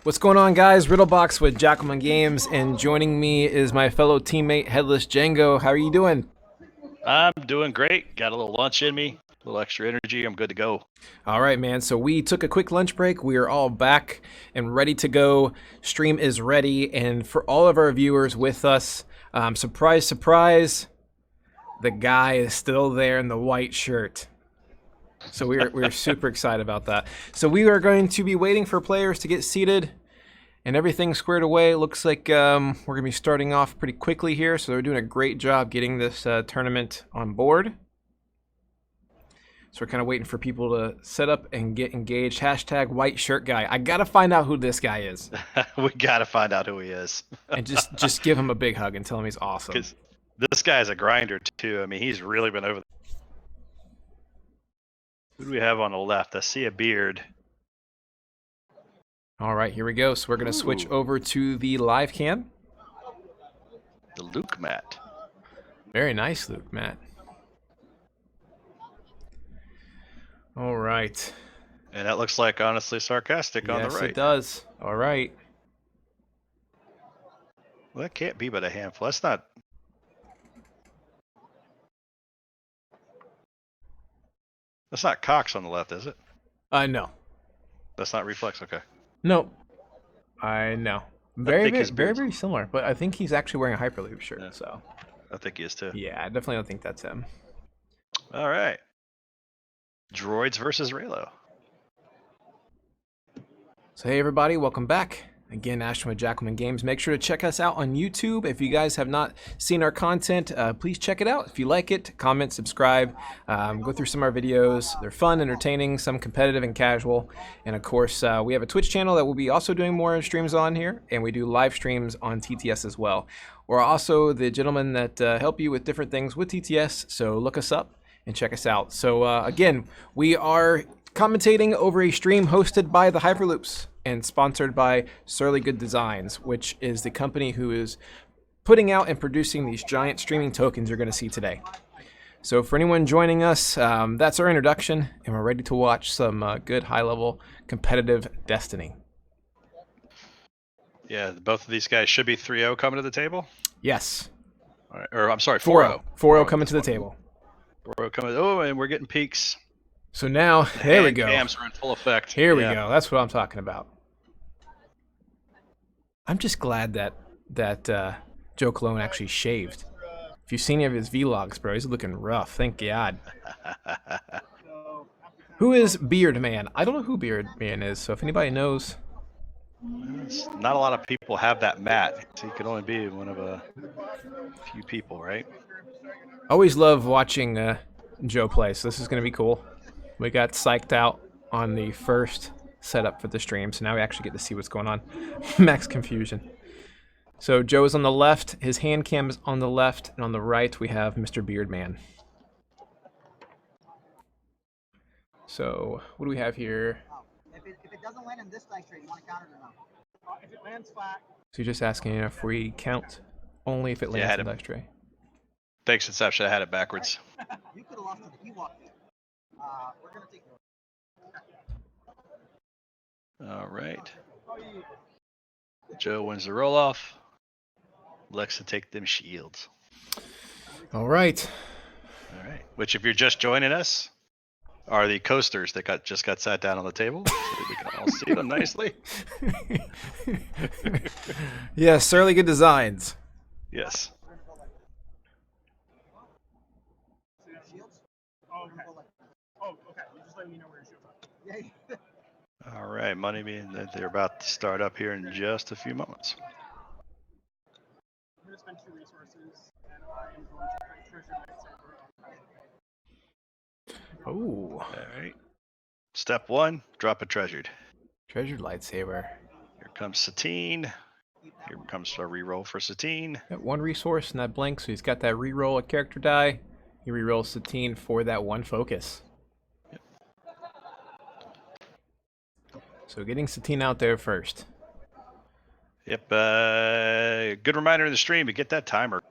What's going on, guys? Riddlebox with Gencon Games, and joining me is my fellow teammate Headless Django. How are you doing? I'm doing great. Got a little lunch in me, a little extra energy. I'm good to go. All right, man. So we took a quick lunch break. We are all back and ready to go. Stream is ready, and for all of our viewers with us, surprise, surprise, the guy is still there in the white shirt. So we're super excited about that. So we are going to be waiting for players to get seated and everything squared away. Looks like we're going to be starting off pretty quickly here. So they're doing a great job getting this tournament on board. So we're kind of waiting for people to set up and get engaged. Hashtag white shirt guy. I got to find out who this guy is. We got to find out who he is. And just give him a big hug and tell him he's awesome. Because this guy's a grinder, too. I mean, he's really been over. Who do we have on the left? I see a beard. All right, here we go. So we're going to switch over to the live cam. The Luke Matt. Very nice, Luke Matt. All right. And that looks like honestly sarcastic on the right. Yes, it does. All right. Well, that can't be but a handful. That's not. That's not Cox on the left, is it? No. That's not Reflex. Okay. No. I know. Very similar. But I think he's actually wearing a Hyperloop shirt. Yeah. So. I think he is too. Yeah, I definitely don't think that's him. All right. Droids versus Raylo. So hey everybody, welcome back. Again, Ashton with Gencon Games. Make sure to check us out on YouTube. If you guys have not seen our content, please check it out. If you like it, comment, subscribe, go through some of our videos. They're fun, entertaining, some competitive and casual. And of course, we have a Twitch channel that we'll be also doing more streams on here, and we do live streams on TTS as well. We're also the gentlemen that help you with different things with TTS, so look us up and check us out. So again, we are commentating over a stream hosted by the Hyperloops and sponsored by Surly Good Designs, which is the company who is putting out and producing these giant streaming tokens you're going to see today. So for anyone joining us, that's our introduction, and we're ready to watch some good high-level competitive Destiny. Yeah, both of these guys should be 3-0 coming to the table. Yes. All right, or I'm sorry, 4-0. 4-0 coming to the table. 4-0 coming. Oh, and we're getting peaks. So now, there we go. Cams are in full effect. Here we go. That's what I'm talking about. I'm just glad that Joe Cologne actually shaved. If you've seen any of his vlogs, bro, he's looking rough. Thank God. Who is Beard Man? I don't know who Beard Man is, so if anybody knows. Not a lot of people have that mat, so he can only be one of a few people, right? Always love watching Joe play, so this is going to be cool. We got psyched out on the first setup for the stream, so now we actually get to see what's going on. Max confusion. So Joe is on the left, his hand cam is on the left, and on the right we have Mr. Beardman. So what do we have here? If it doesn't land in this dice tray, you want to count it or not? If it lands flat. So you're just asking if we count only if it lands in the dice tray. Thanks, Inception. I had it backwards. You could have lost to the Ewoks. We're going to take it. All right. Joe wins the roll-off. Lex to take them shields. All right. All right. Which, if you're just joining us, are the coasters that just got sat down on the table, so that we can all see them nicely. Yeah, Surly Good Designs. Yes. All right, money being that they're about to start up here in just a few moments. I'm going to spend 2 resources, and I am going to treasure lightsaber. Oh. All right. Step 1, drop a treasured. Treasured lightsaber. Here comes Satine. Here comes a reroll for Satine. Got 1 resource in that blank, so he's got that reroll a character die. He rerolls Satine for that 1 focus. Yep. So getting Satine out there first. Yep. Good reminder in the stream to get that timer.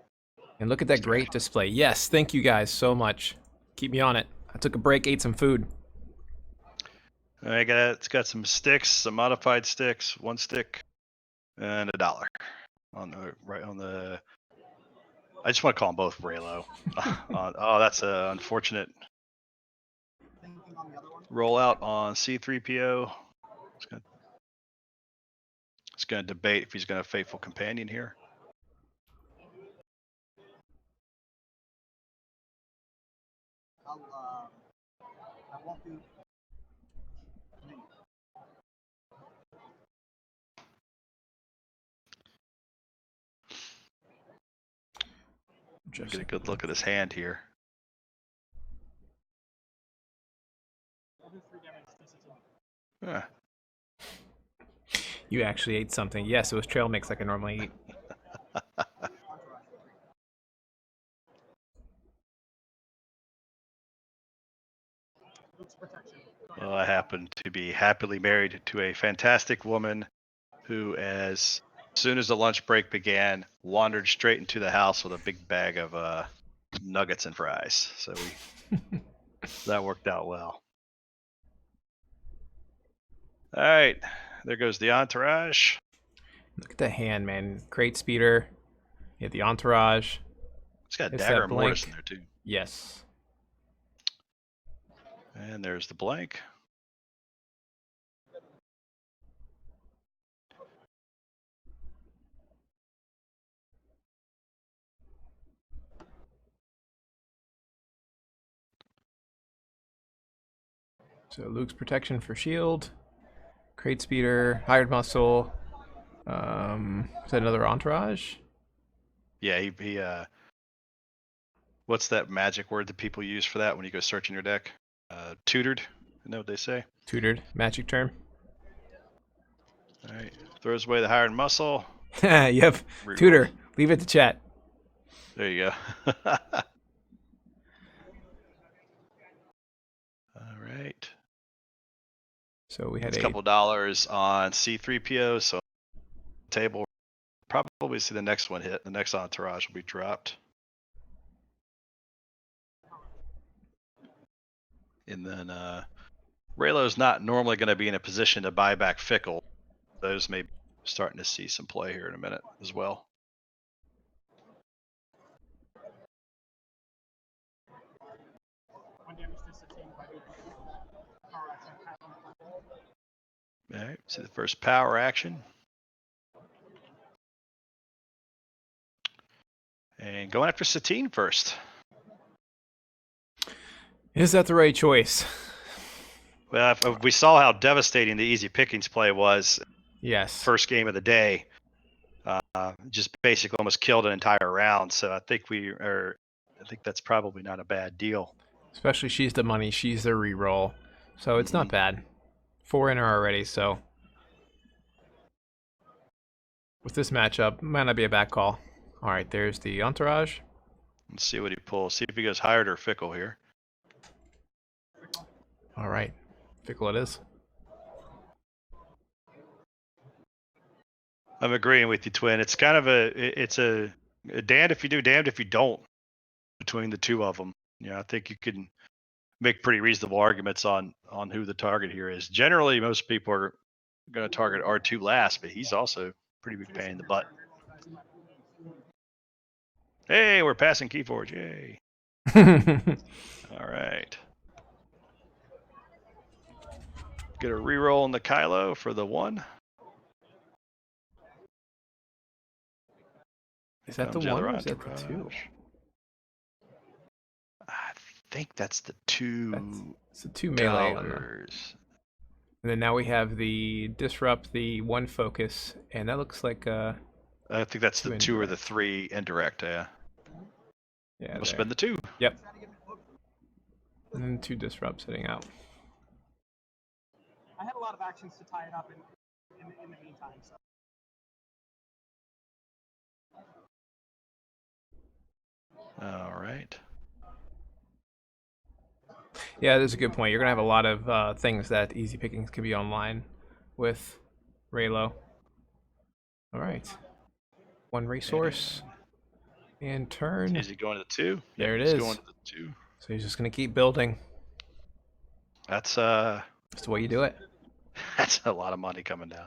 And look at that great display. Yes, thank you guys so much. Keep me on it. I took a break, ate some food. It's got some sticks, some modified sticks, 1 stick, and $1 on the right on the. I just want to call them both Raylo. Oh, that's a unfortunate Thinking on the other one. rollout on C3PO. It's gonna debate if he's gonna have faithful companion here. I won't do. Get a good look at his hand here. I'll do 3 damage to Satine. Yeah. You actually ate something. Yes, it was trail mix like I normally eat. Luke's protection. Well, I happen to be happily married to a fantastic woman who, as soon as the lunch break began, wandered straight into the house with a big bag of nuggets and fries. So that worked out well. All right, there goes the entourage. Look at the hand, man. Crate speeder. You have the entourage. It's got It's dagger that and mortis blank. in there too. Yes. And there's the blank. So Luke's protection for shield. Crate speeder. Hired muscle. Is that another entourage? Yeah, he what's that magic word that people use for that when you go searching your deck? Tutored. You know what they say? Tutored. Magic term. All right. Throws away the hired muscle. Yep. Reroll. Tutor. Leave it to chat. There you go. All right. So we had It's a couple dollars on C3PO. So table. Probably see the next one hit. The next entourage will be dropped. And then Raylo's not normally going to be in a position to buy back Fickle. Those may be starting to see some play here in a minute as well. 1 damage to Satine by doing power action. All right. See the first power action. And going after Satine first. Is that the right choice? Well, if we saw how devastating the easy pickings play was Yes. first game of the day. Just basically almost killed an entire round. So I think that's probably not a bad deal. Especially she's the money. She's the reroll. So it's not bad. 4 in her already, so. With this matchup, might not be a bad call. Alright, there's the entourage. Let's see what he pulls. See if he goes hired or Fickle here. Alright. Fickle it is. I'm agreeing with you, Twin. It's kind of it's a damned if you do, damned if you don't between the two of them. I think you can make pretty reasonable arguments on who the target here is. Generally, most people are going to target R2 last, but he's also a pretty big pain in the butt. Hey, we're passing Keyforge. Yay. All right. Get a reroll on the Kylo for the 1. Is that the Comes 1 other or is that the 2? entourage. I think that's the 2. It's the 2 melee. dollars. And then now we have the disrupt, the 1 focus, and that looks like I think that's the 2 or the indirect. 3 indirect. Yeah. Yeah, Must have there. been the 2. Yep. And then 2 disrupt sitting out. I had a lot of actions to tie it up in the meantime. So. All right. Yeah, that's a good point. You're gonna have a lot of things that easy pickings can be online with Raylo. All right, 1 resource and turn. Is he going to the 2? There it he's is. going to the 2. So he's just gonna keep building. That's That's the way you do it. That's a lot of money coming down.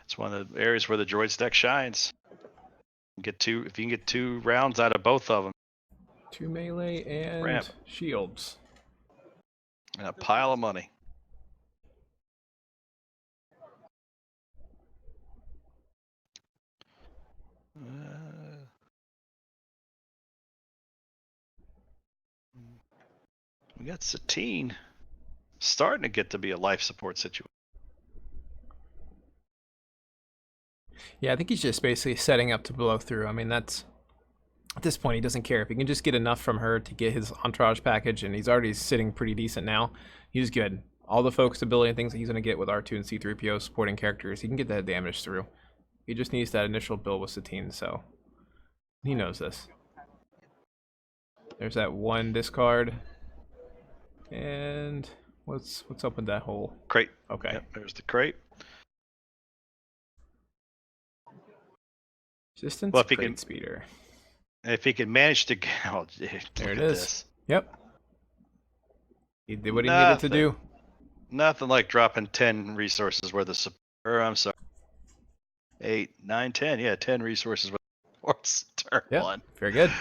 It's one of the areas where the Droids deck shines. If you can get 2 rounds out of both of them. 2 melee and Ramp. shields. And a pile of money. We got Satine starting to get to be a life support situation. Yeah, I think he's just basically setting up to blow through. I mean, that's at this point he doesn't care if he can just get enough from her to get his entourage package, and he's already sitting pretty decent now. He's good. All the focus ability and things that he's going to get with R2 and C3PO supporting characters, he can get that damage through. He just needs that initial build with Satine, so he knows this. There's that 1 discard. And what's up with that hole? Crate. Okay. Yep, there's the crate. Resistance Well, if he crate can- speeder. If he can manage to, oh, There it look at is. this. Yep. He did what he needed to do. Nothing like dropping 10 resources worth of support. I'm sorry. 8, 9, 10. Yeah, 10 resources worth of supports. Turn Yep. 1. Very good.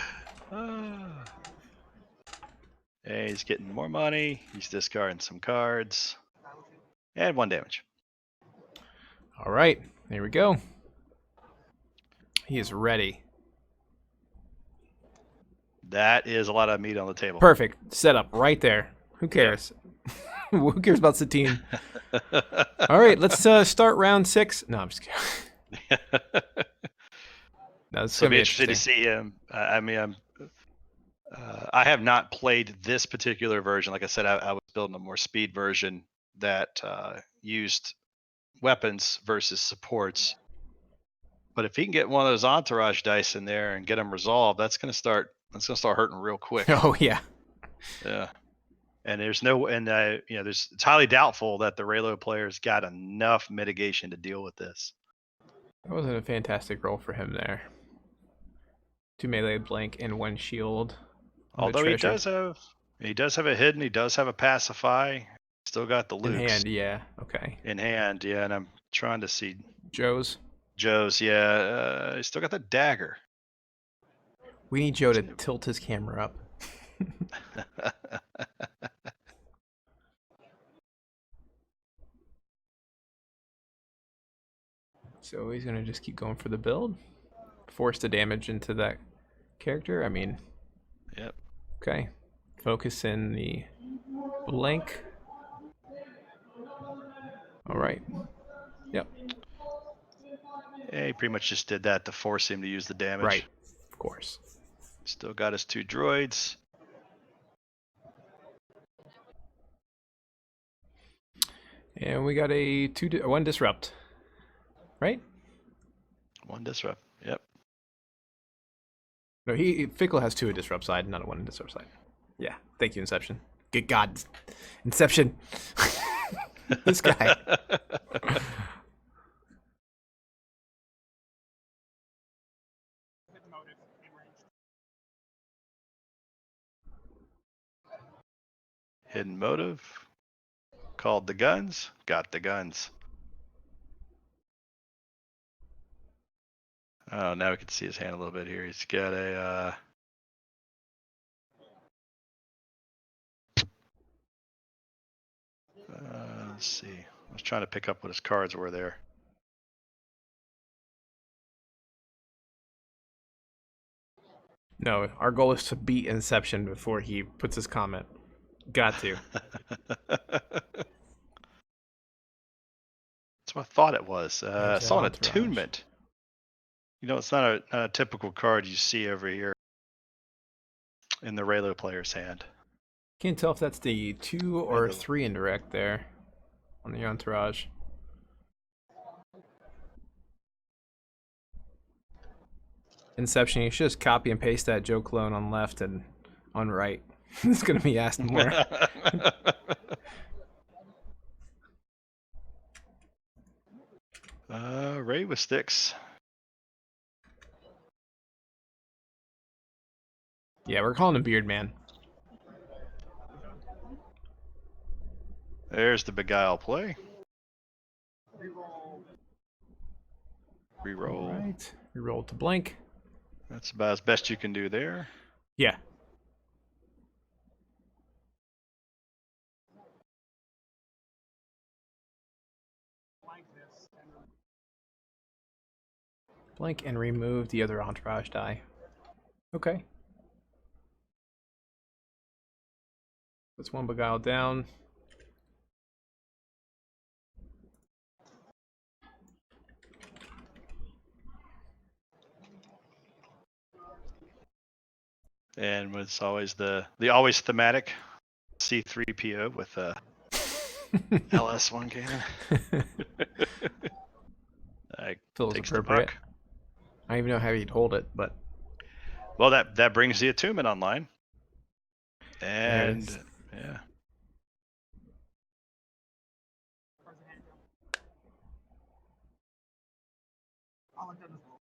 Hey, he's getting more money. He's discarding some cards. And 1 damage. All right. There we go. He is ready. That is a lot of meat on the table. Perfect. Setup right there. Who cares? Who cares about Satine? All right, let's start round 6. No, I'm just kidding. No, it's So gonna be be interested to interesting. see him. I have not played this particular version. Like I said, I was building a more speed version that used weapons versus supports. But if he can get one of those entourage dice in there and get them resolved, that's gonna start hurting real quick. Oh yeah. Yeah. And there's it's highly doubtful that the Raylo players got enough mitigation to deal with this. That wasn't a fantastic roll for him there. 2 melee blank and 1 shield. Although he does have a hidden, he does have a pacify. Still got the in Lukes hand, yeah. Okay. in hand, yeah. And I'm trying to see Joe's. Joe's, yeah. He's still got the dagger. We need Joe to tilt his camera up. So he's gonna just keep going for the build. Force the damage into that character. I mean, Yep. okay. Focus in the blank. All right. Yep. Yeah, he pretty much just did that to force him to use the damage. Right. Of course. Still got his 2 droids. And we got a 1 disrupt. Right? 1 disrupt. Yep. No, Fickle has 2 disrupt side, not a 1 disrupt side. Yeah. Thank you, Inception. Good God. Inception. This guy. Hidden motive in range. Hidden motive. Called the guns. Got the guns. Oh, now we can see his hand a little bit here. He's got a let's see. I was trying to pick up what his cards were there. No, our goal is to beat Inception before he puts his comment. Got to. That's what I thought it was. I There's saw an that entourage. attunement. You know, it's not a typical card you see over here in the Raylo player's hand. Can't tell if that's the 2 or 3 indirect there on the entourage. Inception, you should just copy and paste that Joe clone on left and on right. It's gonna be asked more. Ray with sticks. Yeah, we're calling him Beard Man. There's the beguile play. Reroll. Reroll. All right. Reroll to blank. That's about as best you can do there. Yeah. Blank this. And Blank and remove the other entourage die. Okay. That's one beguile down. And it's always the always thematic C3PO with a LS1 cannon. Feels Takes the appropriate. puck. I don't even know how he'd hold it, but Well, that brings the attunement online. There it And is. yeah, All I've done is roll.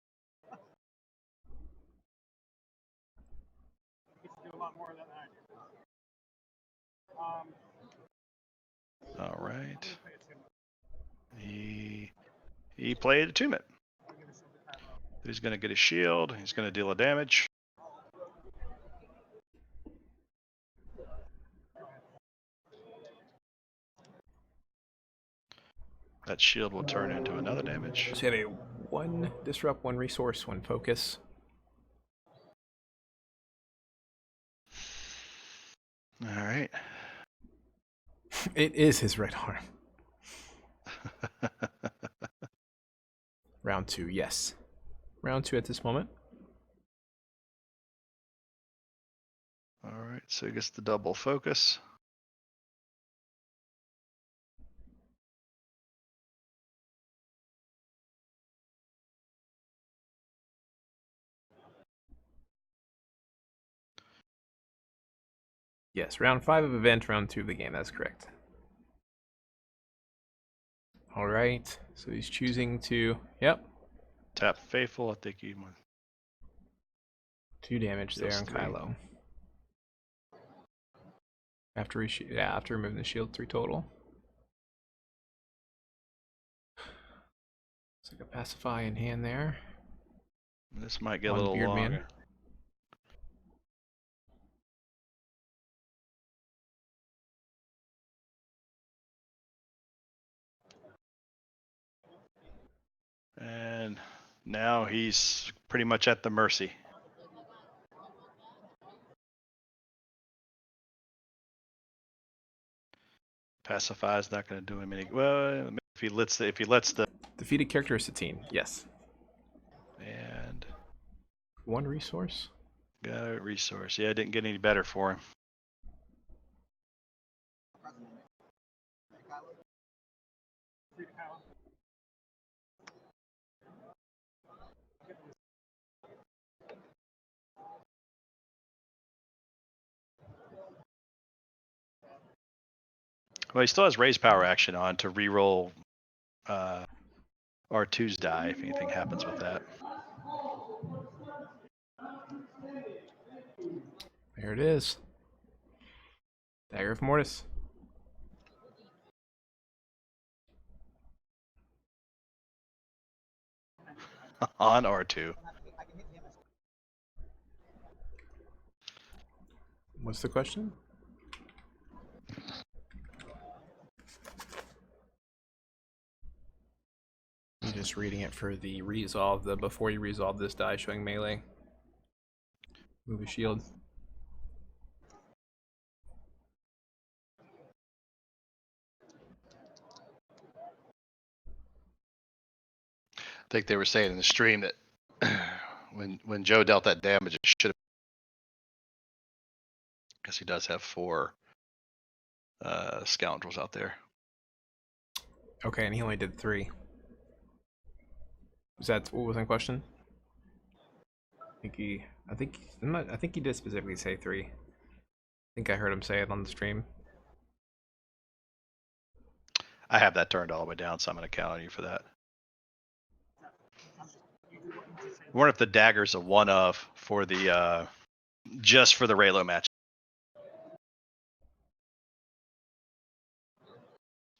you get to do a lot more of that than I do. all right. I'm gonna pay attunement. He played attunement. I'll give it some time. He's going to get a shield. He's going to deal a damage. That shield will turn into another damage. so you have a 1 disrupt, 1 resource, 1 focus. All right. It is his right arm. Round 2, yes. Round 2 at this moment. All right. So he gets the double focus. Yes, round 5 of event, round 2 of the game. That's correct. All right. So he's choosing to. Yep. Tap Faithful. I think he won. 2 damage there Deals on 3. Kylo. After after removing the shield, 3 total. It's like a pacify in hand there. This might get a On little Beard longer. Man. And now he's pretty much at the mercy. Pacify is not going to do him any. Well, if he lets the Defeated character is Satine. Yes. and 1 resource. got a resource. Yeah, it didn't get any better for him. Free to Kylo. Well, he still has raise power action on to reroll R2's die if anything happens with that. There it is. Dagger of Mortis. On R2. What's the question? I'm just reading it for the resolve, the before you resolve this die showing melee. Move a shield. I think they were saying in the stream that when Joe dealt that damage, it should have, because he does have 4 scoundrels out there. Okay, and he only did 3. Was that what was in question? I think he did specifically say 3. I think I heard him say it on the stream. I have that turned all the way down, so I'm going to count on you for that. I wonder if the dagger's a one of for the just for the Raylo match.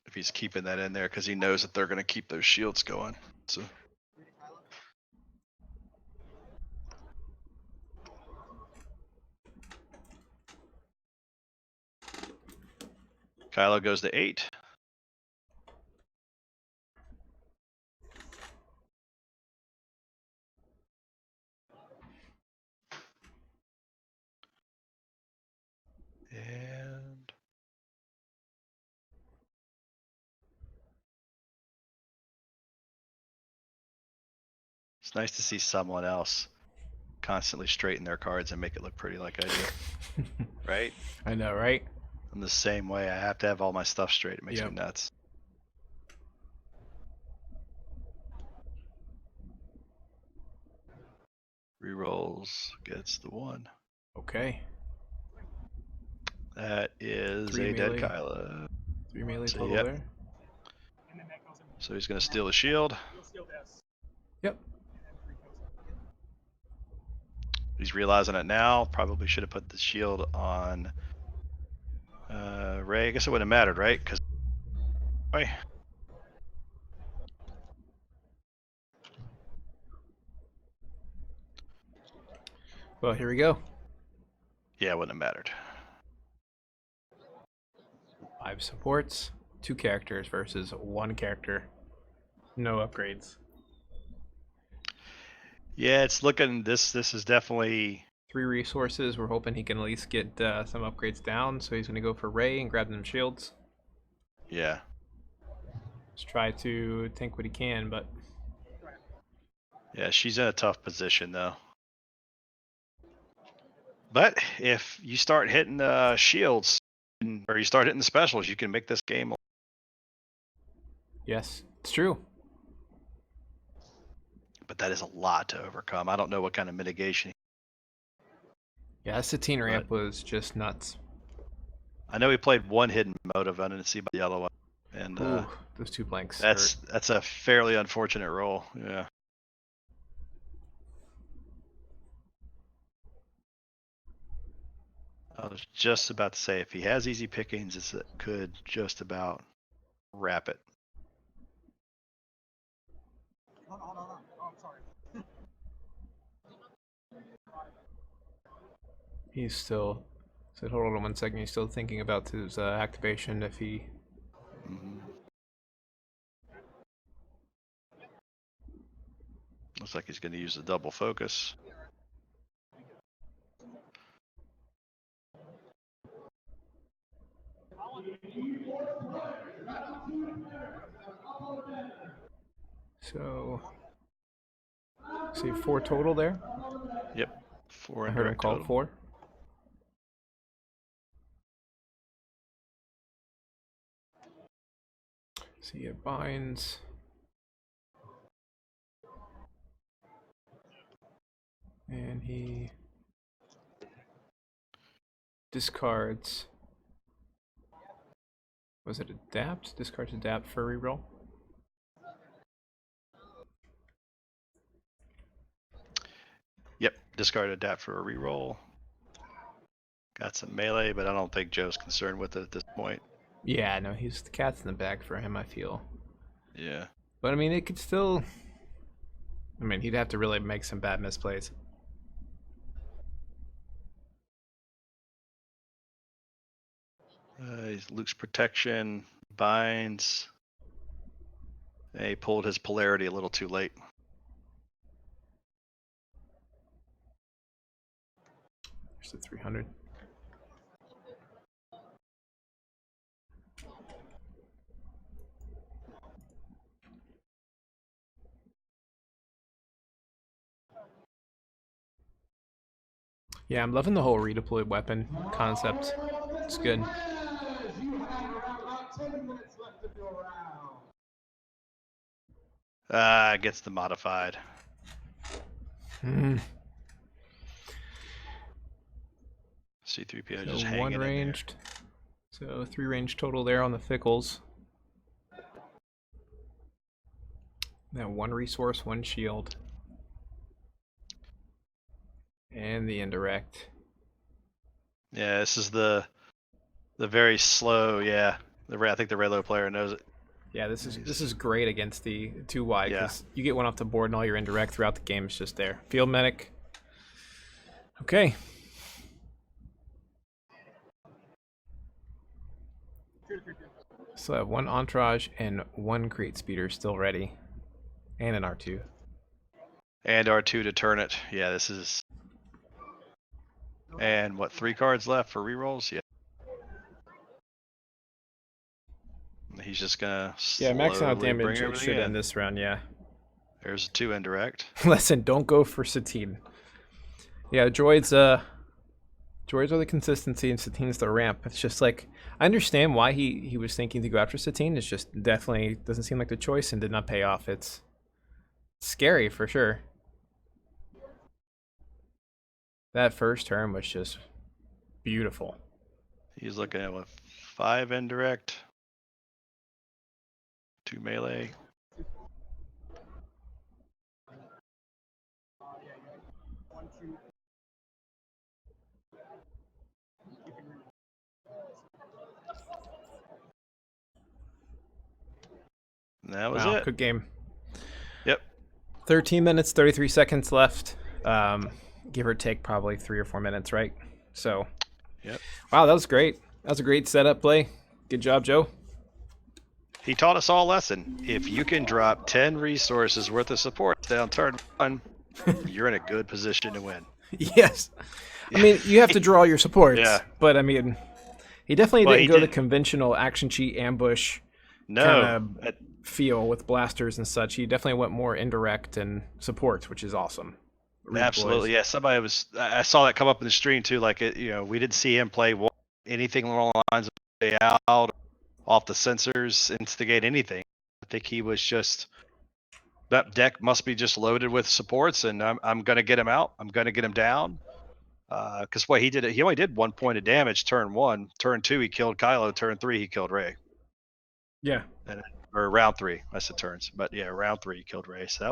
If he's keeping that in there because he knows that they're going to keep those shields going. So Kylo goes to 8. And it's nice to see someone else constantly straighten their cards and make it look pretty like I do. Right? I know, right? I'm the same way. I have to have all my stuff straight. It makes Yep. me nuts. Rerolls gets the 1. Okay. That is 3 a dead melee. Kylo. 3 melee So, total yep. there. And then that goes in. So he's going to steal the shield. You'll steal this. Yep. And then 3 goes in. He's realizing it now. Probably should have put the shield on Ray. I guess it wouldn't have mattered, right? Because Well, here we go. yeah, it wouldn't have mattered. 5 supports, 2 characters versus 1 character. No upgrades. Yeah, it's looking. This is definitely 3 resources. We're hoping he can at least get some upgrades down. So he's going to go for Ray and grab them shields. yeah. Just try to tank what he can, but Yeah, she's in a tough position though. But if you start hitting the shields or you start hitting the specials, you can make this game. yes, it's true. But that is a lot to overcome. I don't know what kind of mitigation. Yeah, Satine ramp was just nuts. I know he played one hidden motive. I didn't see the other one, and Ooh, those 2 blanks. that's a fairly unfortunate roll. Yeah. I was just about to say if he has easy pickings, it could just about wrap it. Hold on, hold on. Oh, I'm sorry. He's still said, hold on 1 second. He's still thinking about his activation if he. Mm-hmm. Looks like he's going to use the double focus. So, see 4 total there. Yep, 4 I in heard him direct call total. 4. See, it binds. And he discards. Was it adapt? Discards adapt for a reroll. Yep, discard adapt for a reroll. Got some melee, but I don't think Joe's concerned with it at this point. Yeah, no, he's the cat's in the bag for him, I feel. Yeah. But I mean, it could still. I mean, he'd have to really make some bad misplays. Luke's protection, binds. He pulled his polarity a little too late. There's the 300. Yeah, I'm loving the whole redeployed weapon concept. It's good. Gets the modified. Mm. C-3PO So just hanging 1 in there. ranged. So 3 range total there on the Fickles. Now 1 resource, 1 shield. And the indirect. Yeah, this is the very slow. Yeah, I think the Relo player knows it. Yeah, this is great against the 2Y Yeah. because you get one off the board and all your indirect throughout the game is just there. Field medic. Okay. So I have one entourage and one crate speeder still ready, and an R2. And R2 to turn it. Yeah, this is. And what, 3 cards left for rerolls? Yeah. He's just gonna Yeah, maxing out slowly bring damage it everything should in. end this round. Yeah. There's a 2 indirect. Listen, don't go for Satine. Yeah, droids. Droids are the consistency and Satine's the ramp. It's just like I understand why he was thinking to go after Satine. It's just definitely doesn't seem like the choice and did not pay off. It's scary for sure. That first turn was just beautiful. He's looking at what, 5 indirect, 2 melee. And that was Wow, it. good game. Yep. 13 minutes, 33 seconds left. Give or take probably 3 or 4 minutes, right? So, Yep. wow, that was great. That was a great setup play. Good job, Joe. He taught us all a lesson. If you can drop 10 resources worth of support down turn 1, you're in a good position to win. Yes. I mean, you have to draw your supports. Yeah. But, I mean, he definitely Well, didn't he go the did- conventional action cheat ambush No. feel with blasters and such. He definitely went more indirect and support, which is awesome. Absolutely, yeah. Somebody was. I saw that come up in the stream too. Like it, we didn't see him play anything along the lines of stay out, off the sensors, instigate anything. I think he was just. That deck must be just loaded with supports, and I'm gonna get him out. I'm gonna get him down. Because what he only did 1 point of damage turn 1. Turn 2, he killed Kylo. Turn 3, he killed Rey. Yeah. Or round 3, I said turns, but yeah, round 3 he killed Rey. So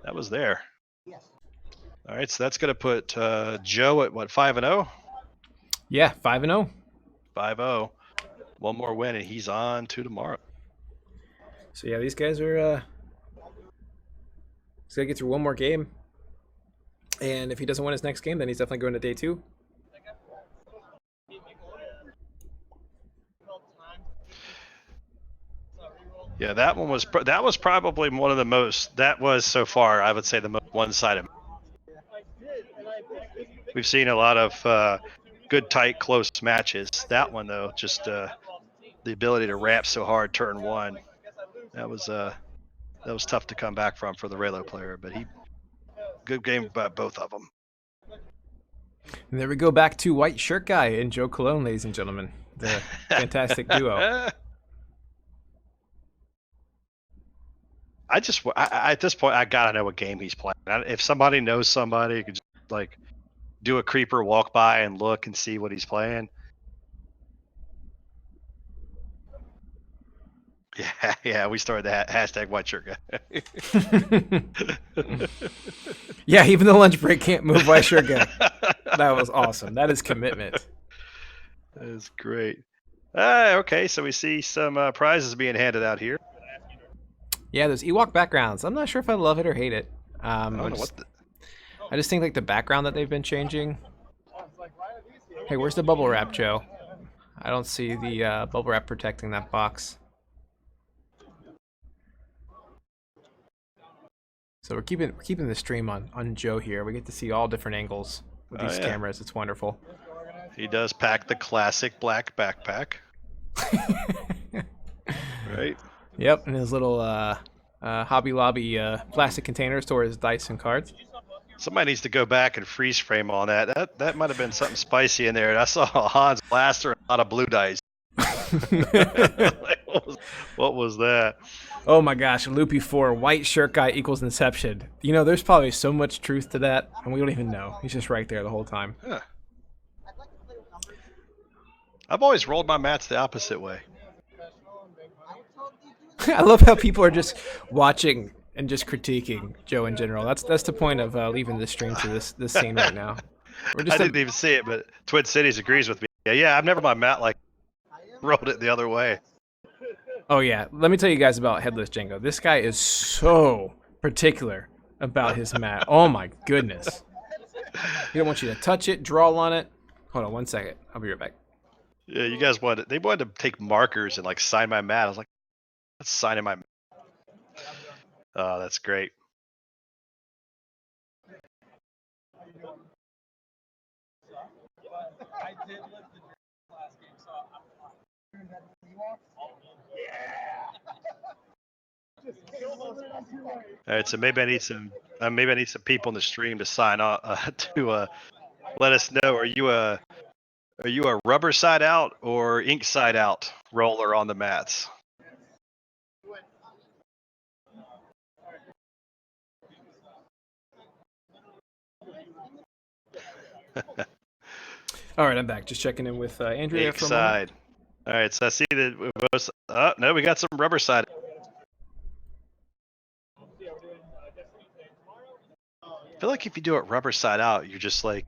that was there. Yes. All right, so that's going to put Joe at what, 5-0? Yeah, 5-0. 5-0. One more win, and he's on to tomorrow. So, yeah, these guys are... he's got to get through one more game. And if he doesn't win his next game, then he's definitely going to day 2. Yeah, that was probably one of the most. That was so far, I would say, the most one-sided. We've seen a lot of good, tight, close matches. That one, though, just the ability to ramp so hard turn 1. That was tough to come back from for the Relo player, but good game by both of them. And there we go back to White Shirt Guy and Joe Cologne, ladies and gentlemen. The fantastic duo. At this point, I gotta know what game he's playing. If somebody knows somebody, could just like do a creeper walk by and look and see what he's playing. Yeah, we started the hashtag White Shirt Guy. Yeah, even the lunch break can't move White Shirt Guy. That was awesome. That is commitment. That is great. Okay, so we see some prizes being handed out here. Yeah, there's Ewok backgrounds. I'm not sure if I love it or hate it. I don't know I just think like the background that they've been changing. Hey, where's the bubble wrap, Joe? I don't see the bubble wrap protecting that box. So we're keeping the stream on Joe here. We get to see all different angles with these cameras. It's wonderful. He does pack the classic black backpack. Right? Yep, and his little Hobby Lobby plastic container stores his dice and cards. Somebody needs to go back and freeze frame on that. That might have been something spicy in there. I saw Hans blaster and a lot of blue dice. What was that? Oh my gosh, Loopy 4, White Shirt Guy equals Inception. You know, there's probably so much truth to that, and we don't even know. He's just right there the whole time. Huh. I've always rolled my mats the opposite way. I love how people are just watching and just critiquing Joe in general. That's the point of leaving the stream to this scene right now. We're I just didn't even see it, but Twin Cities agrees with me. Yeah, I've never my mat like rolled it the other way. Oh yeah, let me tell you guys about Headless Django. This guy is so particular about his mat. Oh my goodness. He don't want you to touch it, draw on it. Hold on 1 second. I'll be right back. Yeah, you guys they wanted to take markers and like sign my mat. I was like, let's sign in my mat. Oh, that's great. I did live the dream last game, so I'm fine. All right, so maybe I need some people in the stream to sign on to let us know. Are you a rubber side out or ink side out roller on the mats? All right, I'm back. Just checking in with Andrea Ink for a moment. side. All right, so I see that we both. No, we got some rubber side. I feel like if you do it rubber side out, you're just like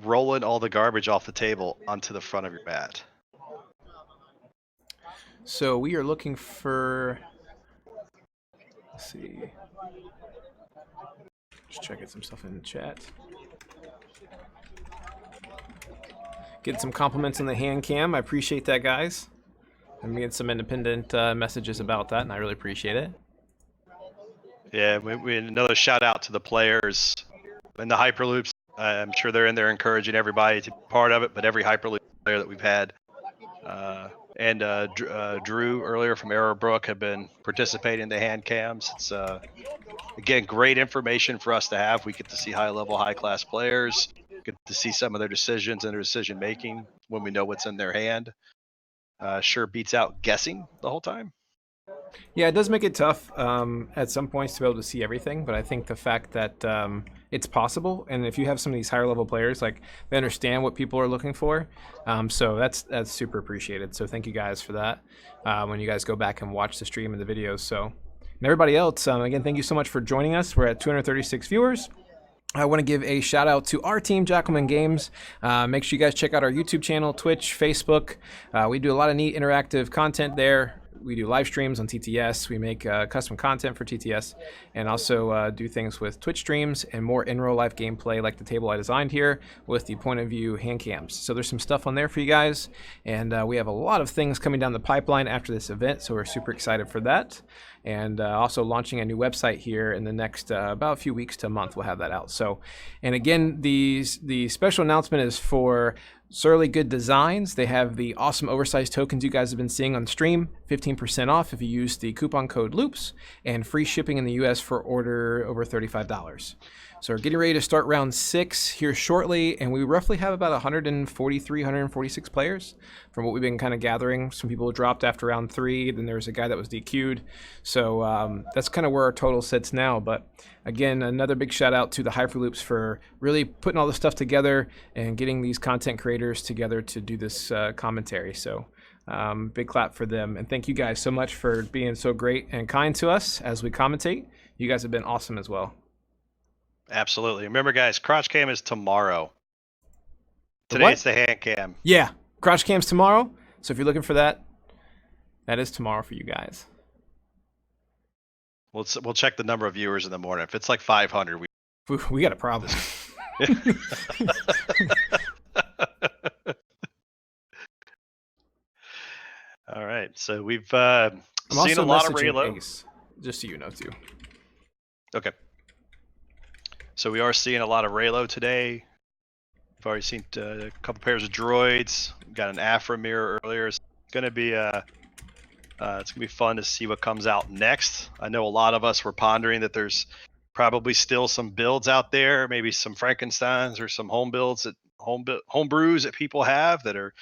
rolling all the garbage off the table onto the front of your mat. So we are looking for. Let's see. Just checking some stuff in the chat. Getting some compliments on the hand cam. I appreciate that, guys. I'm getting some independent messages about that, and I really appreciate it. Yeah, we another shout out to the players in the Hyperloops. I'm sure they're in there encouraging everybody to be part of it, but every Hyperloop player that we've had, and Drew earlier from Arrowbrook have been participating in the hand cams. It's again great information for us to have. We get to see high level, high class players, get to see some of their decisions and their decision making when we know what's in their hand. Sure beats out guessing the whole time. Yeah, it does make it tough at some points to be able to see everything, but I think the fact that it's possible, and if you have some of these higher level players, like they understand what people are looking for, so that's super appreciated. So thank you guys for that. When you guys go back and watch the stream and the videos, so and everybody else, again, thank you so much for joining us. We're at 236 viewers. I want to give a shout out to our team, Jackalman Games. Make sure you guys check out our YouTube channel, Twitch, Facebook. We do a lot of neat interactive content there. We do live streams on TTS. We make custom content for TTS, and also do things with Twitch streams and more in real life gameplay like the table I designed here with the point of view hand cams. So there's some stuff on there for you guys, and we have a lot of things coming down the pipeline after this event, so we're super excited for that. And also launching a new website here in the next about a few weeks to a month. We'll have that out. So, and again, the special announcement is for Surly Good Designs. They have the awesome oversized tokens you guys have been seeing on stream. 15% off if you use the coupon code LOOPS, and free shipping in the US for order over $35. So we're getting ready to start round 6 here shortly, and we roughly have about 143, 146 players from what we've been kind of gathering. Some people dropped after round 3, then there was a guy that was DQ'd. So that's kind of where our total sits now. But again, another big shout out to the Hyperloops for really putting all this stuff together and getting these content creators together to do this commentary. So big clap for them. And thank you guys so much for being so great and kind to us as we commentate. You guys have been awesome as well. Absolutely. Remember, guys, crotch cam is tomorrow. Today it's the hand cam. Yeah, crotch cam's tomorrow. So if you're looking for that, that is tomorrow for you guys. We'll check the number of viewers in the morning. If it's like 500, We got a problem. All right. So we've I'm seen also a lot of messaging Raylo. Ace, just so you know too. Okay. So we are seeing a lot of Raylo today. We've already seen a couple pairs of droids. We got an Afra mirror earlier. It's gonna be fun to see what comes out next. I know a lot of us were pondering that there's probably still some builds out there, maybe some Frankensteins or some home builds that home brews that people have that are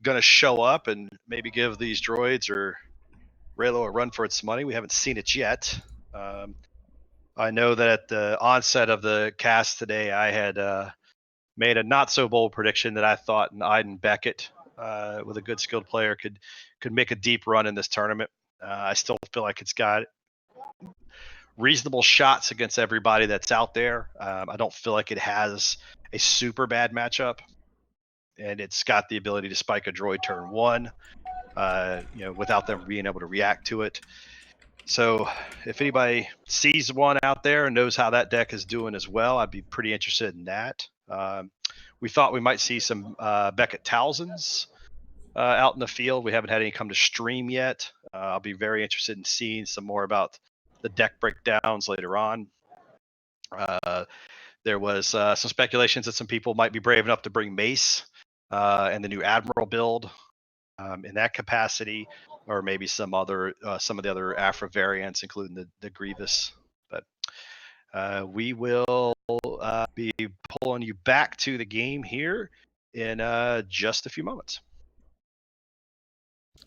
gonna show up and maybe give these droids or Raylo a run for its money. We haven't seen it yet. I know that at the onset of the cast today, I had made a not so bold prediction that I thought an Iden Beckett with a good skilled player could make a deep run in this tournament. I still feel like it's got reasonable shots against everybody that's out there. I don't feel like it has a super bad matchup, and it's got the ability to spike a droid turn 1, without them being able to react to it. So if anybody sees one out there and knows how that deck is doing as well, I'd be pretty interested in that. We thought we might see some Beckett Towsons out in the field. We haven't had any come to stream yet. I'll be very interested in seeing some more about the deck breakdowns later on. There was some speculations that some people might be brave enough to bring Mace and the new Admiral build in that capacity, or maybe some of the other Afra variants, including the Grievous. But we will be pulling you back to the game here in just a few moments.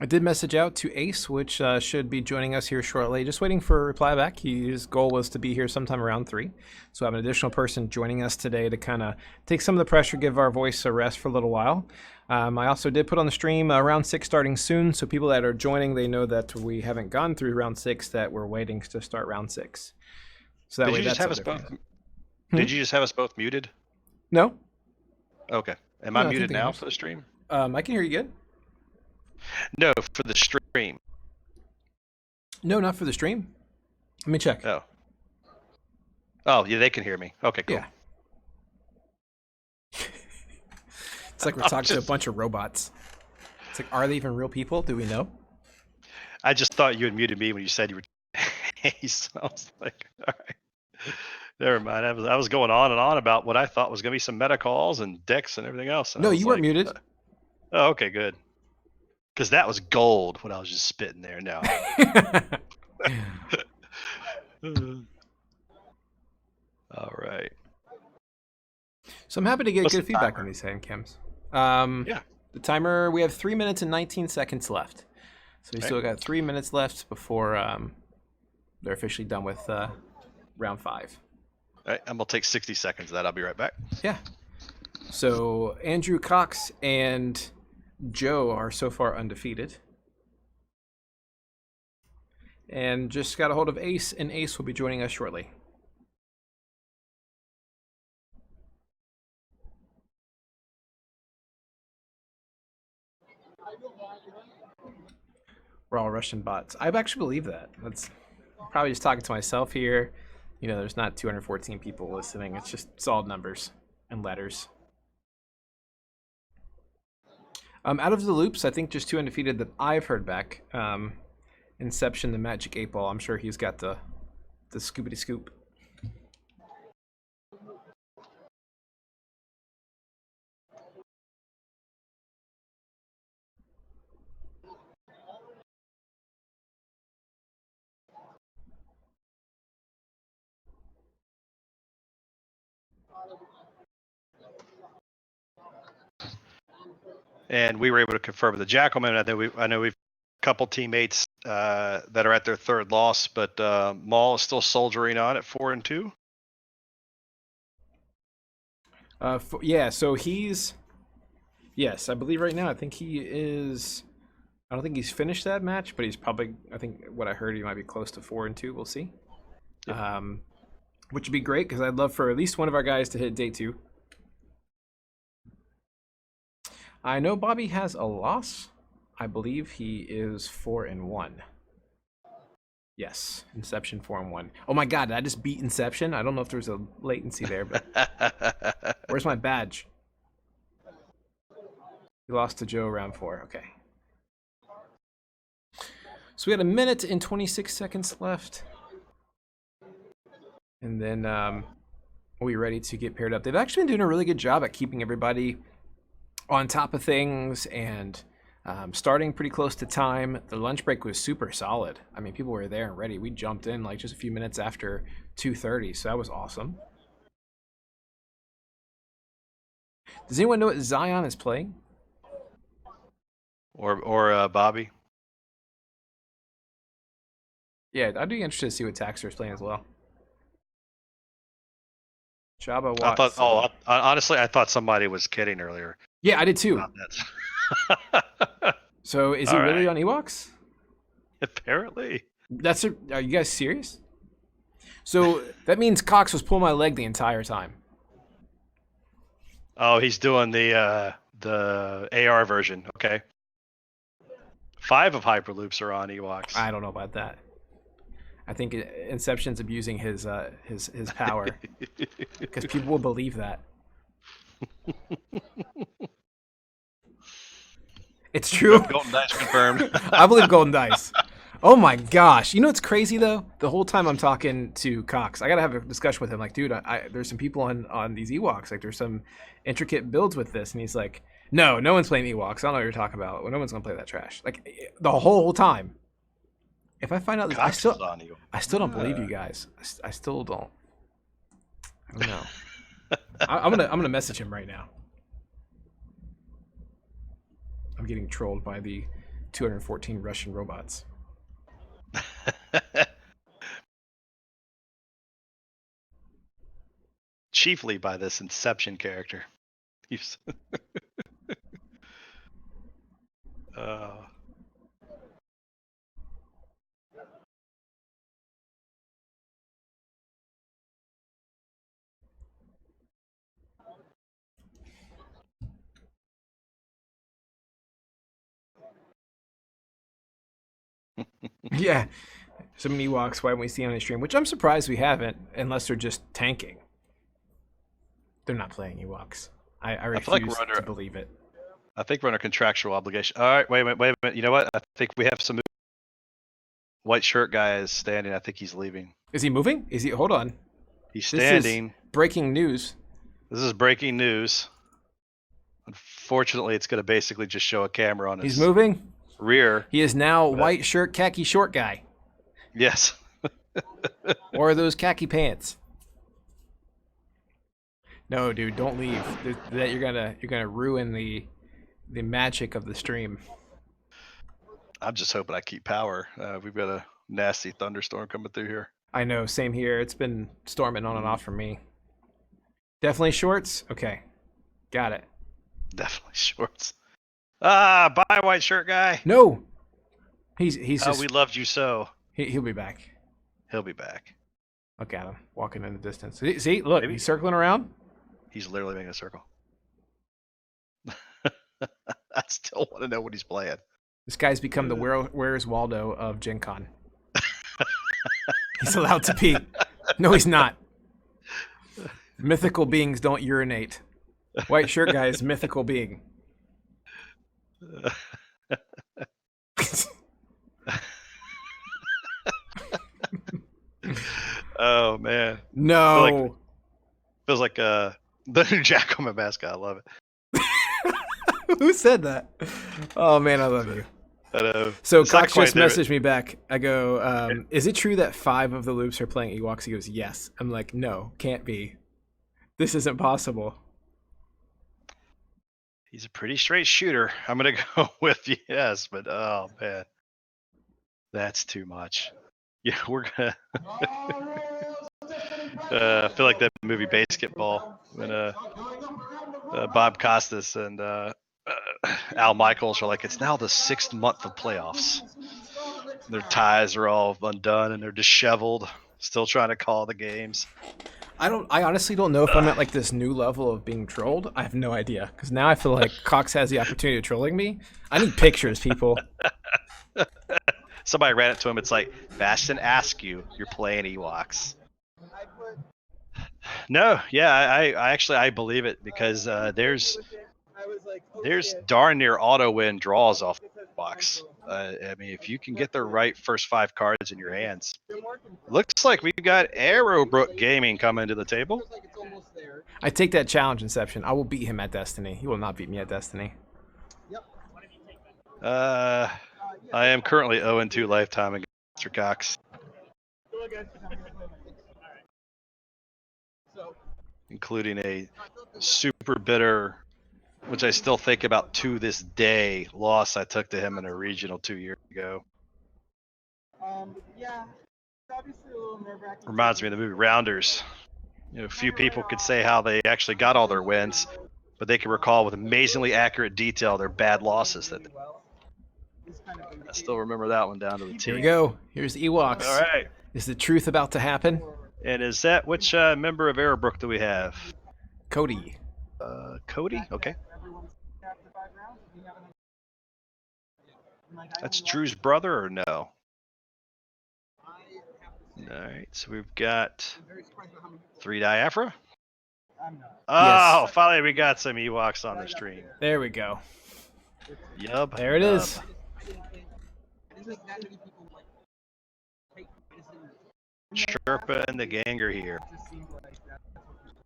I did message out to Ace, which should be joining us here shortly. Just waiting for a reply back. His goal was to be here sometime around 3. So I have an additional person joining us today to kind of take some of the pressure, give our voice a rest for a little while. I also did put on the stream round 6 starting soon. So people that are joining, they know that we haven't gone through round 6, that we're waiting to start round 6. So that Did way you just that's have us both? Did you just have us both muted? No. Okay. Am No, I I think muted they now can. for the stream? I can hear you good. No, for the stream. No, not for the stream. Let me check. Oh, yeah, they can hear me. Okay, cool. Yeah. It's like we're talking to a bunch of robots. It's like, are they even real people? Do we know? I just thought you had muted me when you said you were. So I was like, all right, never mind. I was going on and on about what I thought was going to be some meta calls and decks and everything else. And No, I was you weren't like, muted. Oh, okay, good. Because that was gold when I was just spitting there. No. All right. So I'm happy to get What's good the feedback timer? on these hand cams. Yeah. The timer, we have 3 minutes and 19 seconds left. So we Okay. still got 3 minutes left before they're officially done with round 5. All right, I'm going to take 60 seconds of that. I'll be right back. Yeah. So Andrew, Cox, and Joe are so far undefeated. And just got a hold of Ace, and Ace will be joining us shortly. We're all Russian bots. I actually believe that. That's probably just talking to myself here. You know, there's not 214 people listening. It's just solid numbers and letters. Out of the loops, I think just 2 undefeated that I've heard back. Inception, the Magic 8 Ball. I'm sure he's got the scoopity scoop. And we were able to confirm with the Jackalman. I know we've a couple teammates that are at their 3rd loss, but Maul is still soldiering on at 4-2. Yeah, so he's... Yes, I believe right now, I think he is... I don't think he's finished that match, but he's probably... I think what I heard, he might be close to 4-2. We'll see. Yep. Which would be great, because I'd love for at least one of our guys to hit day 2. I know Bobby has a loss. I believe he is 4-1. Yes, Inception 4-1. Oh my God, did I just beat Inception? I don't know if there's a latency there, but where's my badge? He lost to Joe round 4. Okay. So we had 1 minute and 26 seconds left. And then we're ready to get paired up. They've actually been doing a really good job at keeping everybody on top of things and starting pretty close to time. The lunch break was super solid. I mean, people were there and ready. We jumped in like just a few minutes after 2:30, so that was awesome. Does anyone know what Zion is playing? Or Bobby? Yeah, I'd be interested to see what Taxer is playing as well. Jabba I Watts. thought. Honestly, I thought somebody was kidding earlier. Yeah, I did too. That. So is he really on Ewoks? Apparently. Are you guys serious? So that means Cox was pulling my leg the entire time. Oh, he's doing the AR version. Okay. 5 of Hyperloops are on Ewoks. I don't know about that. I think Inception's abusing his power because people will believe that. It's true. Nope, Golden Dice confirmed. I believe Golden Dice. Oh my gosh! You know what's crazy though? The whole time I'm talking to Cox, I gotta have a discussion with him. Like, dude, there's some people on these Ewoks. Like, there's some intricate builds with this, and he's like, no one's playing Ewoks. I don't know what you're talking about. No one's gonna play that trash. Like the whole time. If I find out this, Cox is on you. I still don't believe you guys. I still don't. I don't know. I'm gonna message him right now. I'm getting trolled by the 214 Russian robots. Chiefly by this Inception character. He's Yeah. So many Ewoks, why haven't we seen on the stream? Which I'm surprised we haven't, unless they're just tanking. They're not playing Ewoks. I refuse feel like we're under- to believe it. I think we're under contractual obligation. All right, wait a minute. You know what? I think we have some white shirt guy is standing. I think he's leaving. Is he moving? Is he? Hold on. He's This standing. is breaking news. This is breaking news. Unfortunately, it's going to basically just show a camera on his He's moving. rear. He is now white shirt, khaki short guy. Yes. Or are those khaki pants? No, dude, don't leave. That you're gonna ruin the magic of the stream. I'm just hoping I keep power. We've got a nasty thunderstorm coming through here. I know, same here. It's been storming on and off for me. Definitely shorts? Okay. Got it. Definitely shorts. Bye, white shirt guy. No! He's just... we loved you so. He'll be back. He'll be back. Look at him, walking in the distance. See, look, Maybe. he's circling around. He's literally making a circle. I still want to know what he's playing. This guy's become the Where's Waldo of Gencon. He's allowed to pee. No, he's not. Mythical beings don't urinate. White shirt guy is mythical being. Oh man. No. Feels like the new Jackalman mascot. I love it. Who said that? Oh man, I love you. I know. So It's not Cox quite just there. messaged me back. I go, is it true that 5 of the loops are playing Ewoks? He goes, yes. I'm like, no, can't be. This isn't possible. He's a pretty straight shooter. I'm gonna go with yes, but oh man, that's too much. Yeah, we're gonna. I feel like that movie Basketball when Bob Costas and Al Michaels are like, it's now the 6th month of playoffs. Their ties are all undone and they're disheveled, still trying to call the games. I honestly don't know if I'm at like this new level of being trolled. I have no idea because now I feel like Cox has the opportunity of trolling me. I need pictures, people. Somebody ran it to him. It's like, Bastion asked you, you're playing Ewoks. No, yeah, I believe it because there's darn near auto win draws off Ewoks. I mean, if you can get the right first 5 cards in your hands. Looks like we've got Arrowbrook Gaming coming to the table. I take that challenge, Inception. I will beat him at Destiny. He will not beat me at Destiny. I am currently 0-2 lifetime against Mr. Cox. Including a super bitter, which I still think about to this day, loss I took to him in a regional 2 years ago. Yeah, it's obviously a little nerve-wracking. Reminds me of the movie Rounders. You know, a few people could say how they actually got all their wins, but they can recall with amazingly accurate detail their bad losses. That I still remember that one down to the T. Here we go. Here's Ewoks. All right. Is the truth about to happen? And is that which member of Arrowbrook do we have? Cody. Cody. Okay, Everyone's after 5 rounds. We have an. Like, I that's only Drew's brother, or no? I have to say, All right, so we've got I'm very surprised about how many people 3-die Afra. I'm not. Oh, Yes. finally we got some Ewoks on the stream. There we go. Yub. There it nub. is. I didn't think that many people like take this in. Sherpa and the gang are here. It just seems like that's what people.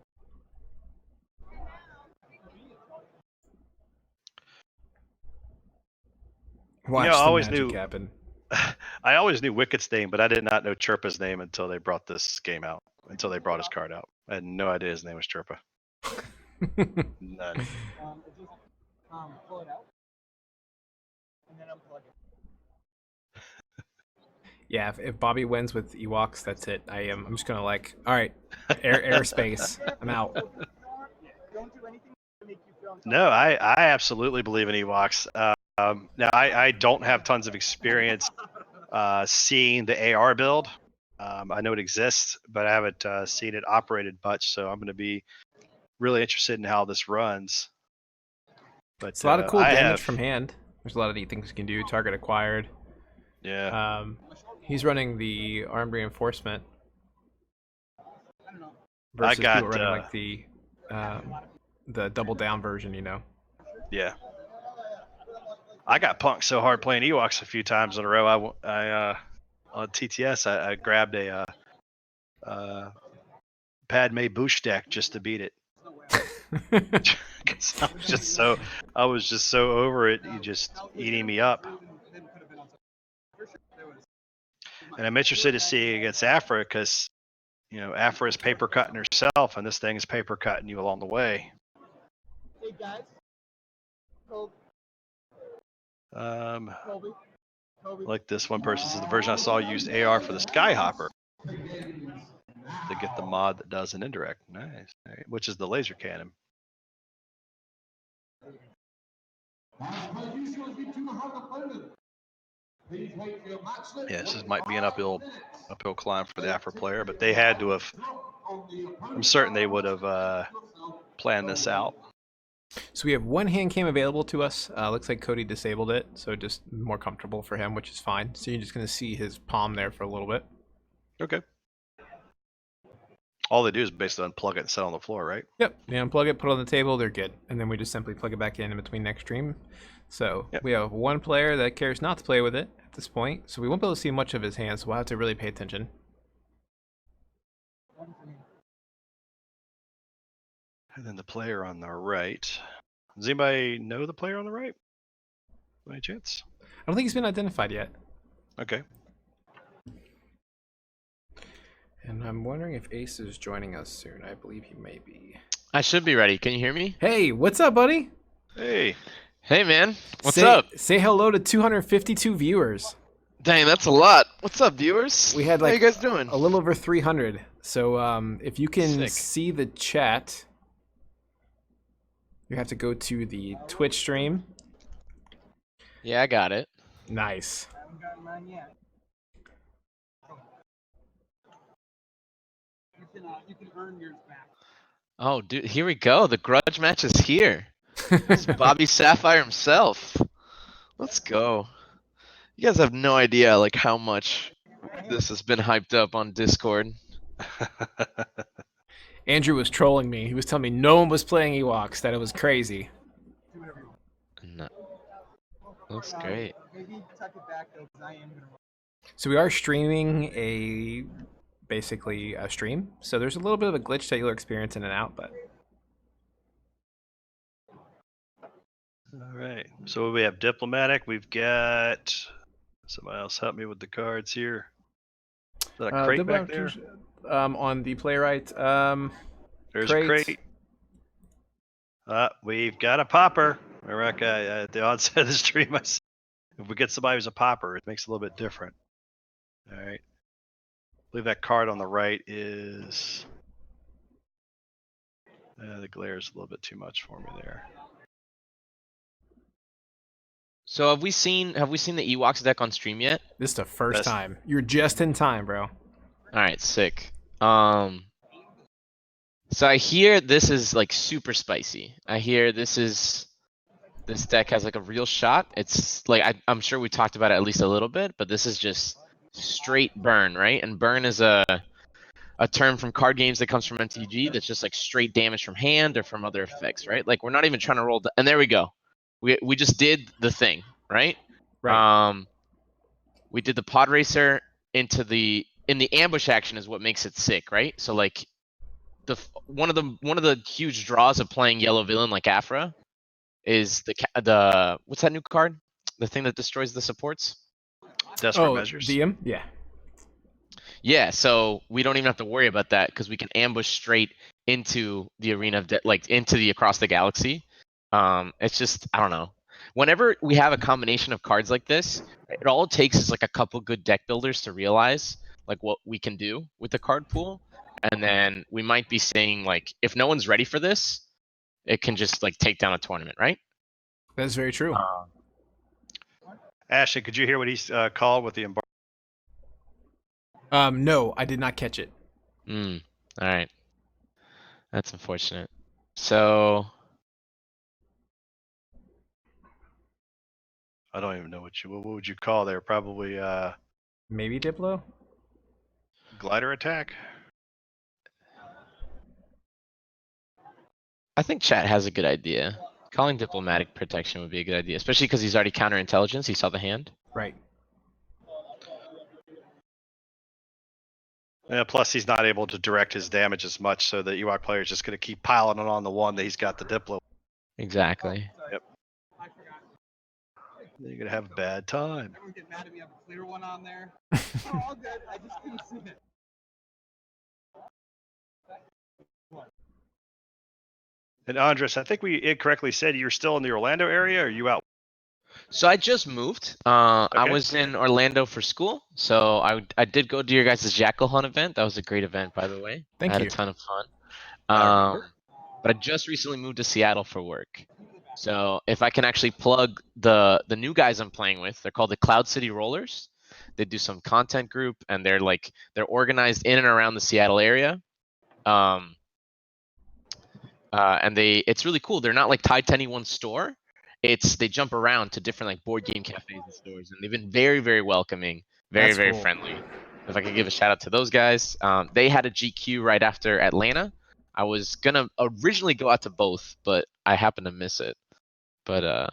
Watch I the always magic knew- happen. I always knew Wicket's name, but I did not know Chirpa's name until they brought this game out. Until they brought his card out, I had no idea his name was Chirpa. None. It just pull it out and then unplug it. Yeah, if Bobby wins with Ewoks, that's it. I'm just gonna like, all right, airspace. I'm out. Don't do anything to make you feel uncomfortable. No, I absolutely believe in Ewoks. Now I don't have tons of experience seeing the AR build. I know it exists, but I haven't seen it operated much. So I'm going to be really interested in how this runs. But It's a lot of cool I damage have- from hand. There's a lot of neat things you can do. Target acquired. Yeah. He's running the armed reinforcement I don't know. versus got, people running like the double down version. You know. Yeah. I got punked so hard playing Ewoks a few times in a row. I on TTS I grabbed a Padme Boosh deck just to beat it. 'Cause I was just so over it. You just eating me up. And I'm interested to see against Afra because Afra is paper cutting herself, and this thing is paper cutting you along the way. Hey guys. Kobe. Like this one person says, the version I saw used AR for the Skyhopper to get the mod that does an indirect. Nice. All right, which is the laser cannon. Yeah, this might be an uphill climb for the Afra player, but they had to have. I'm certain they would have planned this out. So we have one hand cam available to us. Looks like Cody disabled it, so just more comfortable for him, which is fine. So you're just gonna see his palm there for a little bit. Okay. All they do is basically unplug it and set it on the floor, right? Yep. They unplug it, put it on the table, they're good, and then we just simply plug it back in between next stream. So Yep. we have one player that cares not to play with it at this point, so we won't be able to see much of his hands. So we'll have to really pay attention. And then the player on the right. Does anybody know the player on the right? By any chance? I don't think he's been identified yet. Okay. And I'm wondering if Ace is joining us soon. I believe he may be. I should be ready. Can you hear me? Hey, what's up, buddy? Hey. Hey, man. What's Say- up? Say hello to 252 viewers. Dang, that's a lot. What's up, viewers? We had How you like guys doing? a little over 300. So if you can Sick. see the chat, you have to go to the Twitch stream. Yeah, I got it. Nice. I haven't gotten mine yet. You can earn yours back. Oh, dude, here we go. The grudge match is here. It's Bobby Sapphire himself. Let's go. You guys have no idea like how much this has been hyped up on Discord. Andrew was trolling me. He was telling me no one was playing Ewoks, that it was crazy. Do whatever you want. No. Looks great. Maybe tuck it back though, because I am gonna. So we are streaming basically a stream. So there's a little bit of a glitch that you'll experience in and out, but All right. So we have diplomatic. We've got somebody else help me with the cards here. Is that a crate back there? On the playwright, There's crate. a crate. We've got a popper. Eric, at the onset of the stream, I said, if we get somebody who's a popper, it makes it a little bit different. All right. I believe that card on the right is. The glare is a little bit too much for me there. So have we seen the Ewoks deck on stream yet? This is the first Best- time. You're just in time, bro. All right, sick. So I hear this is like super spicy. I hear this deck has like a real shot. It's like I'm sure we talked about it at least a little bit, but this is just straight burn, right? And burn is a term from card games that comes from MTG that's just like straight damage from hand or from other effects, right? Like we're not even trying to roll. And there we go. We just did the thing, right? Right. We did the pod racer into the in the ambush action is what makes it sick, right? So like one of the huge draws of playing yellow villain like Afra is the what's that new card? The thing that destroys the supports? Desperate Oh, measures. DM? Yeah. Yeah, so we don't even have to worry about that because we can ambush straight into the arena of like into the across the galaxy. It's just I don't know. Whenever we have a combination of cards like this, it all it takes is like a couple good deck builders to realize like what we can do with the card pool, and then we might be saying like if no one's ready for this, it can just like take down a tournament, right? That's very true. Ashton, could you hear what he's called with the embargo? No, I did not catch it. All right. That's unfortunate. So I don't even know what would you call there? Probably Maybe Diplo? glider attack. I think chat has a good idea. Calling diplomatic protection would be a good idea, especially because he's already counterintelligence. He saw the hand. Right. Yeah, plus he's not able to direct his damage as much, so the Ewok player is just going to keep piling it on the one that he's got the Diplo. Exactly. Yep. I forgot. You're going to have a bad time. Everyone get mad at me. I have a clear one on there. Oh, all good. I just couldn't see it. And Andres, I think we incorrectly said you're still in the Orlando area, or are you out? So I just moved. I Okay. was in Orlando for school, so I did go to your guys' Jackal Hunt event. That was a great event, by the way. Thank I had you. a ton of fun. I remember. But I just recently moved to Seattle for work. So if I can actually plug the new guys I'm playing with, they're called the Cloud City Rollers. They do some content group and they're organized in and around the Seattle area. And it's really cool. They're not like tied to any one store. They jump around to different like board game cafes and stores, and they've been very, very welcoming, very, That's very cool. friendly. If I could give a shout out to those guys, they had a GQ right after Atlanta. I was gonna originally go out to both, but I happened to miss it. But I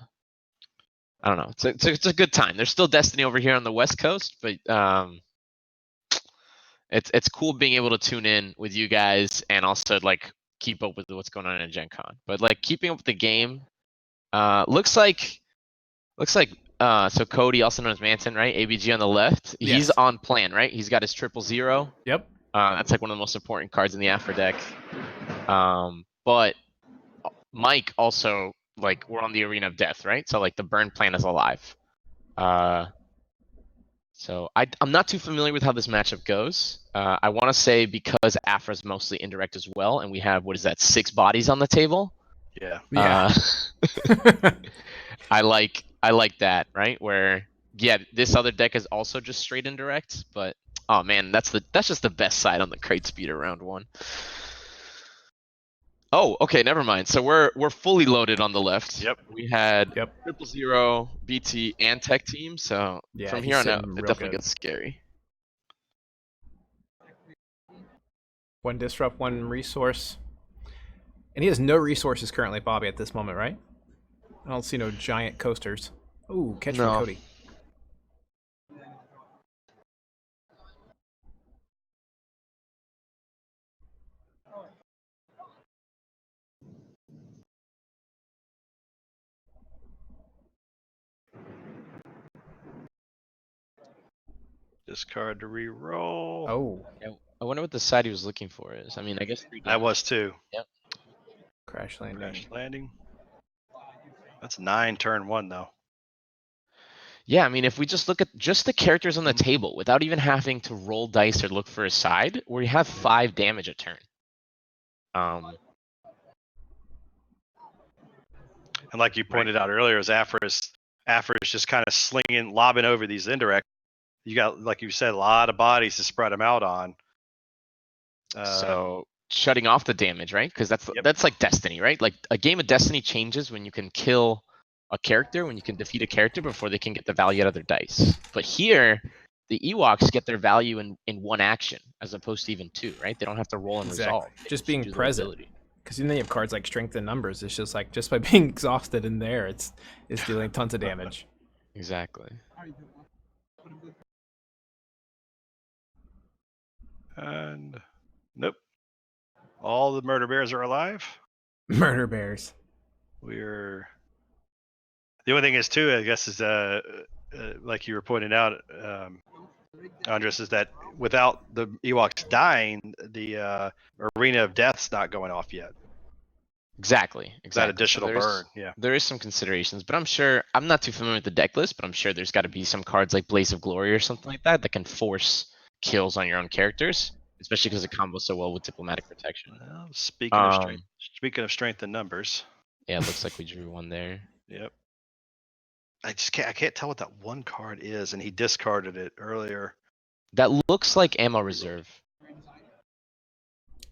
don't know. It's a good time. There's still Destiny over here on the West Coast, but it's cool being able to tune in with you guys and also like keep up with what's going on in Gencon. But like keeping up with the game, looks like so Cody, also known as Manson, right? ABG on the left. He's Yes. on plan, right? He's got his 000. Yep. That's like one of the most important cards in the Afra deck. But Mike also like we're on the arena of death, right? So like the burn plan is alive. So I'm not too familiar with how this matchup goes. I want to say because Afra's mostly indirect as well, and we have what is that 6 bodies on the table. Yeah. Yeah. I like that, right? Where yeah, this other deck is also just straight indirect, but oh man, that's just the best side on the crate speeder round 1. Oh, okay, never mind. So we're fully loaded on the left. Yep. We had Yep. 000, BT, and tech team. So Yeah, from he's here on out, sitting it real definitely good. gets scary. One disrupt, one resource. And he has no resources currently, Bobby, at this moment, right? I don't see no giant coasters. Ooh, catch from No. Cody. Discard to re-roll. Oh, I wonder what the side he was looking for is. I mean, I guess 3 I was too. Yep. crash landing. Crash landing. That's 9 turn 1 though. Yeah, I mean, if we just look at just the characters on the table without even having to roll dice or look for a side, we have 5 damage a turn. And like you pointed out earlier, is Afra's just kind of slinging, lobbing over these indirect. You got, like you said, a lot of bodies to spread them out on. So shutting off the damage, right? Because that's like Destiny, right? Like a game of Destiny changes when you can kill a character, when you can defeat a character before they can get the value out of their dice. But here, the Ewoks get their value in one action as opposed to even two, right? They don't have to roll and Exactly. resolve. They Just being do their present. ability. Because then you have cards like Strength and Numbers. It's just like just by being exhausted in there, it's dealing tons of damage. Exactly. And nope. All the murder bears are alive. Murder bears. We're the only thing is too, I guess, is like you were pointing out, Andres, is that without the Ewoks dying, the arena of death's not going off yet. Exactly. That additional burn. Yeah. There is some considerations, but I'm not too familiar with the deck list, but I'm sure there's got to be some cards like Blaze of Glory or something like that that can force kills on your own characters, especially because it combos so well with Diplomatic Protection. Well, speaking of strength and numbers. Yeah, it looks like we drew one there. Yep. I can't tell what that one card is, and he discarded it earlier. That looks like Ammo Reserve.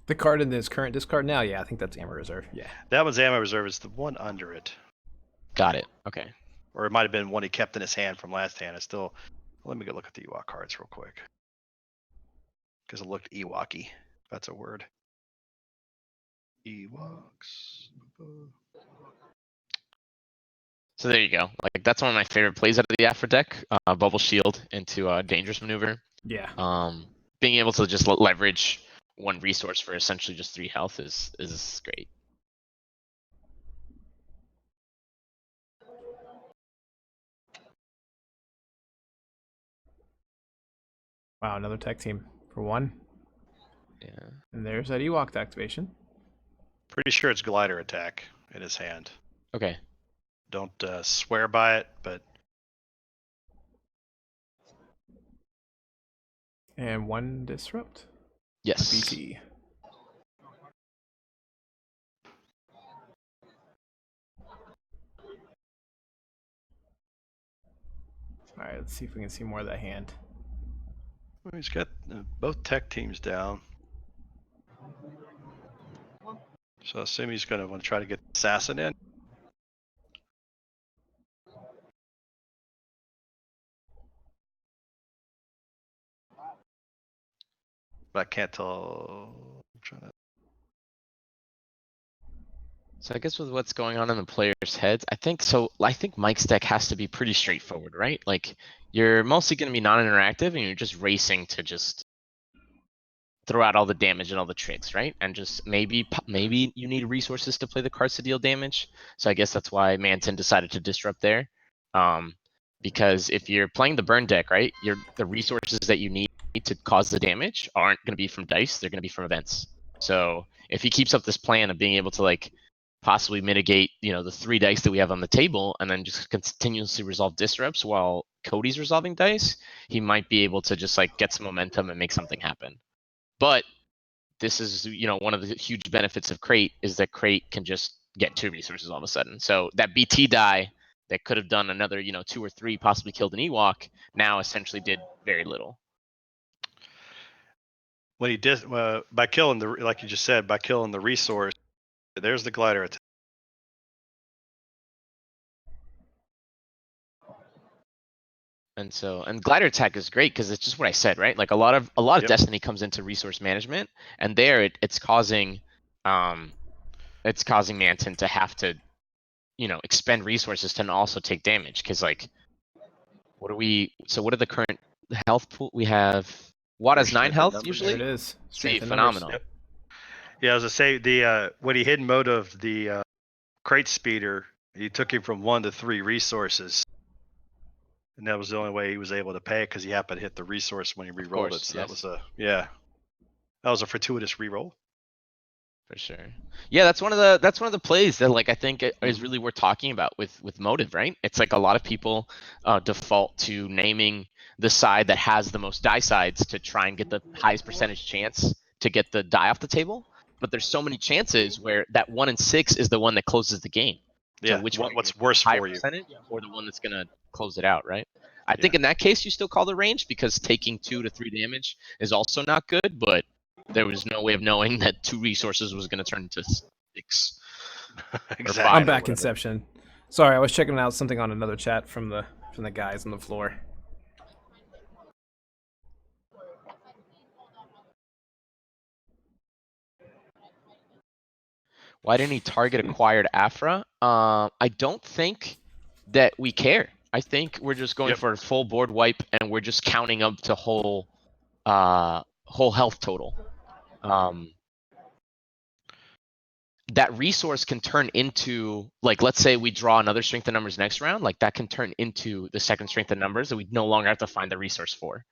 The card in this current discard now, yeah, I think that's Ammo Reserve. Yeah. That one's Ammo Reserve. It's the one under it. Got it. Okay. Or it might have been one he kept in his hand from last hand. Let me go look at the Ewok cards real quick. Because it looked Ewoky. That's a word. Ewoks. So there you go. Like that's one of my favorite plays out of the Afra deck. Bubble Shield into Dangerous Maneuver. Yeah. Being able to just leverage one resource for essentially just 3 health is great. Wow, another tech team for 1. Yeah. And there's that Ewok activation. Pretty sure it's Glider Attack in his hand. Okay. Don't swear by it, but And 1 Disrupt. Yes. BT. Alright, let's see if we can see more of that hand. he's got both tech teams down. So I assume he's going to want to try to get the Assassin in. But I can't tell. I'm trying to... So I guess with what's going on in the players' heads, I think Mike's deck has to be pretty straightforward, right? Like you're mostly going to be non-interactive and you're just racing to just throw out all the damage and all the tricks, right? And just maybe you need resources to play the cards to deal damage. So I guess that's why Manton decided to disrupt there. Because if you're playing the burn deck, right, the resources that you need to cause the damage aren't going to be from dice; they're going to be from events. So if he keeps up this plan of being able to like possibly mitigate, the 3 dice that we have on the table, and then just continuously resolve disrupts while Cody's resolving dice, he might be able to just like get some momentum and make something happen. But this is, one of the huge benefits of Crate is that Crate can just get 2 resources all of a sudden. So that BT die that could have done another, 2 or 3, possibly killed an Ewok, now essentially did very little. When he did, by killing like you just said, by killing the resource, there's the Glider Attack. And Glider Attack is great because it's just what I said, right? Like a lot of Yep. Destiny comes into resource management, and there it's causing Manton to have to, expend resources to also take damage. Because like, what are the current health pool? We have Wada's There's 9 strength health and numbers. usually. There it is. See, and numbers. phenomenal. Yep. Yeah, I was gonna say when he hid mode of the Crate Speeder, he took him from 1 to 3 resources. And that was the only way he was able to pay because he happened to hit the resource when he re-rolled course, it. So yes. that was a fortuitous re-roll. For sure. Yeah, that's one of the plays that like I think is really worth talking about with motive, right? It's like a lot of people default to naming the side that has the most die sides to try and get the highest percentage chance to get the die off the table. But there's so many chances where that 1 in 6 is the one that closes the game. Yeah. So What's worse higher for you? percentage or the one that's gonna close it out, right? I think in that case you still call the range because taking 2 to 3 damage is also not good, but there was no way of knowing that 2 resources was going to turn into 6 or Exactly. 5. I'm or back, whatever. Inception. Sorry, I was checking out something on another chat from the guys on the floor. Why didn't he target acquired Afra? I don't think that we care. I think we're just going Yep. for a full board wipe, and we're just counting up to whole health total. That resource can turn into, like, let's say we draw another strength of numbers next round, like that can turn into the second strength of numbers that we no longer have to find the resource for,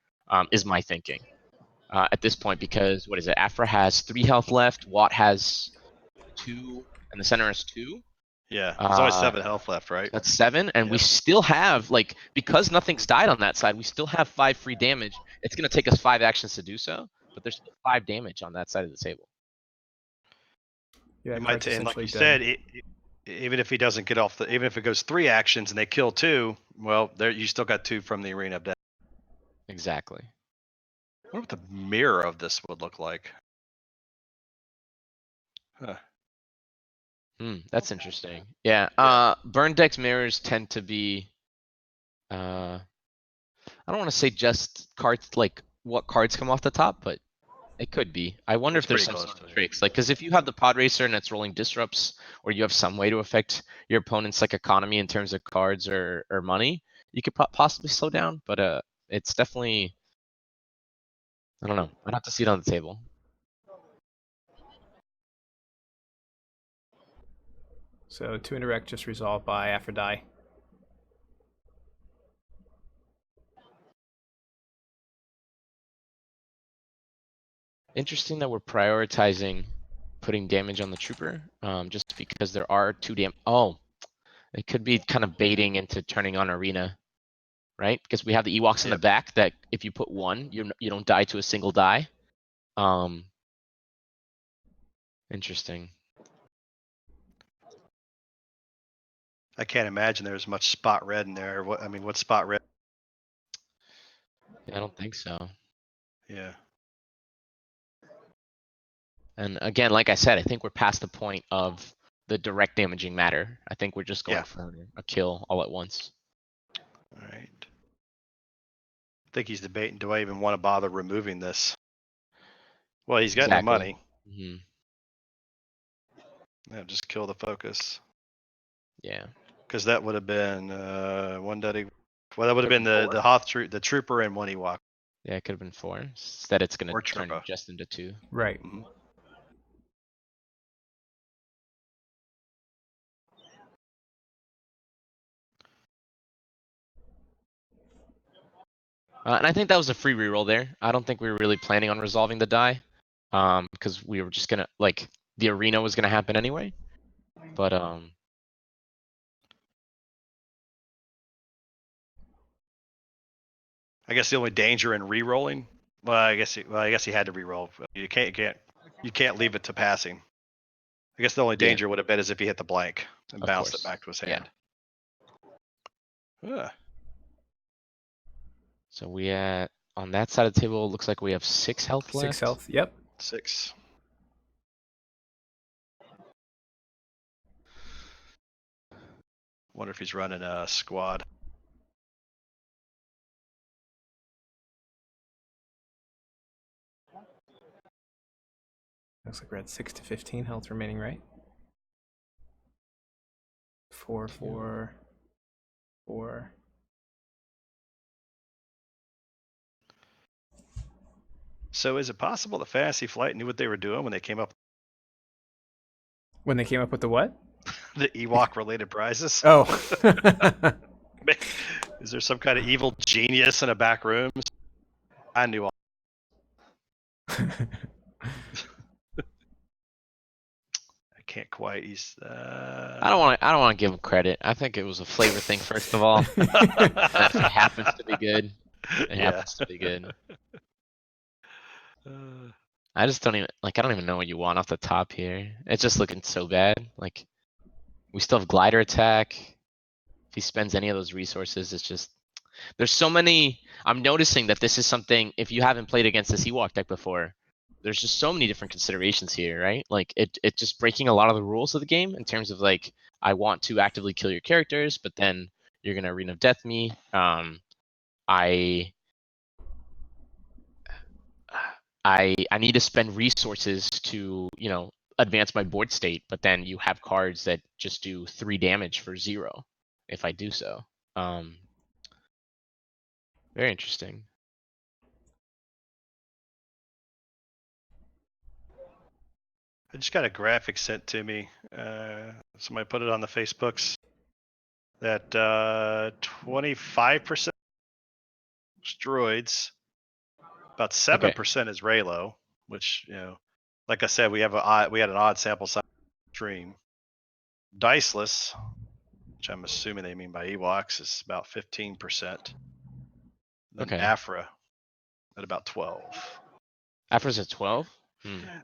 is my thinking at this point, because what is it? Afra has 3 health left, Watt has 2, and the center has 2. Yeah. There's only Uh, 7 health left, right? That's 7, and we Yep. still have, like, because nothing's died on that side, we still have 5 free damage. It's going to take us 5 actions to do so, but there's still 5 damage on that side of the table. Yeah, You might, Clark's and like essentially you dead. said, even if he doesn't get off even if it goes 3 actions and they kill 2, well, there you still got 2 from the arena of death. Exactly. I wonder what the mirror of this would look like. Huh. That's interesting. Yeah. Yeah. Burn dex mirrors tend to be, I don't want to say just cards, like what cards come off the top, but it could be. I wonder It's if there's pretty some close sort of to it. tricks, like, because if you have the pod racer and it's rolling disrupts, or you have some way to affect your opponent's like economy in terms of cards or money, you could possibly slow down. But it's definitely, I don't know. I'd have to see it on the table. So 2 interact just resolved by Aphrodite. Interesting that we're prioritizing putting damage on the trooper, just because there are 2 Oh, it could be kind of baiting into turning on arena, right? Because we have the Ewoks in the Yep. back that if you put 1, you don't die to a single die. Interesting. I can't imagine there's much spot red in there. What's spot red? Yeah, I don't think so. Yeah. And again, like I said, I think we're past the point of the direct damaging matter. I think we're just going Yeah. for a kill all at once. All right. I think he's debating, do I even want to bother removing this? Well, he's got no Exactly. money. hmm Yeah, just kill the focus. Yeah. Because that would have been one daddy. Well, that would have been the Hoth the trooper and 1 Ewok. Yeah, it could have been 4. Instead, it's gonna Or turn Trooper. just into 2. Right. Mhm. And I think that was a free reroll there. I don't think we were really planning on resolving the die, because we were just gonna, like, the arena was gonna happen anyway. But I guess the only danger in re-rolling. Well, I guess he had to re-roll. You can't leave it to passing. I guess the only Yeah. danger would have been is if he hit the blank and Of bounced course. it back to his Yeah. hand. Ugh. So we on that side of the table, it looks like we have 6 health left. 6 health. Yep. 6. Wonder if he's running a squad. Looks like we're at 6 to 15 health remaining, right? 4, 4, 4. So is it possible that Fantasy Flight knew what they were doing when they came up When they came up with the what? with the Ewok related prizes? Oh. Is there some kind of evil genius in a back room? I knew all. I can't quite. He's. I don't want to give him credit. I think it was a flavor thing, first of all. If it happens to be good, it happens to be good. I just don't even, like, I don't even know what you want off the top here. It's just looking so bad. Like, we still have glider attack. If he spends any of those resources, it's just, there's so many. I'm noticing that this is something, if you haven't played against this Ewok deck before, there's just so many different considerations here, right? Like it just breaking a lot of the rules of the game in terms of like I want to actively kill your characters, but then you're gonna Arena of Death me. I I need to spend resources to, you know, advance my board state, but then you have cards that just do 3 damage for 0 if I do so. Very interesting. I just got a graphic sent to me. Somebody put it on the Facebooks that 25% is Droids, about 7% is Raylo, which, you know, like I said, we had an odd sample size stream. Diceless, which I'm assuming they mean by Ewoks, is about 15%. Then Okay. Afra at about 12. Afra's at 12?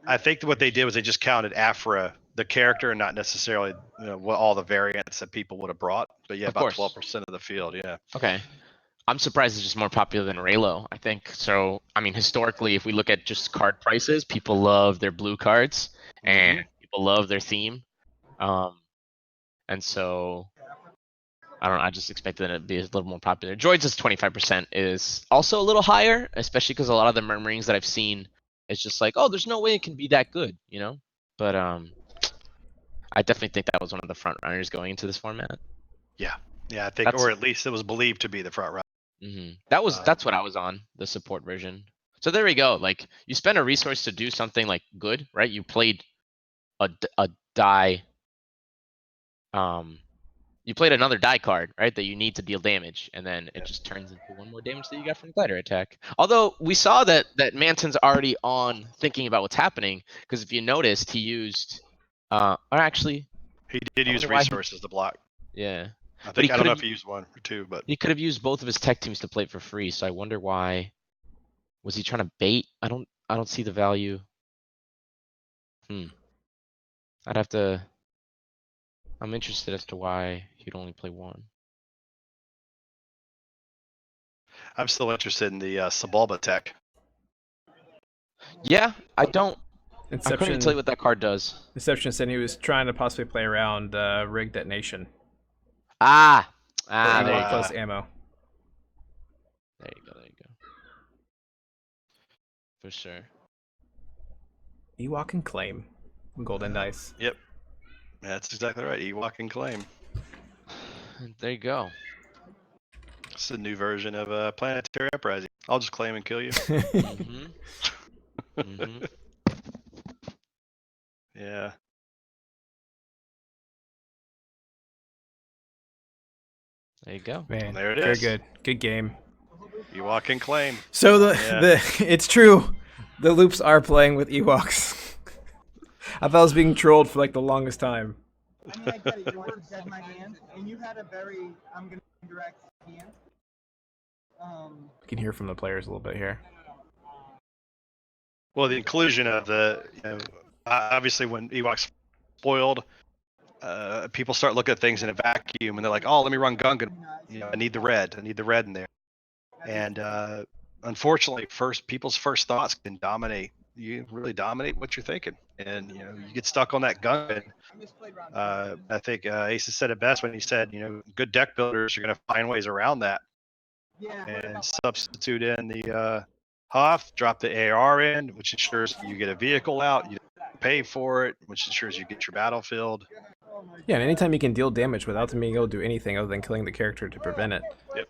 I think what they did was they just counted Afra, the character, and not necessarily, you know, what all the variants that people would have brought. But yeah, Of about course. 12% of the field. Yeah. Okay. I'm surprised it's just more popular than Raylo, I think. So, I mean, historically, if we look at just card prices, people love their blue cards and people love their theme. And so, I don't know, I just expected it to be a little more popular. Droids is 25% is also a little higher, especially because a lot of the murmurings that I've seen is just like, oh, there's no way it can be that good, you know? But I definitely think that was one of the front runners going into this format. Yeah, I think, or at least it was believed to be the front runner. That's what I was on, the support version. So there we go. Like you spend a resource to do something like good, right? You played a die. You played another die card, right? That you need to deal damage, and then it just turns into 1 more damage that you got from glider attack. Although we saw that Manton's already on thinking about what's happening, because if you noticed, he used, or actually, he did use resources to block. Yeah. I don't know if he used 1 or 2, but he could have used both of his tech teams to play it for free. So I wonder why. Was he trying to bait? I don't see the value. I'd have to. I'm interested as to why he'd only play 1. I'm still interested in the Sebulba tech. Yeah, I don't. I couldn't Inception, even tell you what that card does. Inception said he was trying to possibly play around rig detonation. There Ewok you go. plus ammo. There you go. For sure. Ewok and claim. Golden dice. Yep. That's exactly right. Ewok and claim. There you go. It's a new version of Planetary Uprising. I'll just claim and kill you. Yeah. There you go. Man, there it very is. good. Good game. Ewok and claim. So it's true. The loops are playing with Ewoks. I thought I was being trolled for like the longest time. I mean, I get it. You weren't dead my hand, and you had a very, I'm going to direct hand. You can hear from the players a little bit here. Well, the inclusion of the, you know, obviously when Ewoks spoiled, people start looking at things in a vacuum, and they're like, "Oh, let me run Gungan. You know, I need the red in there." And unfortunately, people's first thoughts can dominate. You really dominate what you're thinking, and you know, you get stuck on that Gungan. I think Ace said it best when he said, you know, good deck builders are going to find ways around that, and substitute in the Huff, drop the AR in, which ensures you get a vehicle out, you pay for it, which ensures you get your battlefield. Yeah, and anytime you can deal damage without them being able to do anything other than killing the character to prevent it,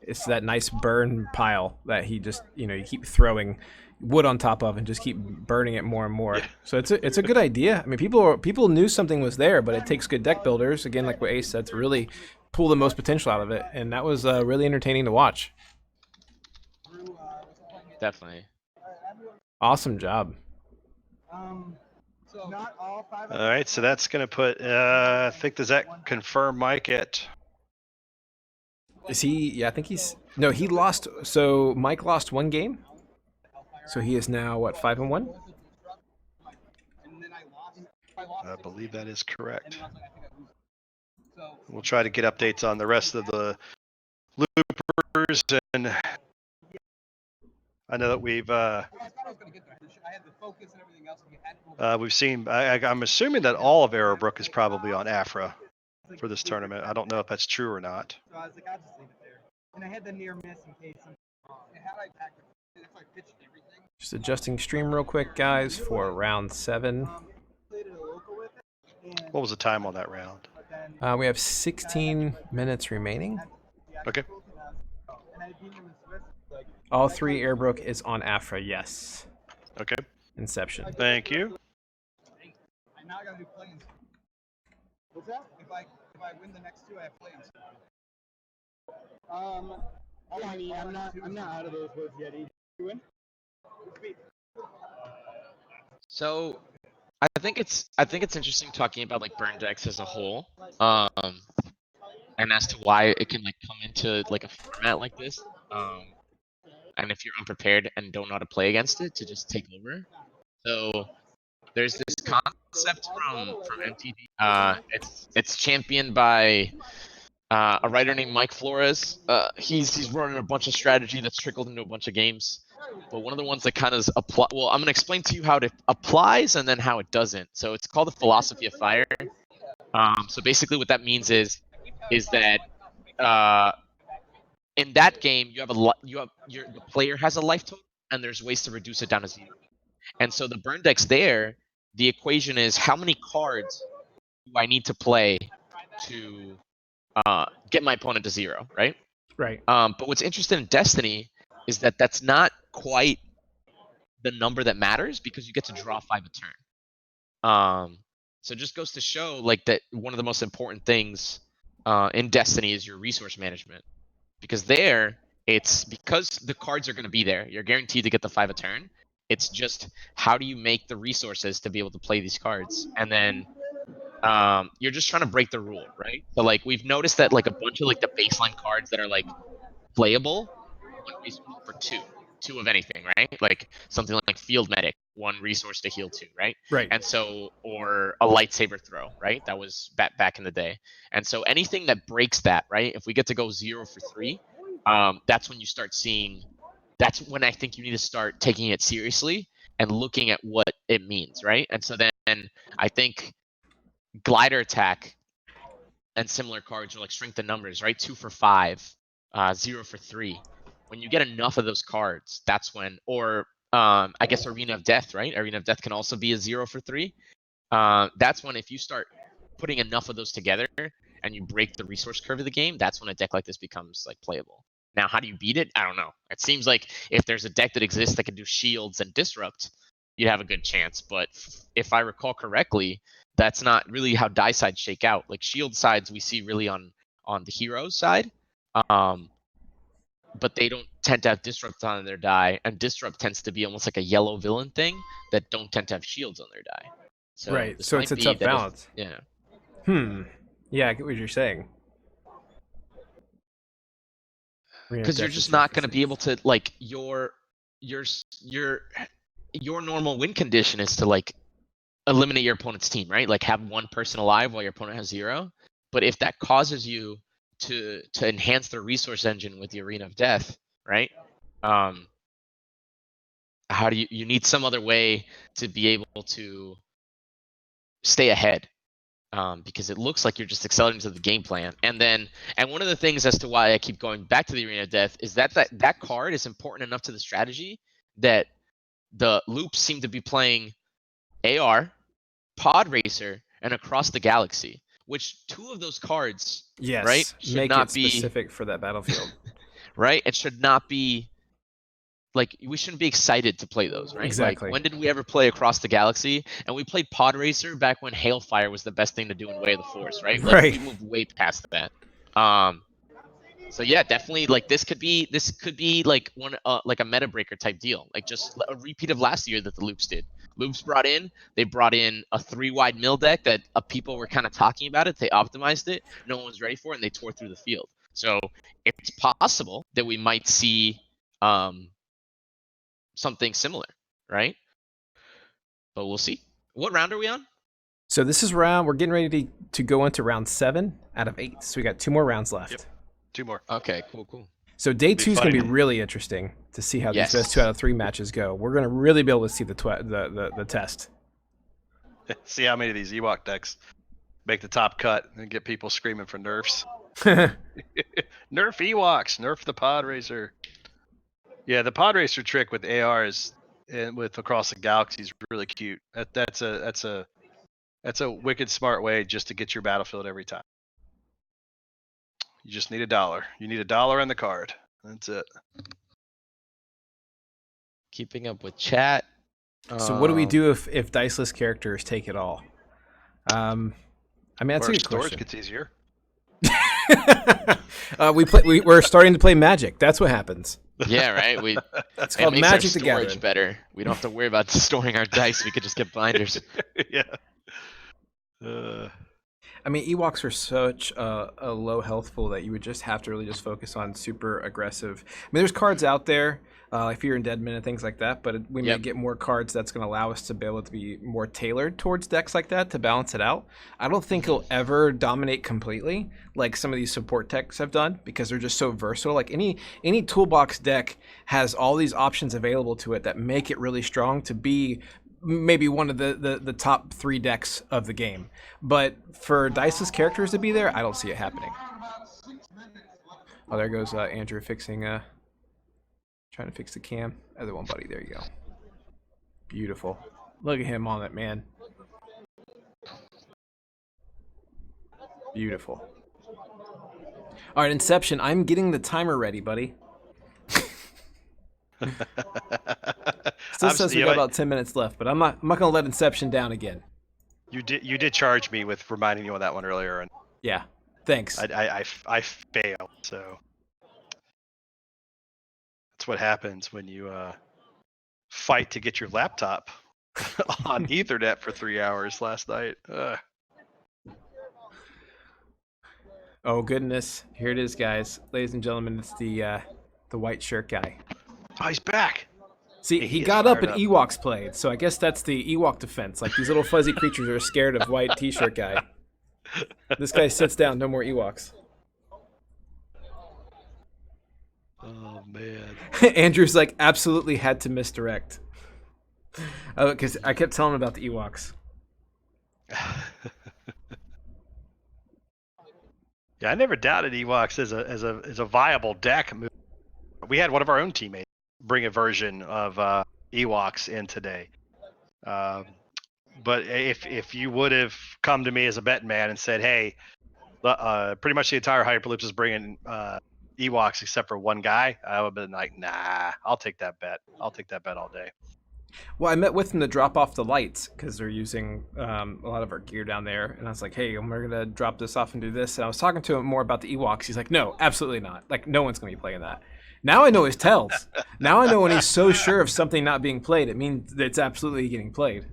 it's that nice burn pile that he just, you keep throwing wood on top of and just keep burning it more and more. Yeah. So it's a good idea. I mean, people knew something was there, but it takes good deck builders, again, like what Ace said, to really pull the most potential out of it, and that was really entertaining to watch. Definitely. Awesome job. All right, so that's going to put, I think, does that confirm Mike at? Is he? Yeah, I think he's. No, he lost. So Mike lost 1 game. So he is now what, 5-1? I believe that is correct. We'll try to get updates on the rest of the loopers, and I know that we've I thought I was gonna get there. I had the focus and everything else. And you had to go we've seen. I'm assuming that all of Arrowbrook is probably on Afra for this tournament. I don't know if that's true or not. So I was like, I'll just leave it there. And I had the near miss in case something wrong. And how I backed it, that's why I pitched everything. Just adjusting stream real quick, guys, for round 7. Played it a local with it. And What was the time on that round? then We have 16 minutes remaining. Okay. and I beat him in Swiss. Like, All 3 Airbrook is on Afra, yes. Okay. Inception. Thank you. I now gotta do play-ins. What's that? If I win the next 2, I have play-ins. I mean, I'm not out of those woods yet. Either. You win? So I think it's interesting talking about like burn decks as a whole, and as to why it can like come into like a format like this, and if you're unprepared and don't know how to play against it, to just take over. So there's this concept from MTD. It's championed by a writer named Mike Flores. He's running a bunch of strategy that's trickled into a bunch of games. But one of the ones that kind of apply. Well, I'm gonna explain to you how it applies and then how it doesn't. So it's called the philosophy of fire. So basically, what that means is that in that game you have the player has a life total and there's ways to reduce it down to 0. And so the burn decks there, the equation is how many cards do I need to play to get my opponent to 0, right? Right. But what's interesting in Destiny is that that's not quite the number that matters because you get to draw 5 a turn. So it just goes to show like that one of the most important things in Destiny is your resource management. Because there, it's because the cards are going to be there. You're guaranteed to get the 5 a turn. It's just how do you make the resources to be able to play these cards? And then you're just trying to break the rule, right? So like we've noticed that like a bunch of like the baseline cards that are like playable, 1 resource for 2 of anything, right? Like something like Field Medic, 1 resource to heal 2, right? Right. And so, or a lightsaber throw, right? That was back in the day. And so anything that breaks that, right? If we get to go 0 for 3, that's when you start seeing. That's when I think you need to start taking it seriously and looking at what it means, right? And so then I think glider attack and similar cards are like strength in numbers, right? 2 for 5, 0 for 3. When you get enough of those cards, that's when, or I guess Arena of Death, right? Arena of Death can also be a 0 for 3. That's when if you start putting enough of those together and you break the resource curve of the game, that's when a deck like this becomes like playable. Now, how do you beat it? I don't know. It seems like if there's a deck that exists that can do shields and disrupt, you'd have a good chance. But if I recall correctly, that's not really how die sides shake out. Like shield sides we see really on the heroes side. But they don't tend to have disrupt on their die, and disrupt tends to be almost like a yellow villain thing that don't tend to have shields on their die. So Right. this So might it's a be tough that if- balance. yeah. Yeah, I get what you're saying. Because you're just not going to be able to like your normal win condition is to like eliminate your opponent's team, right? Like have 1 person alive while your opponent has 0. But if that causes you to enhance the resource engine with the Arena of Death, right? How do you need some other way to be able to stay ahead? Because it looks like you're just accelerating to the game plan. And one of the things as to why I keep going back to the Arena of Death is that card is important enough to the strategy that the loops seem to be playing AR, Pod Racer, and Across the Galaxy, which 2 of those cards, Yes, right, should make not it be specific for that battlefield. right. It should not be like we shouldn't be excited to play those, right? Exactly. Like when did we ever play Across the Galaxy? And we played Pod Racer back when Hailfire was the best thing to do in Way of the Force, right? Like Right. we moved way past that. So yeah, definitely like this could be like one like a meta breaker type deal, like just a repeat of last year that the Loops did. Loops brought in a 3-wide mill deck that people were kind of talking about it. They optimized it, no one was ready for it, and they tore through the field. So it's possible that we might see something similar, right? But we'll see. What round are we on? So this is we're getting ready to go into round 7 out of 8. So we got 2 more rounds left. Yep. 2 more. Okay, cool. So day Be 2 is going to be funny. really interesting to see how these Yes. best 2 out of 3 matches go. We're going to really be able to see the test. See how many of these Ewok decks make the top cut and get people screaming for nerfs. Nerf Nerf Ewoks, nerf the pod racer. Yeah, the pod racer trick with ARs and with across the galaxy is really cute. That's a wicked smart way just to get your battlefield every time. You just need $1. You need $1 in the card. That's it. Keeping up with chat. So what do we do if diceless characters take it all? I mean, that's Or a good storage question. gets easier. We're starting to play Magic. That's what happens. Yeah, right. It's It called makes our Magic the storage Gathering. better. We don't have to worry about storing our dice. We could just get binders. Yeah. I mean, Ewoks are such a low health pool that you would just have to really just focus on super aggressive. I mean, there's cards out there, like Fear and Deadman and things like that, but we may Yep. get more cards that's going to allow us to be able to be more tailored towards decks like that to balance it out. I don't think it'll ever dominate completely like some of these support decks have done because they're just so versatile. Like any toolbox deck has all these options available to it that make it really strong to be maybe one of the top 3 decks of the game. But for diceless characters to be there, I don't see it happening. Oh, there goes Andrew fixing, trying to fix the cam. Other one, buddy. There you go. Beautiful. Look at him on it, man. Beautiful. All right, Inception. I'm getting the timer ready, buddy. Still says we got about 10 minutes left, but I'm not gonna let Inception down again. You did charge me with reminding you of that one earlier, and Yeah. Thanks. I failed. So that's what happens when you fight to get your laptop on Ethernet for 3 hours last night. Oh goodness. Here it is, guys. Ladies and gentlemen, it's the white shirt guy. Oh, he's back. See, He he is got up fired and up. Ewoks played, so I guess that's the Ewok defense. Like these little fuzzy creatures are scared of white t-shirt guy. This guy sits down, no more Ewoks. Oh man. Andrew's like absolutely had to misdirect. Because I kept telling him about the Ewoks. Yeah, I never doubted Ewoks as a viable deck. We had one of our own teammates bring a version of Ewoks in today. But if you would have come to me as a betting man and said, hey, pretty much the entire Hyperloops is bringing Ewoks except for one guy, I would have been like, nah, I'll take that bet. I'll take that bet all day. Well, I met with him to drop off the lights because they're using a lot of our gear down there. And I was like, hey, we're going to drop this off and do this. And I was talking to him more about the Ewoks. He's like, no, absolutely not. Like, no one's going to be playing that. Now I know his tells. Now I know when he's so sure of something not being played, it means that it's absolutely getting played.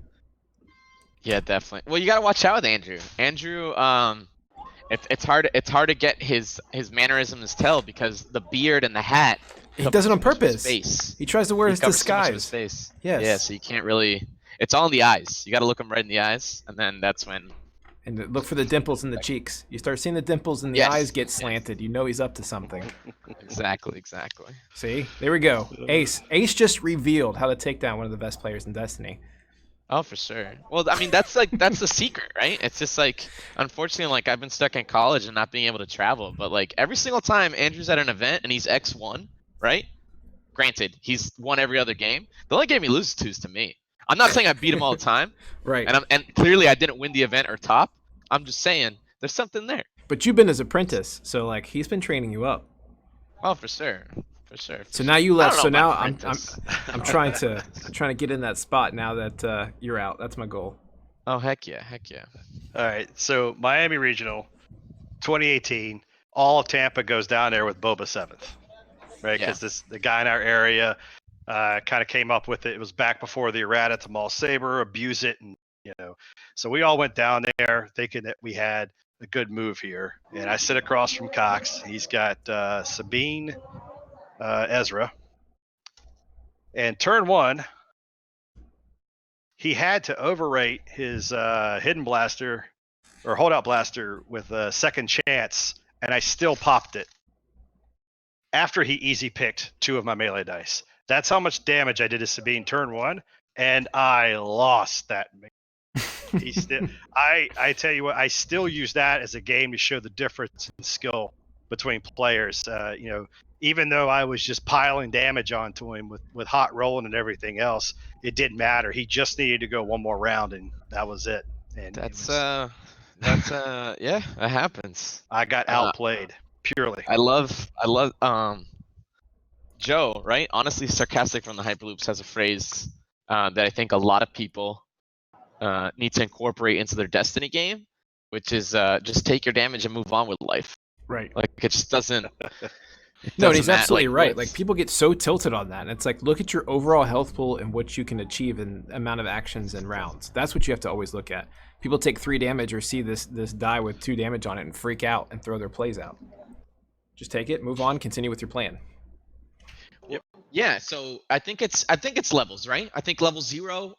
Yeah, definitely. Well, you gotta watch out with Andrew. Andrew, it's hard to get his mannerisms tell because the beard and the hat. He does it on covers too much of his purpose. Face. He tries to wear He his covers too much of his disguise. face. Yes. Yeah, so you can't really. It's all in the eyes. You gotta look him right in the eyes, and then that's when. And look for the dimples in the cheeks. You start seeing the dimples in the Yes. eyes get slanted. You know he's up to something. Exactly. See? There we go. Ace. Ace just revealed how to take down one of the best players in Destiny. Oh, for sure. Well, I mean, that's the secret, right? It's just like, unfortunately, like I've been stuck in college and not being able to travel, but like every single time Andrew's at an event and he's X1, right? Granted, he's won every other game. The only game he loses to is to me. I'm not saying I beat him all the time, Right. and clearly I didn't win the event or top. I'm just saying there's something there. But you've been his apprentice, so like he's been training you up. Oh, for sure. So now you left. I So don't know now about I'm apprentice. trying to get in that spot now that you're out. That's my goal. Oh, heck yeah. All right, so Miami Regional, 2018, all of Tampa goes down there with Boba 7th, right? Yeah. Because the guy in our area kind of came up with it. It was back before the errata to Maul Saber, abuse it, and so we all went down there thinking that we had a good move here. And I sit across from Cox. He's got Sabine, Ezra, and turn one. He had to overrate his hidden blaster or holdout blaster with a second chance, and I still popped it. after he easy picked 2 of my melee dice. That's how much damage I did to Sabine turn 1, and I lost that. He still, I tell you what, I still use that as a game to show the difference in skill between players. Even though I was just piling damage onto him with hot rolling and everything else, it didn't matter. He just needed to go one more round, and that was it. And That's it was, yeah, that happens. I got outplayed purely. I love Joe, right? Honestly, Sarcastic from the Hyperloops has a phrase that I think a lot of people need to incorporate into their Destiny game, which is just take your damage and move on with life. Right. Like it just doesn't. No, and he's absolutely right. Like people get so tilted on that. And it's like, look at your overall health pool and what you can achieve in amount of actions and rounds. That's what you have to always look at. People take 3 damage or see this die with 2 damage on it and freak out and throw their plays out. Just take it, move on, continue with your plan. Yeah, so I think it's levels, right? I think level 0,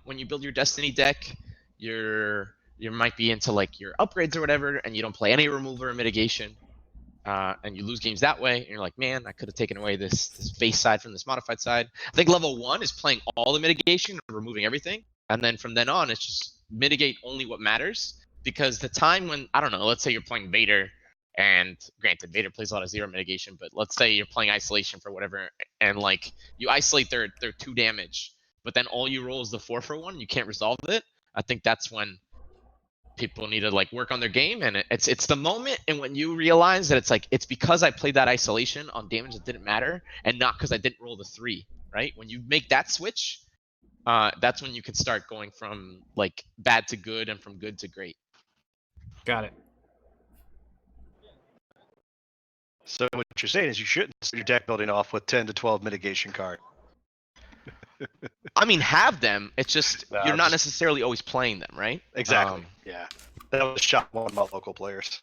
when you build your Destiny deck, you might be into like your upgrades or whatever, and you don't play any removal or mitigation, and you lose games that way. And you're like, man, I could have taken away this base side from this modified side. I think level 1 is playing all the mitigation, removing everything, and then from then on, it's just mitigate only what matters. Because the time when, I don't know, let's say you're playing Vader. And granted, Vader plays a lot of 0 mitigation, but let's say you're playing isolation for whatever, and like you isolate their 2 damage, but then all you roll is the 4 for 1, you can't resolve it. I think that's when people need to like work on their game, and it's the moment, and when you realize that it's because I played that isolation on damage that didn't matter, and not because I didn't roll the 3, right? When you make that switch, that's when you can start going from like bad to good and from good to great. Got it. So what you're saying is you shouldn't start your deck building off with 10 to 12 mitigation cards. I mean, have them. It's just No, you're not just- necessarily always playing them, right? Exactly. Yeah. That was shot one of my local players.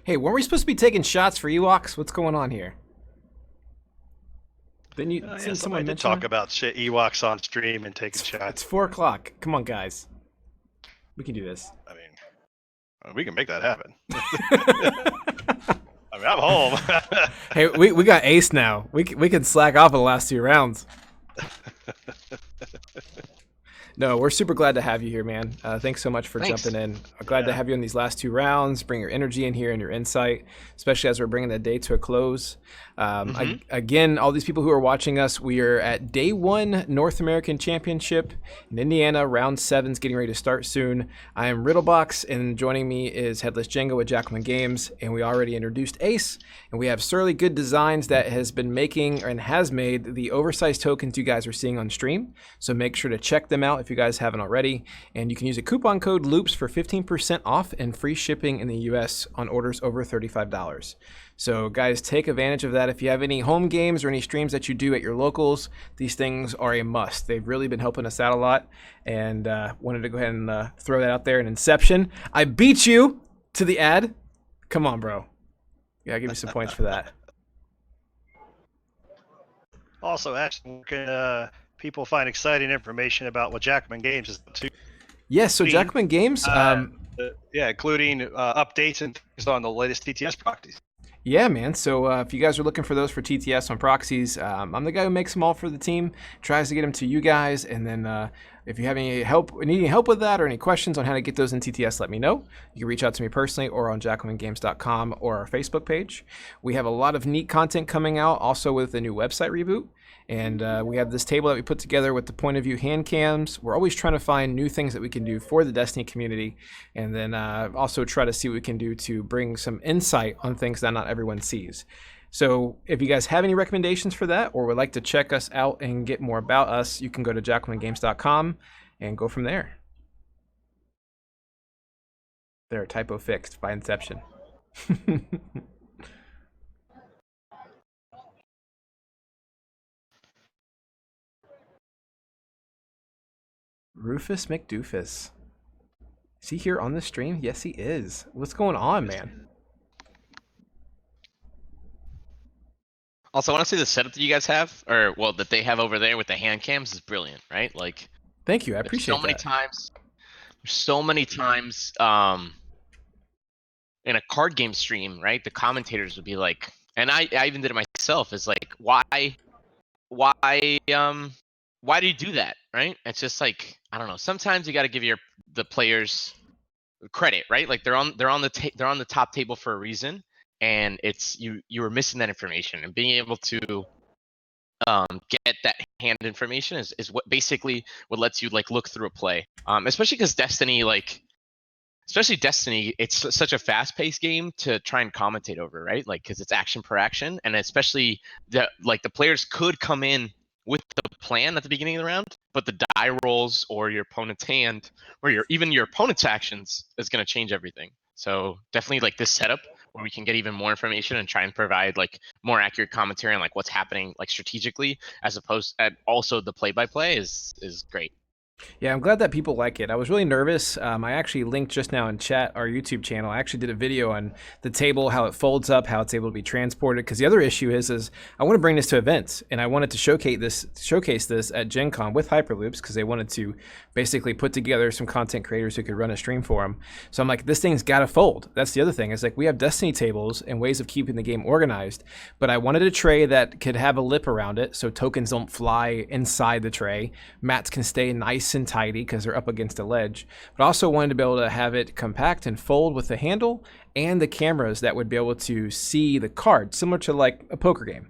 Hey, weren't we supposed to be taking shots for Ewoks? What's going on here? Didn't you see someone did mention talk that? about shit Ewoks on stream and taking shots. It's 4 o'clock. Come on, guys. We can do this. I mean, we can make that happen. I mean, I'm home. Hey, we got ace now. We can slack off in the last 2 rounds. No, we're super glad to have you here, man. Thanks so much for jumping in. Glad to have you in these last 2 rounds. Bring your energy in here and your insight, especially as we're bringing the day to a close. Again, all these people who are watching us, we are at Day 1 North American Championship in Indiana. Round 7's getting ready to start soon. I am Riddlebox, and joining me is Headless Django with Jackalman Games, and we already introduced Ace, and we have Surly Good Designs that has been making and has made the oversized tokens you guys are seeing on stream. So make sure to check them out if you guys haven't already, and you can use a coupon code LOOPS for 15% off and free shipping in the US on orders over $35. So guys, take advantage of that. If you have any home games or any streams that you do at your locals, these things are a must. They've really been helping us out a lot, and wanted to go ahead and throw that out there. And Inception, I beat you to the ad. Come on, bro. Yeah, give me some points for that. Also, actually, where can people find exciting information about what Jackalman Games is up to? Yes, so Jackalman Games. Including updates and things on the latest TTS proxies. Yeah, man. So if you guys are looking for those for TTS on proxies, I'm the guy who makes them all for the team, tries to get them to you guys, and then if you have any help, needing help with that or any questions on how to get those in TTS, let me know. You can reach out to me personally or on jackalmangames.com or our Facebook page. We have a lot of neat content coming out, also with the new website reboot. And we have this table that we put together with the point of view hand cams. We're always trying to find new things that we can do for the Destiny community, and then also try to see what we can do to bring some insight on things that not everyone sees. So if you guys have any recommendations for that, or would like to check us out and get more about us, you can go to jackalmangames.com and go from there. There, typo fixed by Inception. Rufus McDoofus. Is he here on the stream? Yes, he is. What's going on, man? Also, I want to say the setup that you guys have, or well, that they have over there with the hand cams is brilliant, right? Like, thank you, I appreciate that. So many times, in a card game stream, right, the commentators would be like, and I even did it myself, is like, why do you do that, right? It's just like, I don't know. Sometimes you got to give the players credit, right? Like they're on the top table for a reason, and it's you were missing that information, and being able to get that hand information is what basically what lets you like look through a play. Especially because Destiny, it's such a fast-paced game to try and commentate over, right? Like, because it's action per action, and especially the players could come in with the plan at the beginning of the round, but the die rolls or your opponent's hand or even your opponent's actions is going to change everything. So definitely like this setup where we can get even more information and try and provide like more accurate commentary on like what's happening like strategically, as opposed and also the play-by-play is great. Yeah, I'm glad that people like it. I was really nervous. I actually linked just now in chat our YouTube channel. I actually did a video on the table, how it folds up, how it's able to be transported. Because the other issue is I want to bring this to events, and I wanted to showcase this at Gencon with Hyperloops, because they wanted to basically put together some content creators who could run a stream for them. So I'm like, this thing's got to fold. That's the other thing. It's like we have Destiny tables and ways of keeping the game organized, but I wanted a tray that could have a lip around it so tokens don't fly inside the tray. Mats can stay nice and tidy because they're up against a ledge, but also wanted to be able to have it compact and fold with the handle and the cameras that would be able to see the card, similar to like a poker game.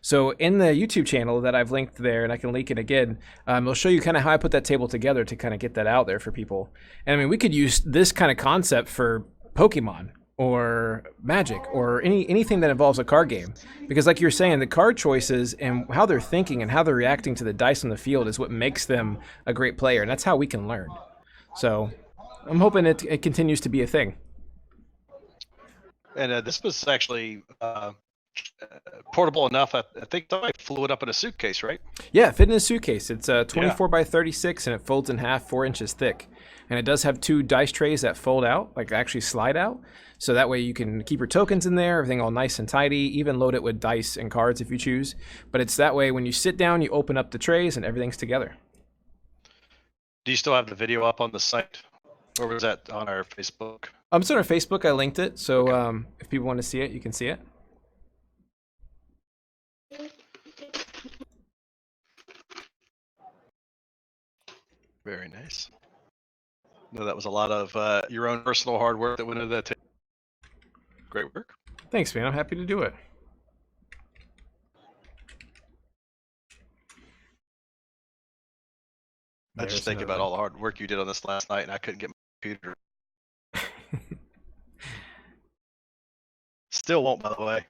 So in the YouTube channel that I've linked there, and I can link it again, it'll show you kind of how I put that table together to kind of get that out there for people. And I mean, we could use this kind of concept for Pokemon or Magic or anything that involves a card game, because like you're saying, the card choices and how they're thinking and how they're reacting to the dice on the field is what makes them a great player, and that's how we can learn. So I'm hoping it continues to be a thing. And this was actually portable enough. I think somebody flew it up in a suitcase, right? Yeah, fit in a suitcase. It's 24 by 36, and it folds in half, 4 inches thick. And it does have 2 dice trays that fold out, like actually slide out. So that way you can keep your tokens in there, everything all nice and tidy, even load it with dice and cards if you choose. But it's that way when you sit down, you open up the trays and everything's together. Do you still have the video up on the site? Or was that on our Facebook? It's on our Facebook. I linked it. So if people want to see it, you can see it. Very nice. No, that was a lot of your own personal hard work that went into that. Great work. Thanks, man. I'm happy to do it. I just think about all the hard work you did on this last night, and I couldn't get my computer. Still won't, by the way.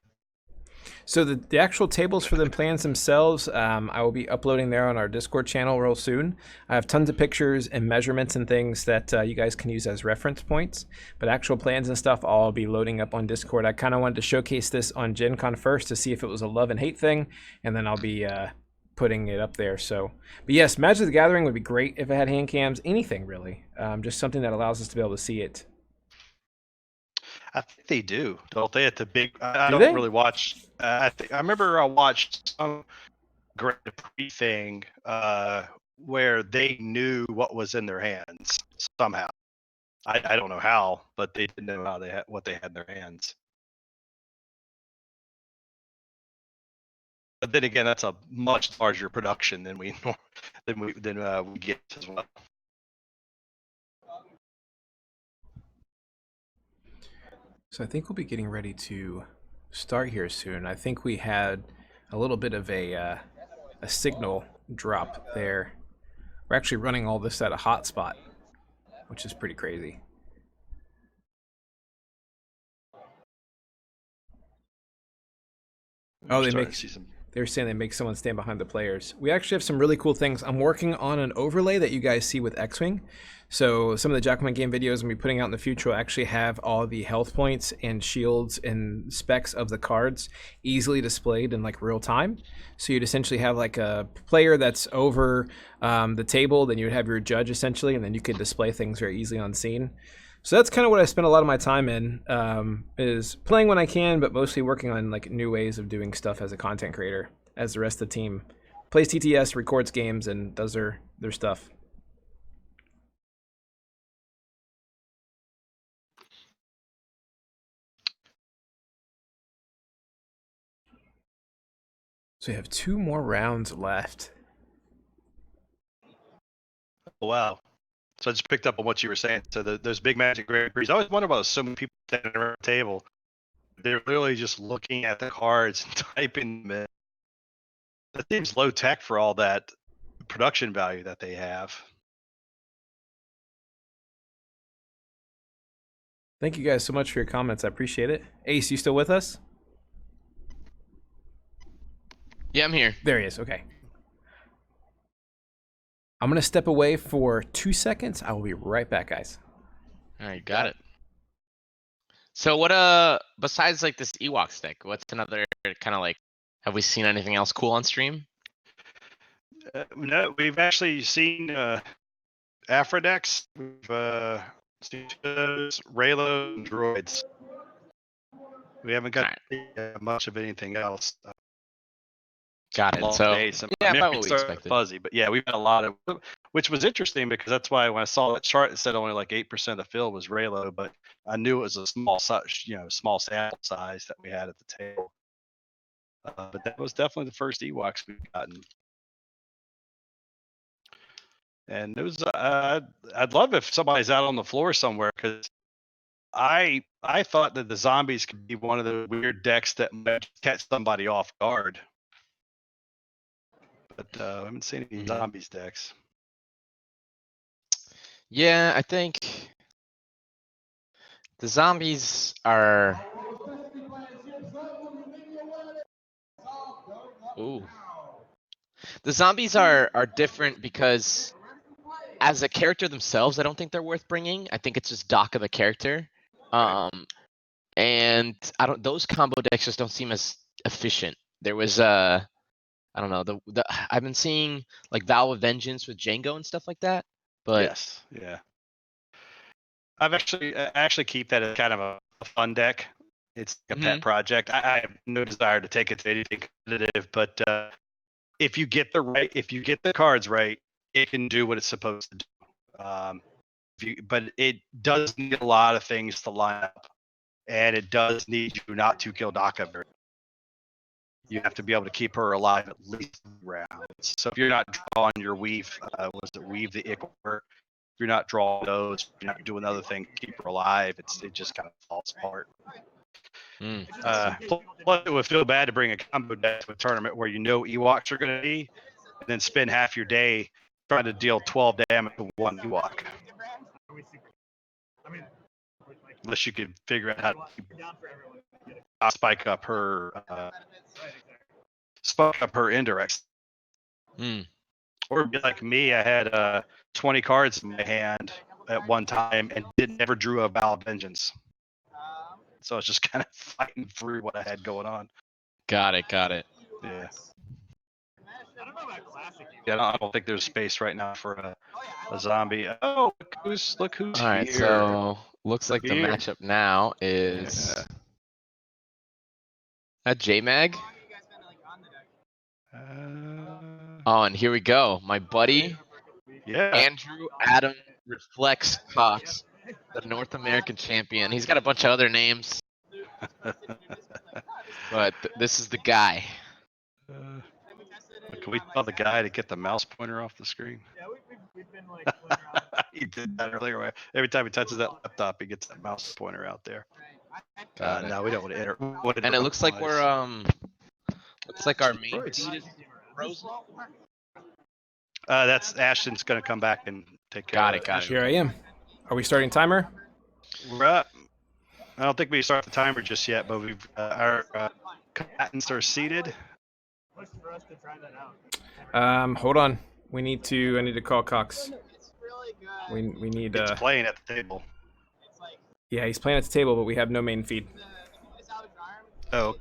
So the actual tables for the plans themselves, I will be uploading there on our Discord channel real soon. I have tons of pictures and measurements and things that you guys can use as reference points. But actual plans and stuff, I'll be loading up on Discord. I kind of wanted to showcase this on Gen Con first to see if it was a love and hate thing, and then I'll be putting it up there. So, but yes, Magic the Gathering would be great if it had hand cams. Anything really, just something that allows us to be able to see it. I think they do, don't they? At the big, I don't really watch. I remember I watched some Grand Prix thing where they knew what was in their hands somehow. I don't know how, but they didn't know how what they had in their hands. But then again, that's a much larger production than we get as well. So I think we'll be getting ready to start here soon. I think we had a little bit of a signal drop there. We're actually running all this at a hotspot, which is pretty crazy. Oh, they're saying they make someone stand behind the players. We actually have some really cool things. I'm working on an overlay that you guys see with X-Wing. So some of the Jackman game videos I'm going to be putting out in the future will actually have all the health points and shields and specs of the cards easily displayed in like real time. So you'd essentially have like a player that's over the table, then you'd have your judge essentially, and then you could display things very easily on scene. So that's kind of what I spend a lot of my time in, is playing when I can, but mostly working on like new ways of doing stuff as a content creator, as the rest of the team plays TTS, records games, and does their stuff. So we have 2 more rounds left. Oh, wow. So I just picked up on what you were saying. So those big Magic Grand Prix. I always wonder about so many people standing around the table. They're literally just looking at the cards and typing them in. That seems low tech for all that production value that they have. Thank you guys so much for your comments. I appreciate it. Ace, you still with us? Yeah, I'm here. There he is. Okay. I'm going to step away for 2 seconds. I will be right back, guys. All right, got it. So what besides like this Ewoks deck, what's another kind of like, have we seen anything else cool on stream? No, we've actually seen Afra decks. We've seen those, Raylo, and Droids. We haven't got much of anything else. Got it. Long So days. yeah, My about memory what we started expected. fuzzy, but yeah, we've had a lot of, which was interesting because that's why when I saw that chart, it said only like 8% of the field was Raylo, but I knew it was a small small sample size that we had at the table. But that was definitely the first Ewoks we've gotten. And it was, I'd love if somebody's out on the floor somewhere, because I thought that the zombies could be one of the weird decks that might catch somebody off guard. But I haven't seen any zombies decks. Yeah, I think the zombies are. Ooh. The zombies are different because as a character themselves, I don't think they're worth bringing. I think it's just Doc of the character. And those combo decks just don't seem as efficient. There was I don't know, I've been seeing like Vow of Vengeance with Django and stuff like that. But yes, yeah. I actually keep that as kind of a fun deck. It's a pet project. I have no desire to take it to anything competitive, but if you get the cards right, it can do what it's supposed to do. But it does need a lot of things to line up, and it does need you not to kill Daka. You have to be able to keep her alive at least rounds. So if you're not drawing your weave, weave the Ichor? If you're not drawing those, you're not doing other things to keep her alive. It just kind of falls apart. Plus, it would feel bad to bring a combo deck to a tournament where you know Ewoks are going to be, and then spend half your day trying to deal 12 damage to one Ewok. Unless you could figure out how to spike up her indirects. Or be like me, I had 20 cards in my hand at one time and never drew a Vow of Vengeance. So I was just kind of fighting through what I had going on. Got it. Yeah. Yeah, I don't think there's space right now for a zombie. Oh, look who's All right, here. so looks like the matchup now is a JMag. Oh, and here we go. My buddy, Andrew Adam Reflex Cox, the North American champion. He's got a bunch of other names, but this is the guy. Can we tell the guy to get the mouse pointer off the screen? Yeah, we've been like playing around. He did that earlier. Every time he touches that laptop, he gets that mouse pointer out there. Got it. No, we don't want to enter. And it looks like we're looks like our main feed is frozen. That's Ashton's gonna come back and take care of it. Got it. Here I am. Are we starting timer? We're up. I don't think we start the timer just yet, but we've our combatants are seated. Hold on. I need to call Cox. We need He's playing at the table. Yeah, he's playing at the table, but we have no main feed. Oh.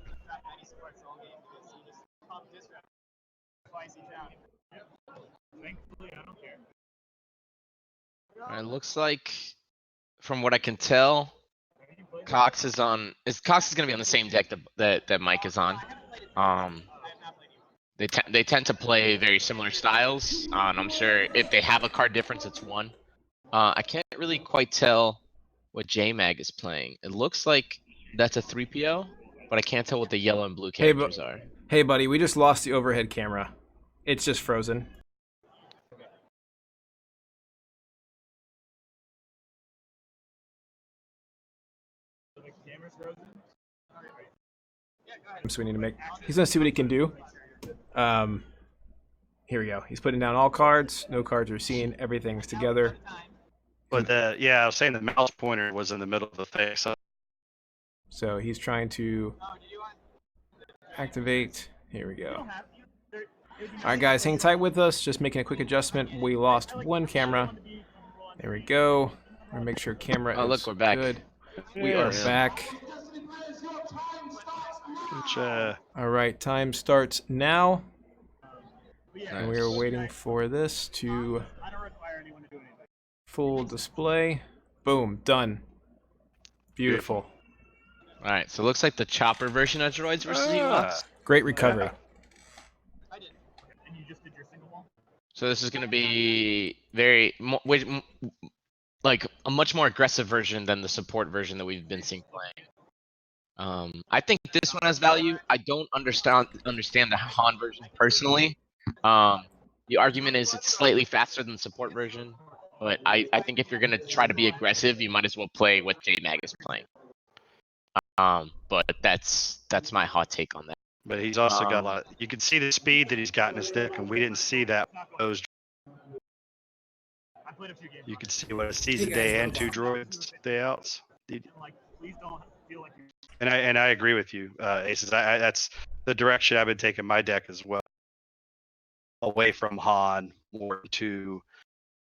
It looks like, from what I can tell, Cox is going to be on the same deck that Mike is on. They tend to play very similar styles. And I'm sure if they have a card difference, it's one. I can't really quite tell what JMag is playing. It looks like that's a 3PO. but I can't tell what the yellow and blue Hey, characters are. Hey, buddy, we just lost the overhead camera. It's just frozen. So we need to make. He's gonna see what he can do. Here we go. He's putting down all cards. No cards are seen. Everything's together. But yeah, I was saying the mouse pointer was in the middle of the thing. So he's trying to activate. Here we go. All right, guys, hang tight with us. Just making a quick adjustment. We lost one camera. There we go. We're gonna make sure camera Oh, is look, we're back. good. We are Yeah. back. Which, All right, time starts now. Nice. And we are waiting for this to full display. Boom, done. Beautiful. All right, so it looks like the chopper version of Droids versus Ewoks. Great recovery. I did. And you just did your single wall? So this is going to be like a much more aggressive version than the support version that we've been seeing playing. I think this one has value. I don't understand the Han version personally. The argument is it's slightly faster than the support version, but I think if you're gonna try to be aggressive, you might as well play what JMag is playing. But that's my hot take on that. but he's also got a lot. You can see the speed that he's got in his deck, and we didn't see that. Those. I played a few games. You can see what a season day and 2 droids day outs. Like, please don't feel like you. And I agree with you, Aces. That's the direction I've been taking my deck as well. Away from Han, more to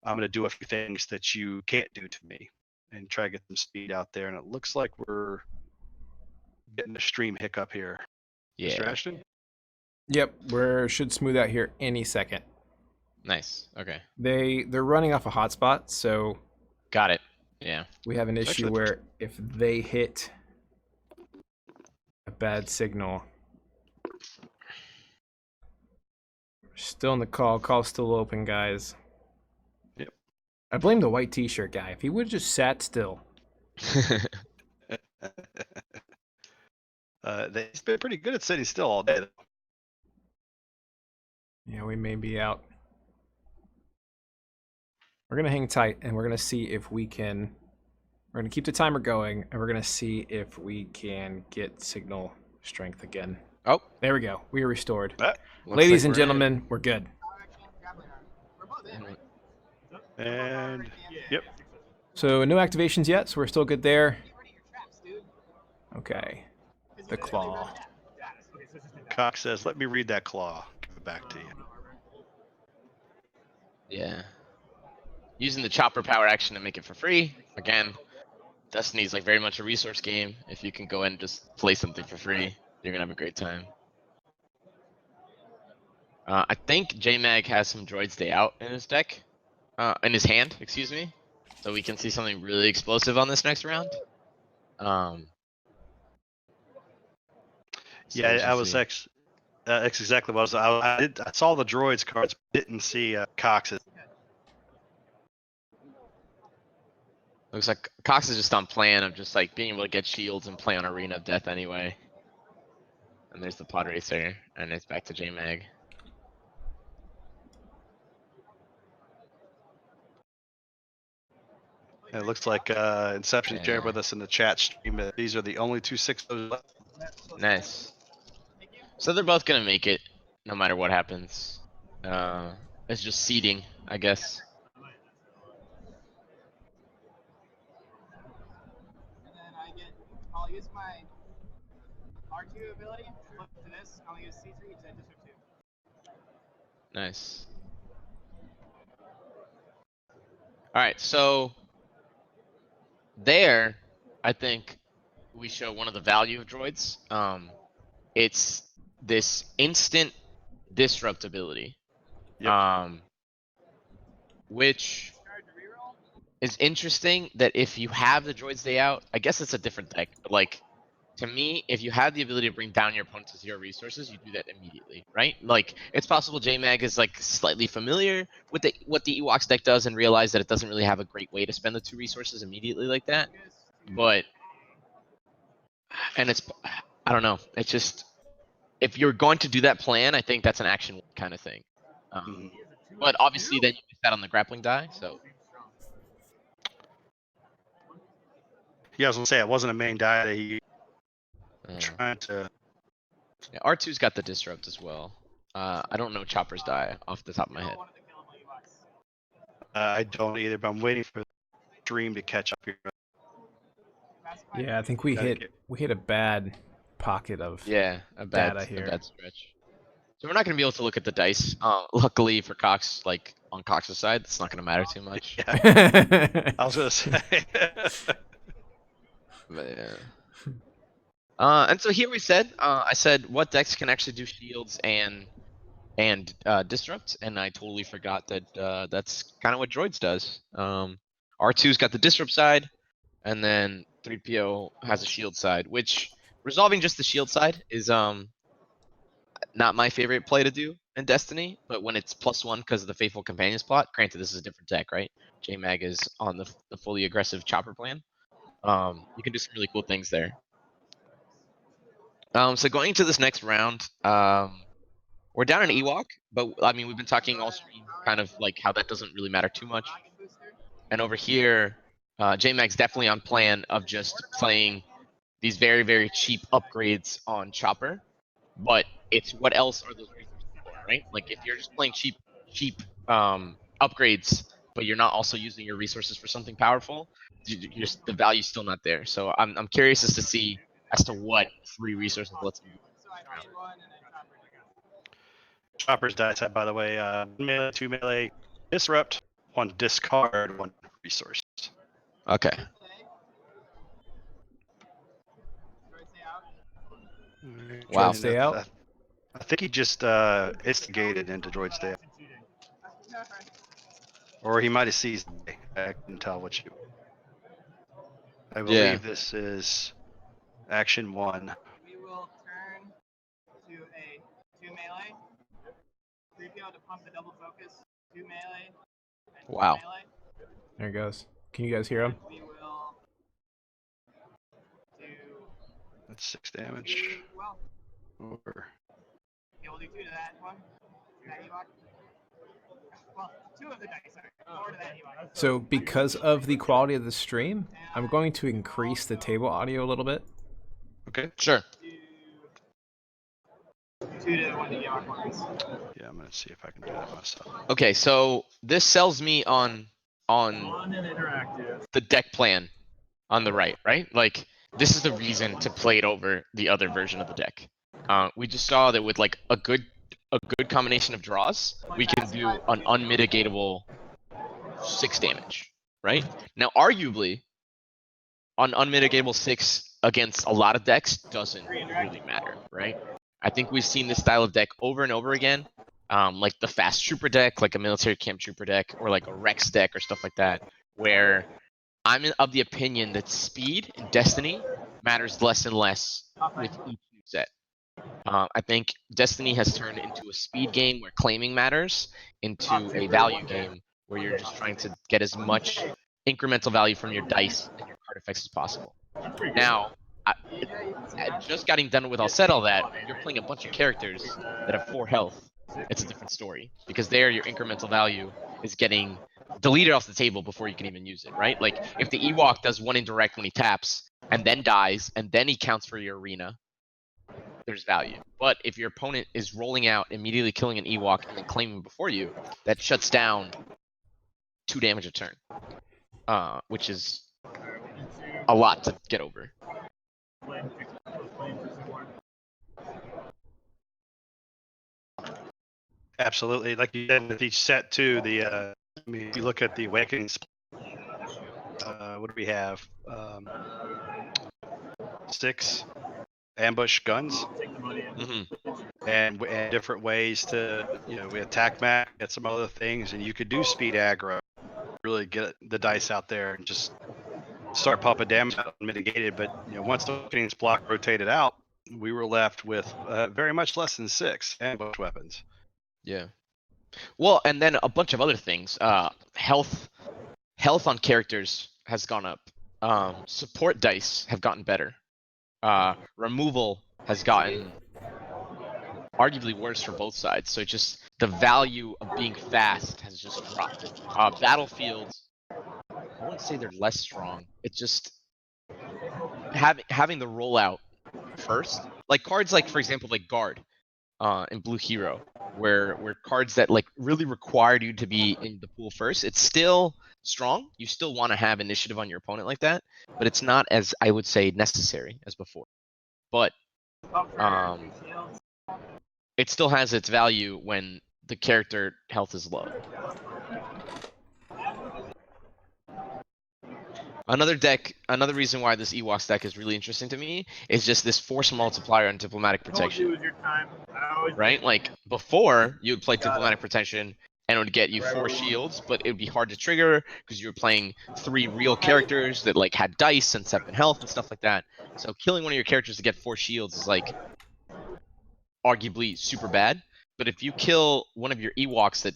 I'm going to do a few things that you can't do to me, and try to get some speed out there. And it looks like we're getting a stream hiccup here. Mr. Yeah. Ashton? Yep, we should smooth out here any second. Nice. Okay. They're running off a hotspot, so Got it. Yeah. we have an issue Actually- where if they hit a bad signal, we're still in the call. Call's still open, guys. Yep. I blame the white t-shirt guy. If he would have just sat still. He's been pretty good at sitting still all day. Yeah, we may be out. We're gonna hang tight, and we're gonna see if we can. We're gonna keep the timer going, and we're gonna see if we can get signal strength again. Oh, There we go. We are restored. looks Ladies like and we're in. gentlemen, we're good. We're both in, right? And yep, So no activations yet, so we're still good there. Get rid of your traps, dude. Okay. The claw. Cox says, "Let me read that claw. Give it back to you." Yeah. Using the chopper power action to make it for free. Again, Destiny's like very much a resource game. If you can go in and just play something for free, you're gonna have a great time. I think JMag has some Droids Day Out in his deck. In his hand, excuse me. So we can see something really explosive on this next round. So Yeah, we should I was see. that's exactly what I saw the droids cards, didn't see Cox's. Looks like Cox is just on plan of just like being able to get shields and play on Arena of Death anyway. And there's the Pod Racer, and it's back to JMag. And it looks like Inception shared with us in the chat stream that these are the only 2 6-0s left. Nice. So they're both gonna make it, no matter what happens. It's just seeding, I guess. And then I'll use my R2 ability, flip to this, I'll use C3 to disrupt 2. Nice. Alright, so there, I think we show one of the value of droids. It's this instant disruptability. Yep. Which Discard to reroll. is interesting that if you have the Droids Day Out, I guess it's a different deck, but like, to me, if you have the ability to bring down your opponent to 0 resources, you do that immediately, right? Like, it's possible JMag is like slightly familiar with what the Ewoks deck does and realize that it doesn't really have a great way to spend the 2 resources immediately like that. But, and I don't know. It's just if you're going to do that plan, I think that's an action kind of thing. Mhm. But obviously, then you miss that on the grappling die. So Yeah, I was gonna say it wasn't a main die that he uh, trying to. yeah, R2's got the disrupt as well. I don't know Chopper's die off the top of my head. One of the killable Ewoks. I don't either, but I'm waiting for the stream to catch up here. Classified Yeah, I think we Gotta hit get- we hit a bad pocket of Yeah, data a here. bad stretch. So we're not gonna be able to look at the dice. Luckily for Cox, like on Cox's side, it's not gonna matter too much. Yeah, I was gonna say. But yeah. And so here we said, I said what decks can actually do shields and disrupt, and I totally forgot that that's kind of what Droids does. R2's got the disrupt side, and then 3PO has a shield side, which resolving just the shield side is not my favorite play to do in Destiny, but when it's +1 because of the Faithful Companions plot, granted this is a different deck, right? JMag is on the fully aggressive chopper plan. You can do some really cool things there. So going into this next round, we're down an Ewok, but I mean we've been talking all stream kind of like how that doesn't really matter too much. And over here, JMag's definitely on plan of just playing these very, very cheap upgrades on Chopper. But it's what else are those resources for, right? Like if you're just playing cheap upgrades, but you're not also using your resources for something powerful, the value's still not there. So I'm curious as to see as to what free resources lets me do. So I paid one and then Chopper took out. Chopper's die type, by the way, 2 melee disrupt, 1 discard, 1 resource. Okay. Droid stay out. Wow. Droid stay out. I think he just instigated into droid stay, or he might have seized. I couldn't tell which. I believe this is action 1. We will turn to a 2 melee. 3PO to pump the double focus. 2 melee. And 2 Wow. melee. There it goes. Can you guys hear him? We will do That's 6 damage. well. Or Okay, we'll do 2 to that one. That Ewok. Well, 2 of the dice, sorry. 4 to that Ewok. So because of the quality of the stream, I'm going to increase the table audio a little bit. okay. Sure. 2 to 1 to Ewok ones. Yeah, I'm gonna see if I can do that myself. Okay, so this sells me on the deck plan on the right? Like this is the reason to play it over the other version of the deck. We just saw that with like a good combination of draws, we can do an unmitigatable 6 damage, right? Now, arguably, on unmitigatable 6 against a lot of decks doesn't really matter, right? I think we've seen this style of deck over and over again, like the fast trooper deck, like a military camp trooper deck, or like a Rex deck or stuff like that, where I'm of the opinion that speed in Destiny matters less and less with each new set. I think Destiny has turned into a speed game where claiming matters, into a value game where you're just trying to get as much incremental value from your dice and your card effects as possible. Now, just getting done with all that, you're playing a bunch of characters that have 4 health. It's a different story because there your incremental value is getting deleted off the table before you can even use it, right? Like if the Ewok does 1 indirect when he taps and then dies and then he counts for your arena, there's value. But if your opponent is rolling out, immediately killing an Ewok and then claiming before you, that shuts down 2 damage a turn, which is a lot to get over. Absolutely, like you said with each set too. I mean, if you look at the awakenings, what do we have? 6 ambush guns, and different ways to, we attack map, get some other things, and you could do speed aggro, really get the dice out there and just start pumping damage out unmitigated. But once the awakenings block rotated out, we were left with very much less than 6 ambush weapons. Yeah. Well, and then a bunch of other things. Health on characters has gone up. Support dice have gotten better. Removal has gotten arguably worse for both sides. So just the value of being fast has just dropped. Battlefields, I wouldn't say they're less strong. It's just having the rollout first, like cards like for example like guard in Blue Hero, where cards that like really required you to be in the pool first. It's still strong. You still want to have initiative on your opponent like that, but it's not as I would say necessary as before. But it still has its value when the character health is low. Another reason why this Ewoks deck is really interesting to me is just this force multiplier on diplomatic protection. Right? Like before, you would play diplomatic protection and it would get you 4 shields, but it would be hard to trigger because you were playing 3 real characters that like had dice and 7 health and stuff like that. So killing one of your characters to get 4 shields is like arguably super bad. But if you kill one of your Ewoks that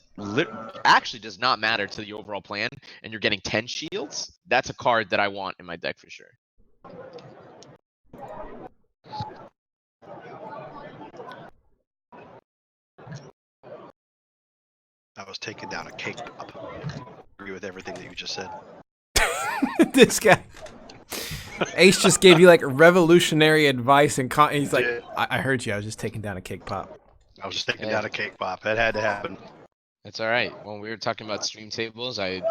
actually does not matter to the overall plan, and you're getting 10 shields, that's a card that I want in my deck for sure. I was taking down a cake pop. Agree with everything that you just said. This guy. Ace just gave you like revolutionary advice, and he's like, I heard you. I was just taking down a cake pop. I was just taking down a cake pop. That had to happen. It's all right. When we were talking about stream tables, I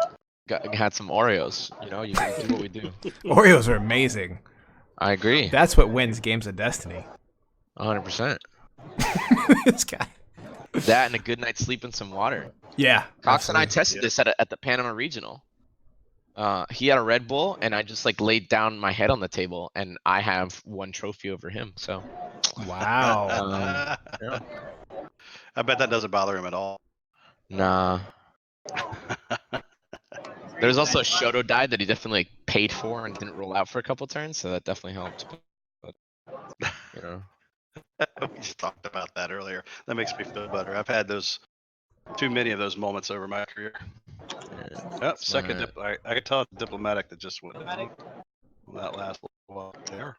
had some Oreos. You know, you do what we do. Oreos are amazing. I agree. That's what wins games of Destiny. 100%. This guy. That and a good night's sleep and some water. Yeah. Cox and I tested this at the Panama Regional. He had a Red Bull, and I just like laid down my head on the table, and I have 1 trophy over him. So. Wow. Yeah. I bet that doesn't bother him at all. Nah. There's also a Shoto die that he definitely like, paid for and didn't roll out for a couple turns, so that definitely helped. But, you know. We just talked about that earlier. That makes me feel better. I've had too many of those moments over my career. Yep, second. I could tell it's diplomatic that just went down. That last little while there.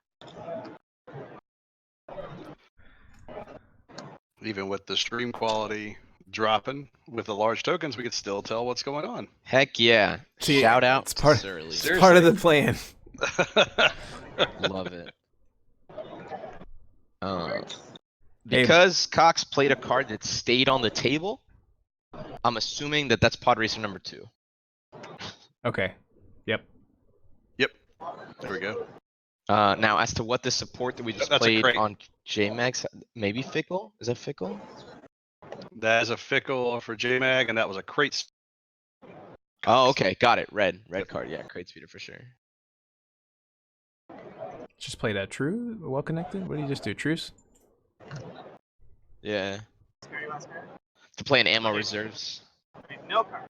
Even with the stream quality dropping with the large tokens, we could still tell what's going on. Heck yeah. See, Shout out it's part, to Surly. It's part of the plan. Love it. Because Cox played a card that stayed on the table, I'm assuming that that's Pod Racer number 2. Okay. Yep. Yep. There we go. Now, as to what the support that we just played on JMags, maybe Fickle? Is that Fickle? That is a Fickle for JMag, and that was a crate. Oh, okay. Got it. Red card. Yeah, crate speeder for sure. Just played a true, well connected. What did you just do? Truce? Yeah. To play an ammo reserves. No card.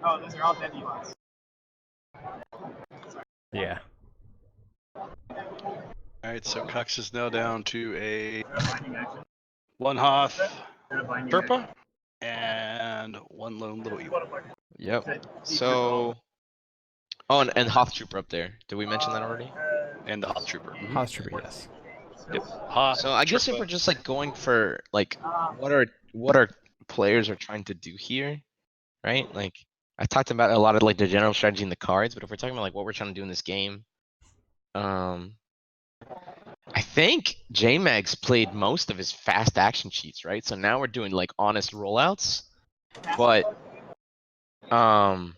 Oh, those are all dead Ewoks. Yeah. Alright, so Cox is now down to a 1 Hoth Purpa and 1 lone little Ewok. Yep. So. Oh, and Hoth Trooper up there. Did we mention that already? And the Hoth Trooper. Hoth Trooper, yes. Yep. Hoth So I guess if we're just like going for like what our players are trying to do here, right? Like I talked about a lot of like the general strategy in the cards, but if we're talking about like what we're trying to do in this game, I think JMag's played most of his fast action cheats, right? So now we're doing like honest rollouts, but I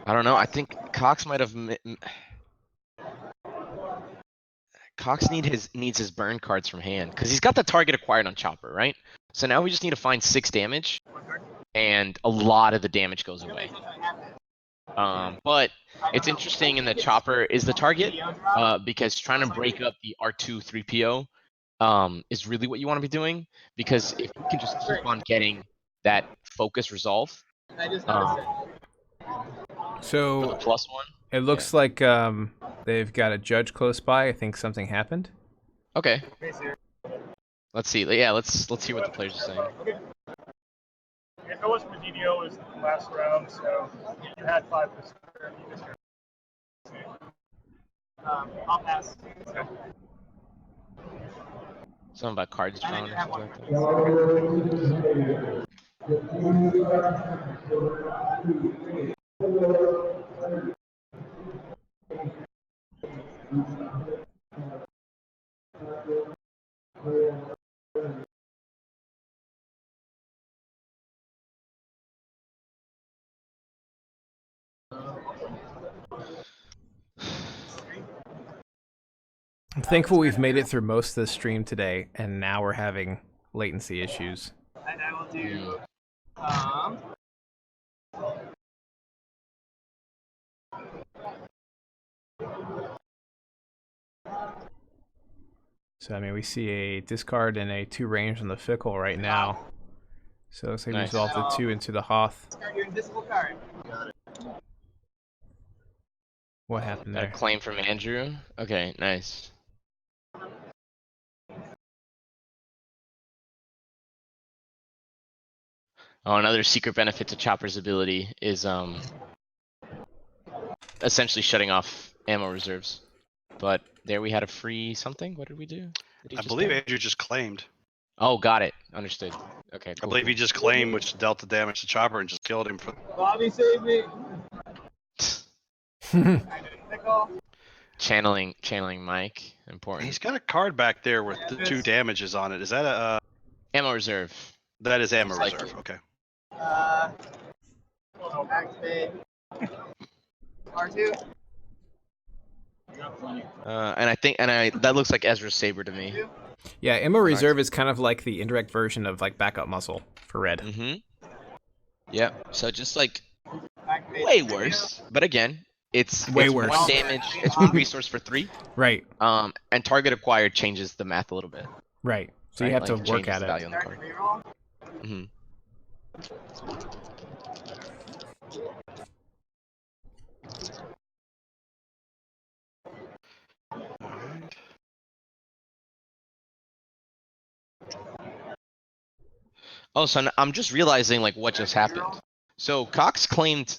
don't know. I think Cox might have. Cox needs his burn cards from hand because he's got the target acquired on Chopper, right? So now we just need to find 6 damage, and a lot of the damage goes away. But it's interesting in the Chopper is the target because trying to break up the R2 3PO is really what you want to be doing, because if you can just keep on getting that focus resolve. So For the +1. it looks like they've got a judge close by. I think something happened. Okay. Let's see. Yeah, let's hear what the players are saying. If it wasn't for DDO, it was the last round, so you had 5%. I'll pass. Let's go. Something about cards And I drawn do or have something one. like that. I'm thankful we've made it through most of the stream today, and now we're having latency issues. And I will do. So, I mean, we see a discard and a 2 range on the Fickle right now. So it looks like we Nice. resolved the 2 into the Hoth. Discard your invisible card. What happened Got a there? claim from Andrew. Okay, nice. Oh, another secret benefit to Chopper's ability is essentially shutting off ammo reserves. But there we had a free something. What did we do? Did he I just believe do? Andrew just claimed. Oh, got it. Understood. Okay, I cool. believe he just claimed, which dealt the damage to Chopper and just killed him for. Bobby, save me. Pickle. Channeling Mike. Important. He's got a card back there with the 2 damages on it. Is that a? Ammo reserve. That is ammo Like reserve. it. Okay. Activate. R2. And I think that looks like Ezra's saber to me. Yeah, ammo reserve is kind of like the indirect version of like backup muscle for red. Mm-hmm. Yep. So just like Activate. way worse. But again, it's Way it's worse. 1 damage. It's 1 resource for 3. Right, And target acquired changes the math a little bit. right. So you Right? have Like, to work changes at the it. value on the Start card. reroll. Mm-hmm. Alright. Oh, so I'm just realizing like what just happened. So Cox claimed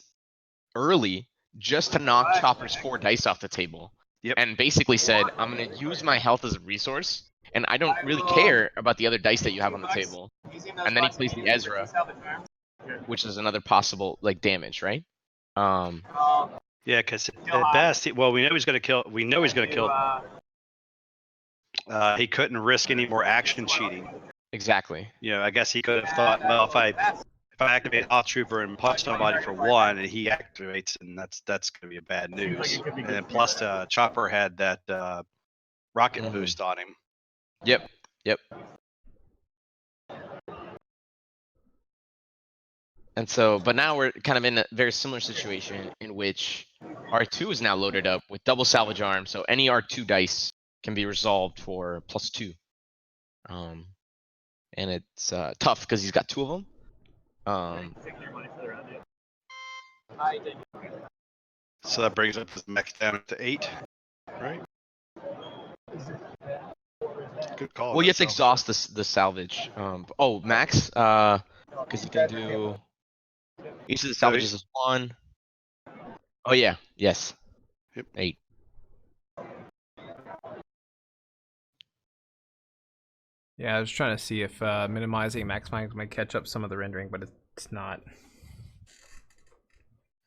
early just to knock Chopper's 4 dice off the table. Yep. And basically said, I'm gonna use my health as a resource, and I don't really care about the other dice that you have on the table. Using those And then he bucks plays the immediately Ezra. for salvage arm. Which is another possible like damage, right? Yeah, because Kill at best, we know he's going to kill. We know he's going to kill. Uh, He couldn't risk any more action cheating. Exactly. You know, I guess he could have thought, well, if I activate Off Trooper and punch somebody for 1, and he activates, and that's going to be a bad Seems like news. it could be And good then for plus, Chopper had that rocket Mhm. boost on him. Yep. And so, but now we're kind of in a very similar situation in which R2 is now loaded up with double salvage arm, so any R2 dice can be resolved for +2. And it's tough because he's got 2 of them. taking your money for the round. Yeah. I did. So that brings up his max damage to 8, right? Good call. Well, you have to myself. exhaust the salvage. Oh, max, because you can do each of the salvages is 1. Oh yeah, yes. Yep. 8. Yeah, I was trying to see if minimizing, maximizing might catch up some of the rendering, but it's not.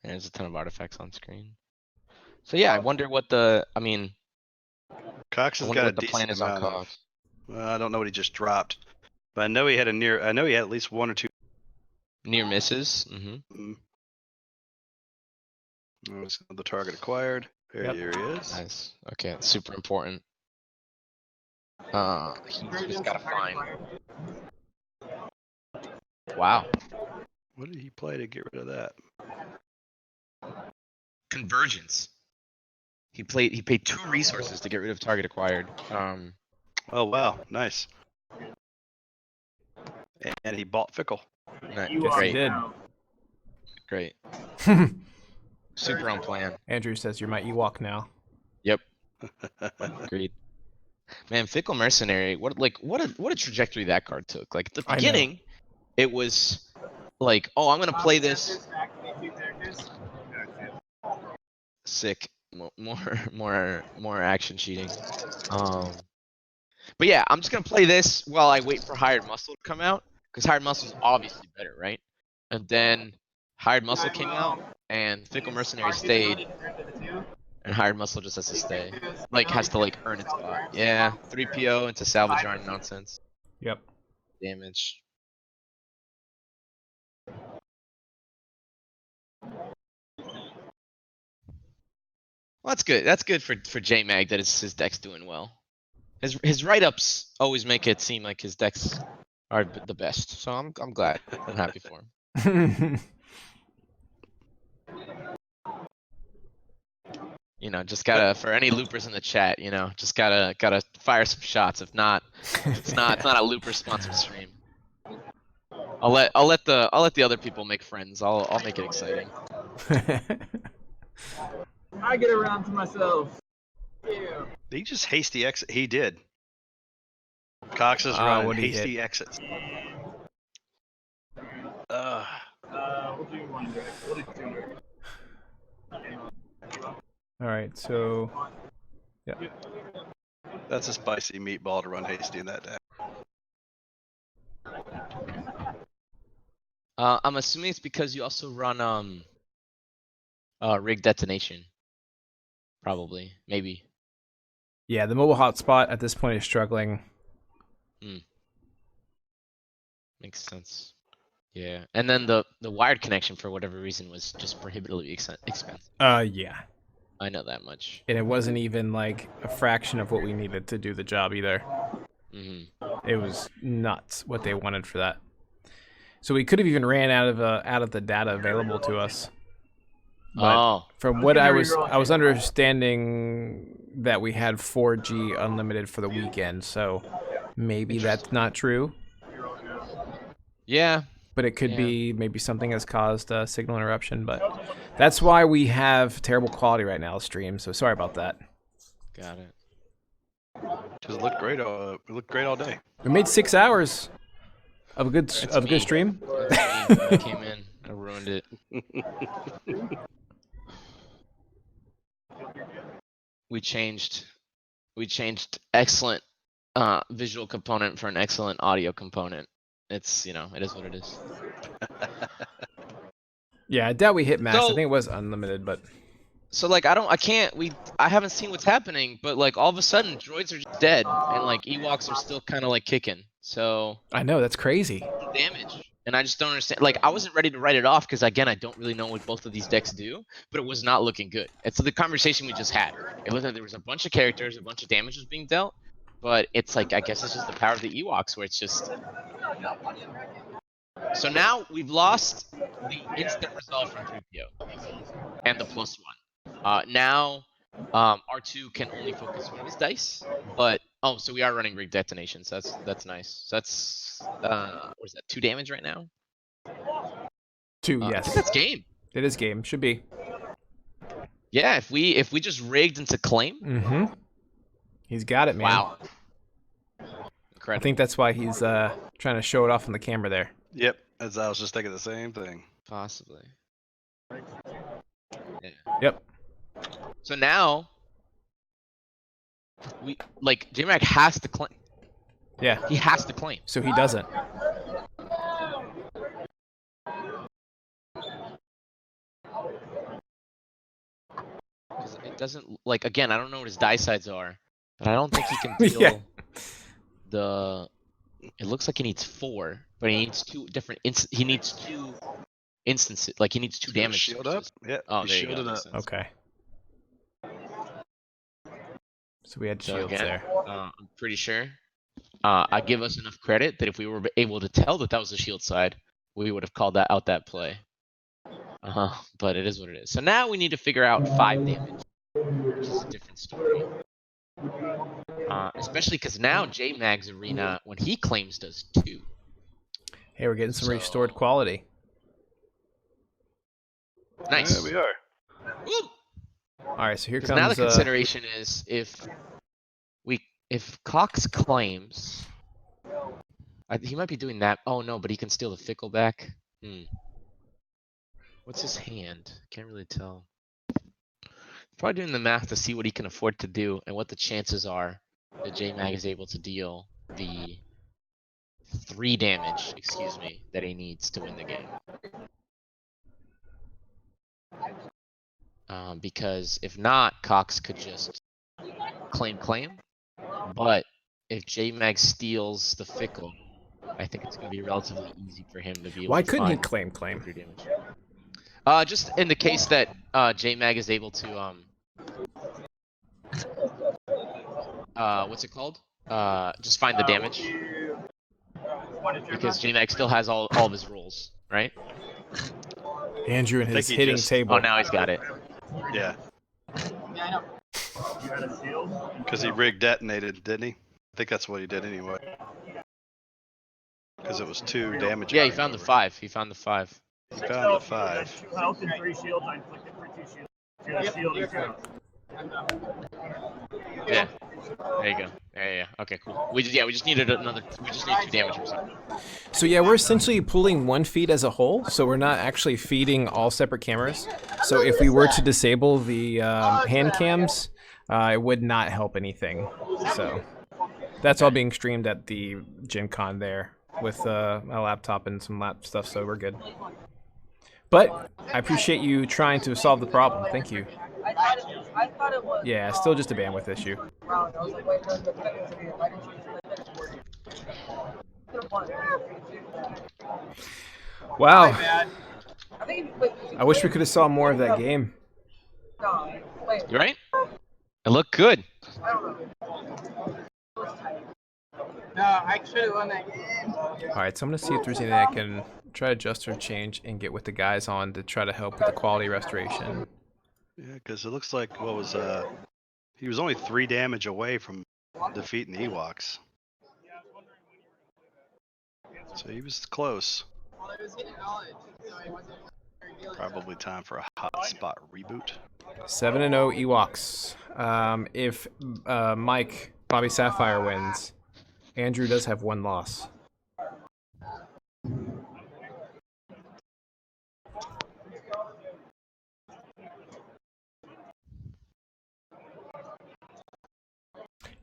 And there's a ton of artifacts on screen. So yeah, I wonder what the. I mean, Cox I has wonder got a what the plan decent is on amount of. Cox. Well, I don't know what he just dropped, but I know he had at least 1 or 2. Near misses. Mm-hmm. Oh, it's the target acquired. There Yep. he is. Nice. Okay, that's super important. He's just gotta find. Wow. What did he play to get rid of that? Convergence. He paid 2 resources to get rid of target acquired. Oh wow, nice. And he bought Fickle. Nice. You Yes, are he did. now. Great. Super on plan. Andrew says you're my Ewok now. Yep. Agreed. Man, Fickle Mercenary. What a trajectory that card took. Like at the I know. beginning, it was like, oh, I'm gonna play this. Activate 2 characters. Sick. more action cheating. But yeah, I'm just gonna play this while I wait for Hired Muscle to come out, because Hired Muscle is obviously better, right? And then Hired Muscle came out, and Fickle Mercenary stayed, and Hired Muscle just has to stay. Like, has to like earn its spot. Yeah, 3PO into salvage arm nonsense. Yep. Damage. Well, that's good. That's good for J-Mag that his deck's doing well. His write-ups always make it seem like his decks are the best. So I'm glad. I'm happy for him. You know, just gotta, for any loopers in the chat, you know, just gotta fire some shots. If not, it's not a looper sponsored stream. I'll let the other people make friends. I'll make it exciting. I get around to myself. Yeah. Did he just hasty exit? He did. Cox is running what'd he hasty exits. We'll do one direct. We'll do two direct. All right, so yeah. That's a spicy meatball to run hasty in that deck. I'm assuming it's because you also run rig detonation. Probably, maybe. Yeah, the mobile hotspot at this point is struggling. Makes sense. Yeah, and then the wired connection for whatever reason was just prohibitively expensive. Yeah. I know that much. And it wasn't even like a fraction of what we needed to do the job either. It was nuts what they wanted for that. So we could have even ran out of the data available to us. But from what I was understanding that we had 4G unlimited for the weekend, so maybe that's not true. Yeah. But it could be maybe something has caused a signal interruption, but that's why we have terrible quality right now stream, so sorry about that. Got it. Because it looked great. It looked great all day. We made 6 hours of a good stream. I came in, I ruined it. We changed excellent visual component for an excellent audio component. It's, you know, it is what it is. Yeah, I doubt we hit max. So, I think it was unlimited, but so like I haven't seen what's happening, but like all of a sudden droids are just dead and like Ewoks are still kind of like kicking. So I know that's crazy. Damage. And I just don't understand. Like, I wasn't ready to write it off because, again, I don't really know what both of these decks do, but it was not looking good. It's the conversation we just had. It looked like there was a bunch of characters, a bunch of damage was being dealt, but it's like, I guess it's just the power of the Ewoks where it's just... So now we've lost the instant resolve from 3PO and the +1. Now R2 can only focus one of his dice, but so we are running rig detonations. That's nice. So that's what is that? 2 damage right now. 2, I yes. think that's game. It is game. Should be. Yeah, if we just rigged into claim. He's got it, man. Wow. Incredible. I think that's why he's trying to show it off on the camera there. Yep, as I was just thinking the same thing. Possibly. Yeah. Yep. So now we J-Mac has to claim. Yeah. He has to claim. So he doesn't. It doesn't again. I don't know what his die sides are, but I don't think he can deal the. It looks like he needs 4, but he needs 2 different. He needs 2 instances. Like he needs 2 damage. Shield up. Yeah. Oh, there you shielded go. up. Okay. So we had So shields again, there. I'm pretty sure. I give us enough credit that if we were able to tell that that was the shield side, we would have called that play. But it is what it is. So now we need to figure out 5 damage, which is a different story. Especially because now J-Mag's Arena, when he claims, does 2. Hey, we're getting some restored quality. Nice. Yeah, we are. Woo! All right, so here comes. Now the consideration is if Cox claims, he might be doing that. Oh no, but he can steal the Fickle back. What's his hand? Can't really tell. Probably doing the math to see what he can afford to do and what the chances are that J-Mag is able to deal the 3 damage, excuse me, that he needs to win the game. Because if not, Cox could just claim. But if J-Mag steals the Fickle, I think it's going to be relatively easy for him to be able Why to couldn't he find claim? 3 damage. Just in the case that J-Mag is able to what's it called? Just find the damage. Because J-Mag still has all of his rolls, right? Andrew and I his think he hitting just- table. Oh, now he's got it. Yeah, Yeah, I know. You had a shield? because he rig detonated, didn't he? I think that's what he did anyway. Because it was 2 damage. Yeah, he found the 5. He found the 5. He 6 found the health, 5. 2 health and 3 shields. I inflicted for 2 shields. If you had a shield, you could. Yeah. There you go. Yeah. Okay, cool. We just needed another. We just need 2 damage or something. So yeah, we're essentially pulling one feed as a whole, so we're not actually feeding all separate cameras. So if we were to disable the hand cams, it would not help anything. So that's all being streamed at the Gencon there with a laptop and some lap stuff, so we're good. But I appreciate you trying to solve the problem. Thank you. I thought it was. Yeah, still just a bandwidth issue. I was like, wait, no, why didn't you Wow. I think, wait, I wish we could have saw more of that game. no, wait, You right? It looked good. I don't know. No, I should have won that game. Alright, so I'm going to see if there's anything I can try to adjust or change and get with the guys on to try to help with the quality restoration. Yeah, because it looks like he was only 3 damage away from defeating the Ewoks. So he was close. Well, it was getting knowledge, so it wasn't very dealing. Probably time for a hotspot reboot. 7-0 Ewoks. If Mike, Bobby Sapphire wins, Andrew does have 1 loss.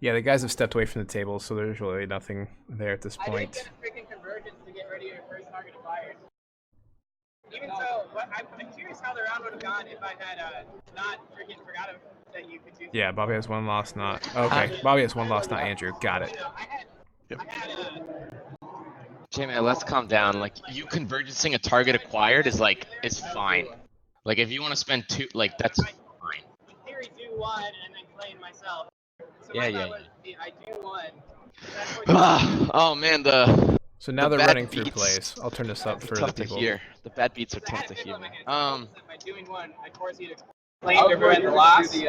Yeah, the guys have stepped away from the table, so there's really nothing there at this I didn't point. get a freaking convergence to get ready your first target to fire. Even so, I'm curious how the round would have gone if I had not freaking forgot that you could do. Yeah, Bobby has 1 loss, not... Okay, Bobby has 1 loss, not Andrew. Got it. Yep. J-Man, let's calm down. Like, you convergencing a target acquired is fine. Like, if you want to spend 2, like, that's fine. In theory, do 1 and then claim myself. So Yeah, my yeah, thought was, I do 1. Oh man, the So now The they're bad running through beats plays. I'll turn this up for the tough to people. hear. The bad beats are I had tough a to pickle hear. in my hand. Man. So by doing 1, I'd force you to claim to prevent the loss, and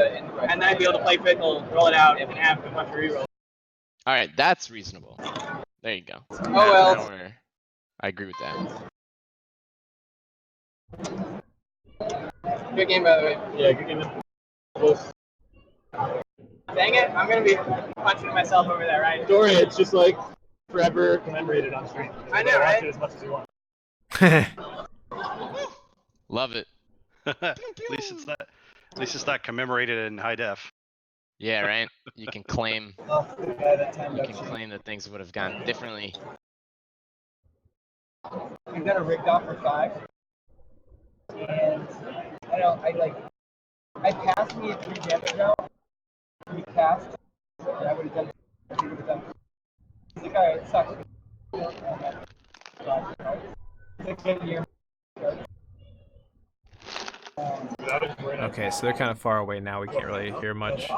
then I'd be able to play pickle, roll it out, and have a bunch of rerolls. All right, that's reasonable. There you go. Oh well. Now I agree with that. Good game, by the way. Yeah, good game. Close. Dang it, I'm gonna be punching myself over that, right? Don't worry, it's just like forever commemorated on stream. I know, Watch right? it as much as you want. Love it. At least it's not commemorated in high def. Yeah, right. You can claim. You can claim that things would have gone differently. I've got a rigged off for 5. And I don't know, I passed me at 3 damage now. He passed, and I would have done, he would have done. He's like, alright, it sucks. Okay, so they're kind of far away now. We can't really hear much.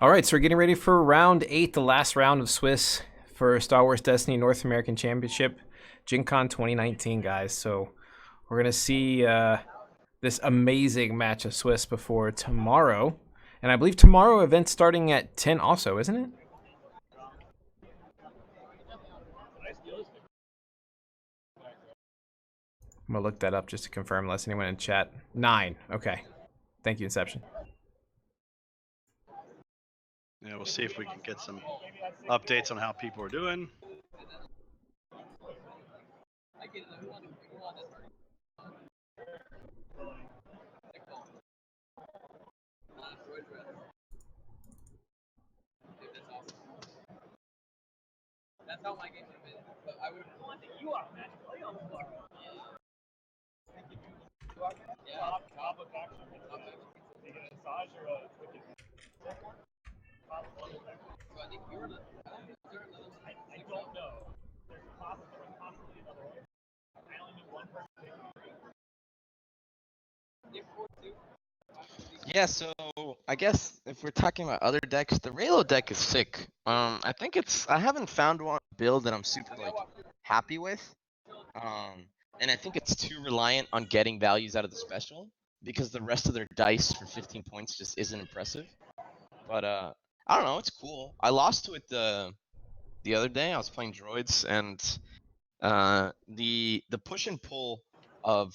Alright, so we're getting ready for round 8, the last round of Swiss for Star Wars Destiny North American Championship, Gencon 2019, guys. So we're going to see this amazing match of Swiss before tomorrow. And I believe tomorrow event's starting at 10 also, isn't it? I'm going to look that up just to confirm, unless anyone in chat. 9. Okay. Thank you, Inception. Yeah, we'll see if we can get some updates on how people are doing. That's how my game would have been. But I would have won the Ewok match playoff tomorrow. Yeah. Top of action. They get a massage or a freaking top one. So I think you're the. I don't know. There's possibly another one. I only knew one person. Yeah, so I guess if we're talking about other decks, the Raylo deck is sick. I think I haven't found one build that I'm super like happy with. And I think it's too reliant on getting values out of the special because the rest of their dice for 15 points just isn't impressive. But I don't know, it's cool. I lost to it the other day. I was playing Droids, and the push and pull of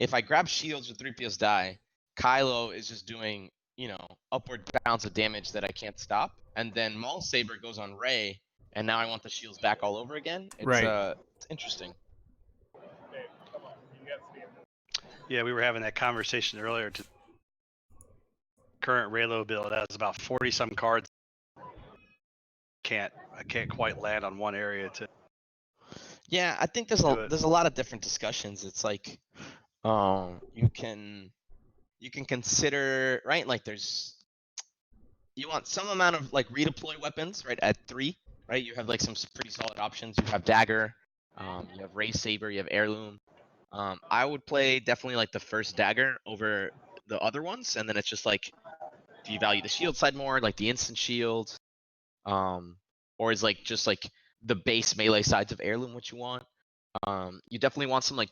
if I grab shields with 3PS die, Kylo is just doing, upward bounds of damage that I can't stop. And then Maul Saber goes on Rey, and now I want the shields back all over again. It's interesting. Yeah, we were having that conversation earlier. Current Raylo build has about 40 some cards. I can't quite land on one area to. Yeah, I think there's a lot of different discussions. It's like, you can consider, right? Like you want some amount of like redeploy weapons, right? At 3, right? You have like some pretty solid options. You have dagger, you have Ray Saber, you have heirloom. I would play definitely like the first dagger over the other ones, and then it's just like, do you value the shield side more, like the instant shield, or is like just like the base melee sides of heirloom what you want? You definitely want some like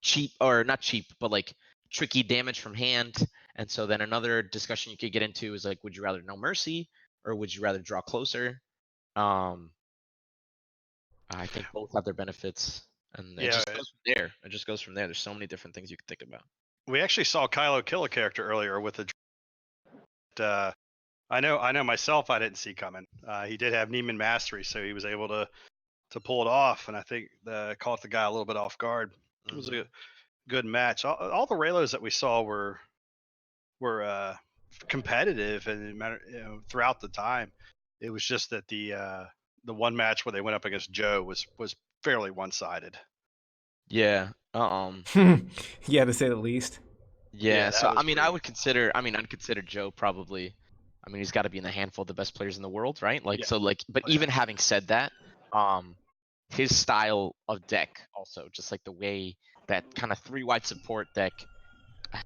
cheap, or not cheap, but like tricky damage from hand. And so then another discussion you could get into is like, would you rather no mercy or would you rather draw closer? I think both have their benefits, and it just goes from there. It just goes from there. There's so many different things you could think about. We actually saw Kylo kill a character earlier with a. I know myself. I didn't see coming. He did have Neiman mastery, so he was able to pull it off, and I think caught the guy a little bit off guard. It was a good match. All the Raylos that we saw were competitive, and throughout the time. It was just that the one match where they went up against Joe was fairly one-sided. Yeah. Yeah, to say the least. Yeah. So I mean, I'd consider Joe probably. I mean, he's got to be in the handful of the best players in the world, right? Like, so like, but even having said that, his style of deck also, just like the way that kind of 3-wide support deck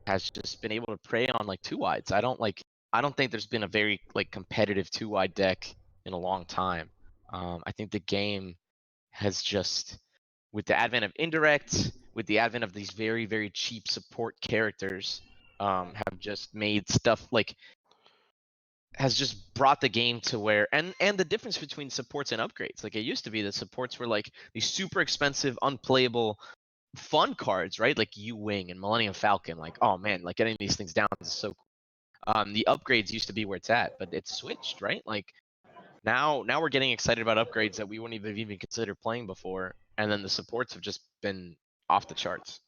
has just been able to prey on like 2-wides. I don't think there's been a very like competitive 2-wide deck in a long time. I think the game has just, with the advent of indirect, with the advent of these very, very cheap support characters, have just made stuff like, has just brought the game to where, and the difference between supports and upgrades. Like, it used to be that supports were like these super expensive, unplayable, fun cards, right? Like U-Wing and Millennium Falcon. Like, oh man, like getting these things down is so cool. The upgrades used to be where it's at, but it's switched, right? Like now we're getting excited about upgrades that we wouldn't even consider playing before, and then the supports have just been off the charts.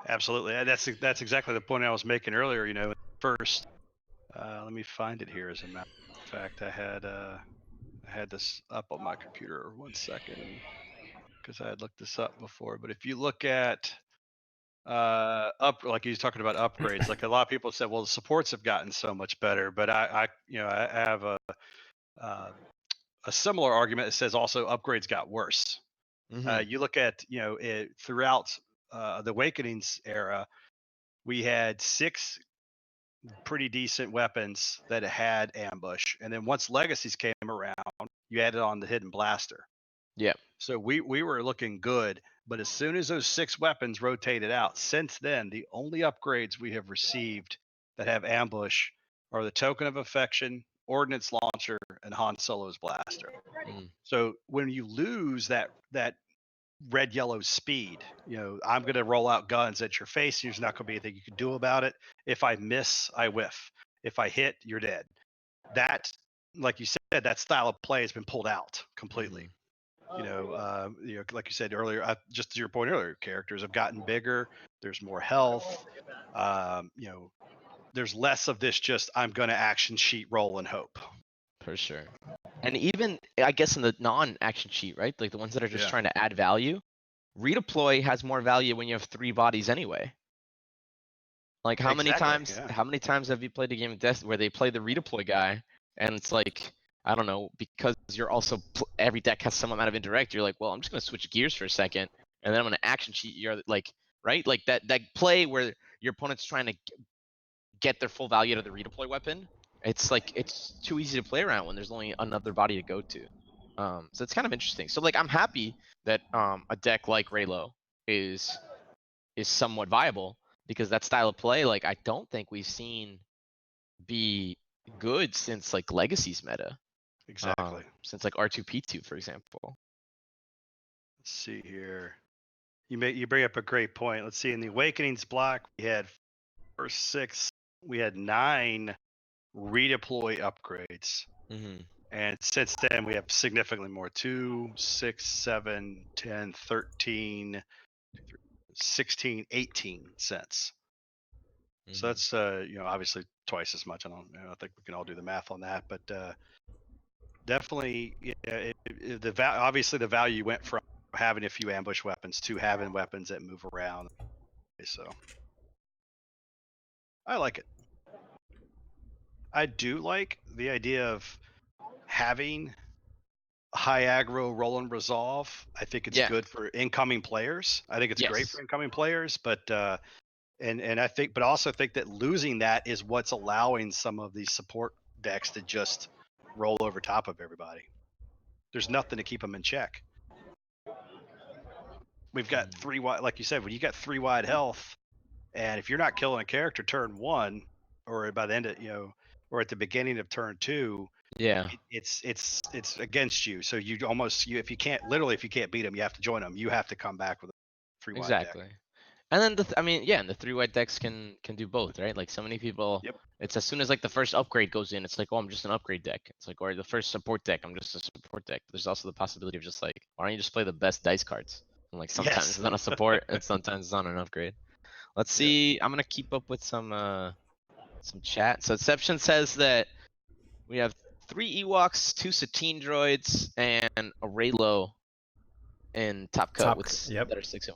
Absolutely, that's exactly the point I was making earlier. First, let me find it here. As a matter of fact, I had this up on my computer. 1 second, because I had looked this up before. But if you look at like he's talking about upgrades, like a lot of people said, well, the supports have gotten so much better. But I have a similar argument that says also upgrades got worse. You look at throughout the Awakenings era, we had 6 pretty decent weapons that had ambush, and then once Legacies came around, you added on the hidden blaster. Yeah. So we were looking good, but as soon as those 6 weapons rotated out, since then the only upgrades we have received that have ambush are the Token of Affection, Ordnance Launcher, and Han Solo's blaster. So when you lose that red yellow speed, I'm going to roll out guns at your face. There's not going to be anything you can do about it. If I miss, I whiff. If I hit, you're dead. That, like you said, that style of play has been pulled out completely. Like you said earlier, just to your point earlier, characters have gotten bigger. There's more health. There's less of this just I'm gonna action sheet roll and hope. For sure. And even I guess in the non-action sheet, right? Like the ones that are just Yeah. trying to add value, redeploy has more value when you have 3 bodies anyway. Like how many times Yeah. how many times have you played a game of Death where they play the redeploy guy and it's like, I don't know, because you're also every deck has some amount of indirect, you're like, well, I'm just gonna switch gears for a second and then I'm gonna action sheet. You're like, right? Like that play where your opponent's trying to get their full value out of the redeploy weapon. It's like it's too easy to play around when there's only another body to go to. So it's kind of interesting. So like I'm happy that a deck like Raylo is somewhat viable because that style of play, like I don't think we've seen be good since like Legacy's meta. Exactly. Since like R2P2, for example. Let's see here. You bring up a great point. Let's see. In the Awakenings block, we had 4, 6. We had 9 redeploy upgrades. Mm-hmm. And since then, we have significantly more 2, 6, 7, 10, 13, 16, 18 cents. Mm-hmm. So that's, obviously twice as much. I don't think we can all do the math on that, but definitely, obviously the value went from having a few ambush weapons to having weapons that move around. So I like it. I do like the idea of having high aggro roll and resolve. I think it's good for incoming players. I think it's great for incoming players, but and I think, but also think that losing that is what's allowing some of these support decks to just roll over top of everybody. There's nothing to keep them in check. We've got 3 wide, like you said, when you got 3 wide health, and if you're not killing a character turn 1, or by the end of or at the beginning of turn 2, it's against you. So you almost if you can't beat them, you have to join them. You have to come back with a 3 wide deck. And then and the 3 white decks can do both, right? Like so many people, it's as soon as like the first upgrade goes in, it's like, oh, I'm just an upgrade deck. It's like, or the first support deck, I'm just a support deck. There's also the possibility of just like, why don't you just play the best dice cards? And like sometimes it's on a support and sometimes it's on an upgrade. Let's see. I'm gonna keep up with some chat. So Exception says that we have 3 Ewoks, 2 Satine droids, and a Raylo in top coat that are 6-0.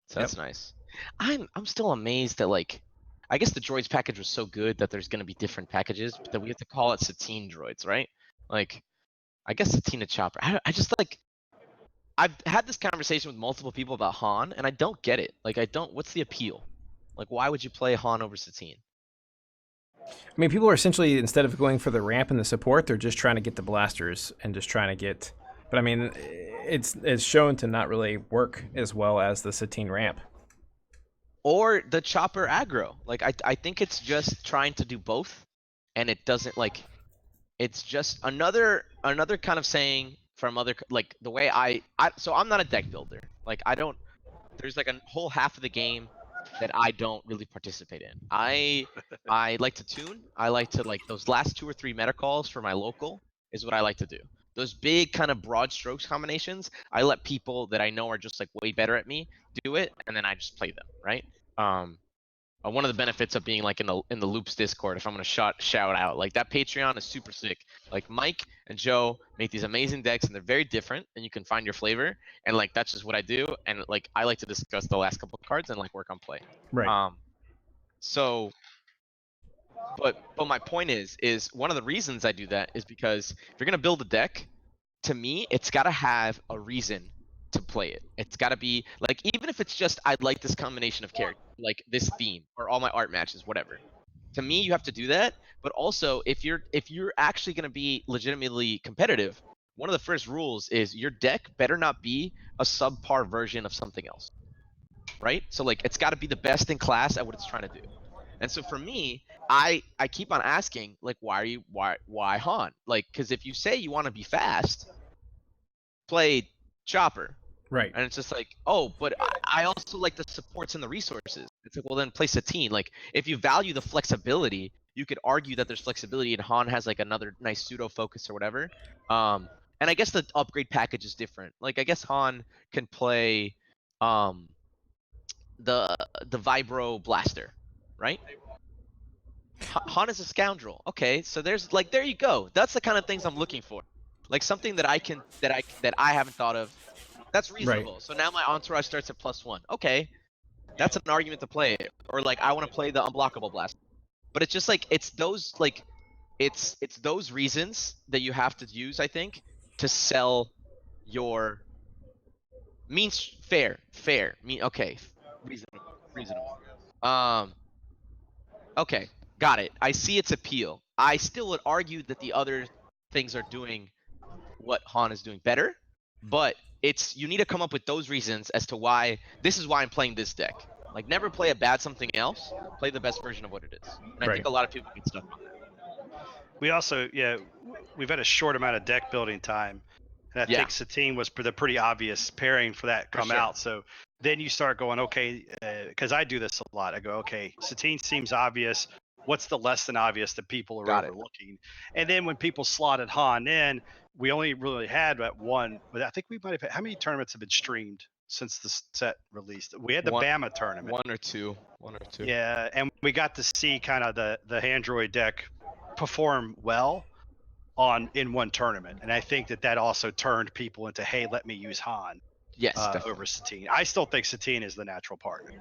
So that's nice. I'm still amazed that like, I guess the droids package was so good that there's gonna be different packages, but that we have to call it Satine droids, right? Like, I guess Satine and Chopper. I just like, I've had this conversation with multiple people about Han, and I don't get it. Like, what's the appeal? Like, why would you play Han over Satine? I mean, people are essentially, instead of going for the ramp and the support, they're just trying to get the blasters and just trying to get. But I mean, it's shown to not really work as well as the Satine ramp. Or the Chopper aggro. Like, I think it's just trying to do both, and it doesn't like. It's just another kind of saying from other, like the way so I'm not a deck builder. Like there's like a whole half of the game that I don't really participate in. I like to tune. I like to like those last 2 or 3 meta calls for my local is what I like to do. Those big kind of broad strokes combinations, I let people that I know are just like way better at me do it, and then I just play them, right? One of the benefits of being like in the Loops Discord, if I'm gonna shout out, like that Patreon is super sick. Like Mike and Joe make these amazing decks, and they're very different, and you can find your flavor. And like that's just what I do. And like I like to discuss the last couple of cards and like work on play. Right. So, but my point is one of the reasons I do that is because if you're gonna build a deck, to me, it's gotta have a reason to play it. It's gotta be like, even if it's just I like this combination of characters, like this theme, or all my art matches, whatever. To me, you have to do that. But also, if you're actually gonna be legitimately competitive, one of the first rules is your deck better not be a subpar version of something else, right? So like, it's got to be the best in class at what it's trying to do. And so for me, I keep on asking, like, why Han? Like, because if you say you want to be fast, play Chopper. Right. And it's just like, oh, but I also like the supports and the resources. It's like, well, then play Satine. Like, if you value the flexibility, you could argue that there's flexibility and Han has like another nice pseudo focus or whatever. And I guess the upgrade package is different. Like I guess Han can play the Vibro Blaster, right? Han is a scoundrel. Okay, so there you go. That's the kind of things I'm looking for. Like something that I haven't thought of. That's reasonable. So now my entourage starts at +1. Okay, that's an argument to play it. Or like I want to play the unblockable blast. But it's just like it's those reasons that you have to use, I think, to sell your means fair. Okay, reasonable. Okay, got it. I see its appeal. I still would argue that the other things are doing what Han is doing better, but you need to come up with those reasons as to why this is why I'm playing this deck. Like never play a bad something else, play the best version of what it is. And I think a lot of people get stuck on that. We also, we've had a short amount of deck building time. And I think Satine was the pretty obvious pairing for that come out. So then you start going, okay, because I do this a lot. I go, okay, Satine seems obvious. What's the less than obvious that people are overlooking? And then when people slotted Han in, we only really had one. But I think we might have had, how many tournaments have been streamed since the set released? We had the Bama tournament. One or two. Yeah, and we got to see kind of the Android deck perform well in one tournament, and I think that also turned people into, hey, let me use Han over Satine. I still think Satine is the natural partner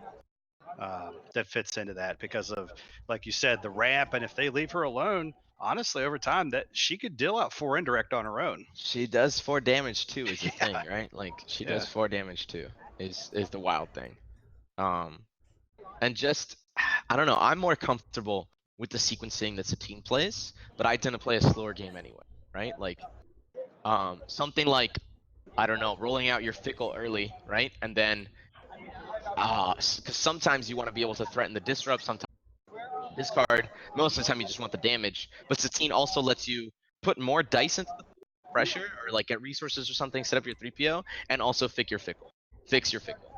that fits into that because of, like you said, the ramp, and if they leave her alone, honestly, over time that she could deal out 4 indirect on her own. She does 4 damage too, is the thing, right? Like she does 4 damage too, is the wild thing. And just I don't know, I'm more comfortable with the sequencing that Satine plays, but I tend to play a slower game anyway, right? Like something like, I don't know, rolling out your Fickle early, right? And then because sometimes you want to be able to threaten the disrupt, sometimes discard. Most of the time you just want the damage. But Satine also lets you put more dice into the pressure, or like get resources or something, set up your 3PO, and also fix your Fickle,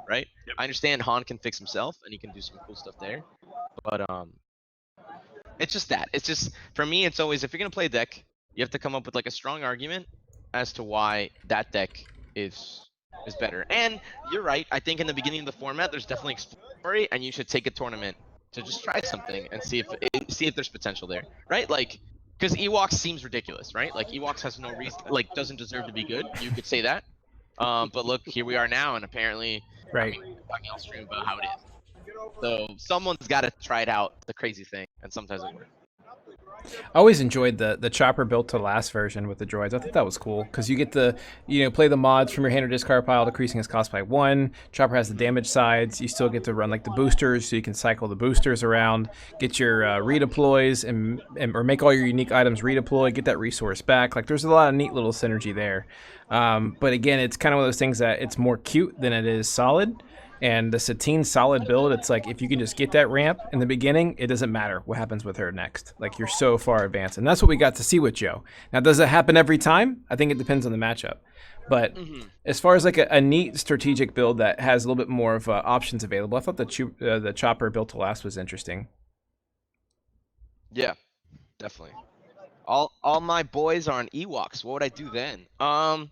right? Yep. I understand Han can fix himself and he can do some cool stuff there, but it's just that. It's just, for me, it's always, if you're gonna play a deck, you have to come up with like a strong argument as to why that deck is better. And you're right. I think in the beginning of the format, there's definitely exploratory, and you should take a tournament to just try something and see if there's potential there, right? Like, because Ewoks seems ridiculous, right? Like Ewoks has no reason, like doesn't deserve to be good. You could say that. But look, here we are now, and apparently, I mean, we're talking on stream about how it is. So someone's got to try it out, the crazy thing, and sometimes it works. I always enjoyed the chopper built to last version with the droids. I thought that was cool because you get to, play the mods from your hand or discard pile, decreasing its cost by 1. Chopper has the damage sides. You still get to run like the boosters, so you can cycle the boosters around, get your redeploys, or make all your unique items redeploy, get that resource back. Like there's a lot of neat little synergy there. But again, it's kind of one of those things that it's more cute than it is solid. And the Satine solid build, it's like if you can just get that ramp in the beginning, it doesn't matter what happens with her next. Like you're so far advanced. And that's what we got to see with Joe. Now, does it happen every time? I think it depends on the matchup. But as far as like a neat strategic build that has a little bit more of options available, I thought the chopper built to last was interesting. Yeah, definitely. All my boys are on Ewoks. What would I do then? I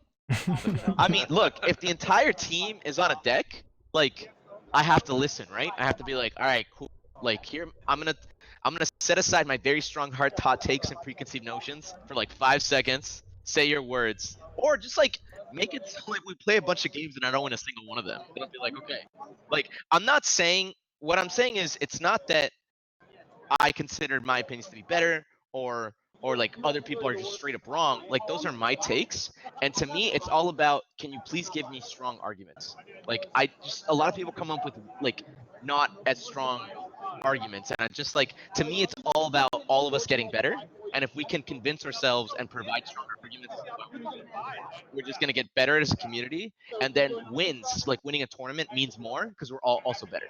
mean, look, if the entire team is on a deck, like I have to listen, right? I have to be like, all right, cool. Like here, I'm gonna set aside my very strong hot takes and preconceived notions for like 5 seconds. Say your words, or just like make it so like we play a bunch of games and I don't win a single one of them. Then I'll be like, okay. Like I'm not saying, what I'm saying is it's not that I considered my opinions to be better, or like other people are just straight up wrong. Like those are my takes, and to me it's all about, can you please give me strong arguments? Like a lot of people come up with like not as strong arguments, and I just like, to me it's all about all of us getting better, and if we can convince ourselves and provide stronger arguments, we're just going to get better as a community, and then wins, like winning a tournament, means more because we're all also better.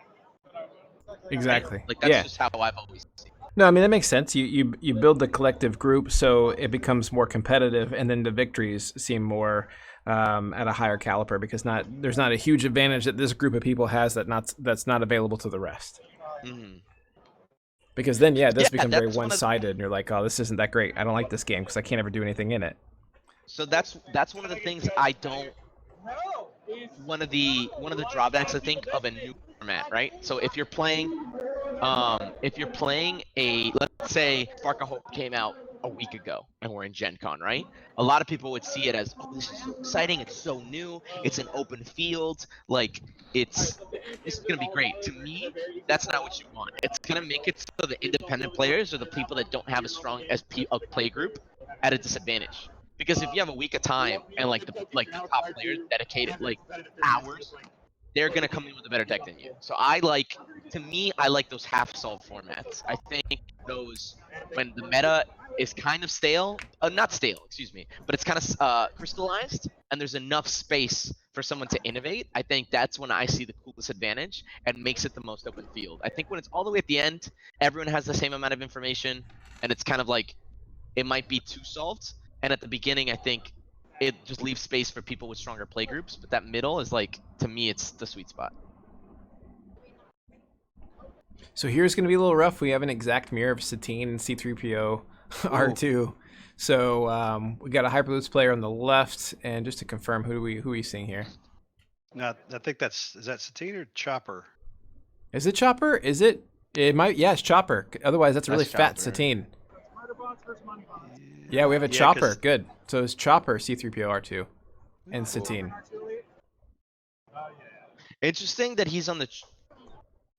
Exactly. Right? Like that's just how I've always seen it. No, I mean, that makes sense. You build the collective group so it becomes more competitive, and then the victories seem more at a higher caliber because there's not a huge advantage that this group of people has that's not available to the rest. Mm-hmm. Because then, this becomes very one-sided, and you're like, oh, this isn't that great. I don't like this game because I can't ever do anything in it. So that's one of the things I don't. One of the drawbacks I think of a new format, right? So if you're playing a, let's say Spark of Hope came out a week ago and we're in Gen Con, right? A lot of people would see it as, oh, this is so exciting, it's so new, it's an open field, like this is gonna be great. To me, that's not what you want. It's gonna make it so the independent players or the people that don't have a strong a play group at a disadvantage. Because if you have a week of time and the top players dedicated like hours, they're gonna come in with a better deck than you. So to me, I like those half solved formats. I think those when the meta is kind of stale, not stale, excuse me, but it's kind of crystallized, and there's enough space for someone to innovate. I think that's when I see the coolest advantage and makes it the most open field. I think when it's all the way at the end, everyone has the same amount of information, and it's kind of like it might be too solved. And at the beginning, I think it just leaves space for people with stronger play groups. But that middle is like, to me, it's the sweet spot. So here's going to be a little rough. We have an exact mirror of Satine and C3PO R2. So we got a Hyperloops player on the left, and just to confirm, who are we seeing here? No, I think is that Satine or Chopper? Is it Chopper? Is it? It might. Yeah, it's Chopper. Otherwise, that's a really fat Chopper. Satine. Yeah, we have a Chopper. 'cause- Good. So it's Chopper, C3PO R2, and Satine. Interesting that he's on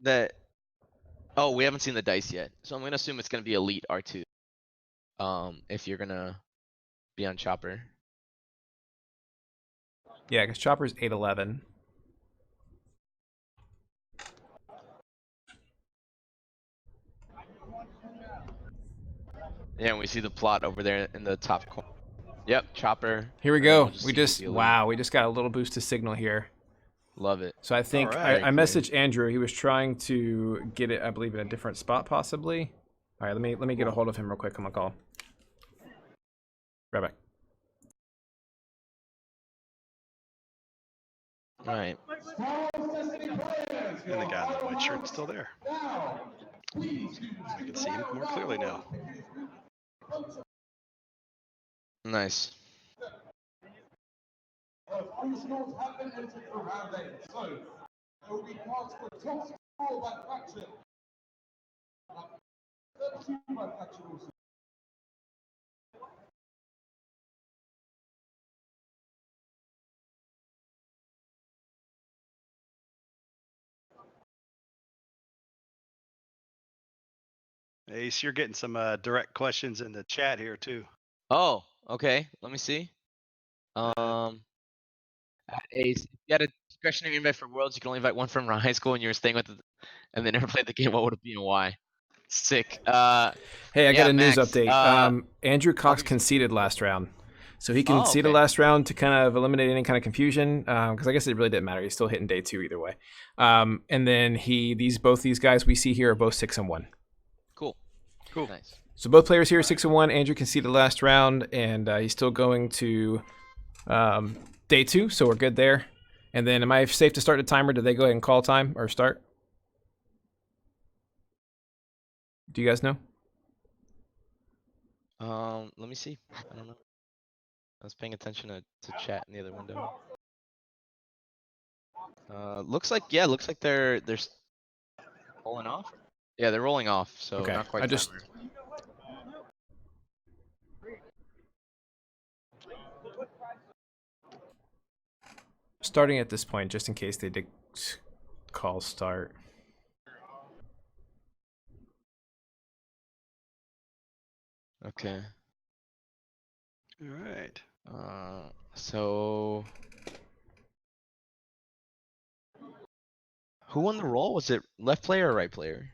that. Oh, we haven't seen the dice yet, so I'm gonna assume it's gonna be Elite R2. If you're gonna be on Chopper. Yeah, because Chopper's 811. Yeah, and we see the plot over there in the top corner. Yep, Chopper. Here we and go. we'll just We see who's just the Elite. wow. We just got a little boost to signal here. Love it. So I think Alright. I messaged Andrew. He was trying to get it, I believe, in a different spot, possibly. All right, let me get a hold of him real quick. I'm gonna call him. Right back. All right. And the guy in the white shirt's still there. I can see him more clearly now. Nice. Ace, you're getting some direct questions in the chat here too. Oh, okay. Let me see. At Ace, if you had a discretionary invite for Worlds, you can only invite one from high school, and you were staying with, and they never played the game. What would it be and why? Sick. Hey, I yeah, got a news Max, update. Andrew Cox give you- conceded last round. So he Oh, conceded okay. last round to kind of eliminate any kind of confusion, because I guess it really didn't matter. He's still hitting day 2 either way. And then both these guys we see here are both 6-1. Cool. Cool. Nice. So both players here are 6-1. Andrew conceded last round, and he's still going to day 2, so we're good there. And then, am I safe to start the timer? Did they go ahead and call time or start? Do you guys know? Let me see. I don't know. I was paying attention to chat in the other window. Looks like they're rolling off. Yeah, they're rolling off. So Okay, not quite. I just- timer. Starting at this point, just in case they did call start. Okay. All right. So who won the roll? Was it left player or right player?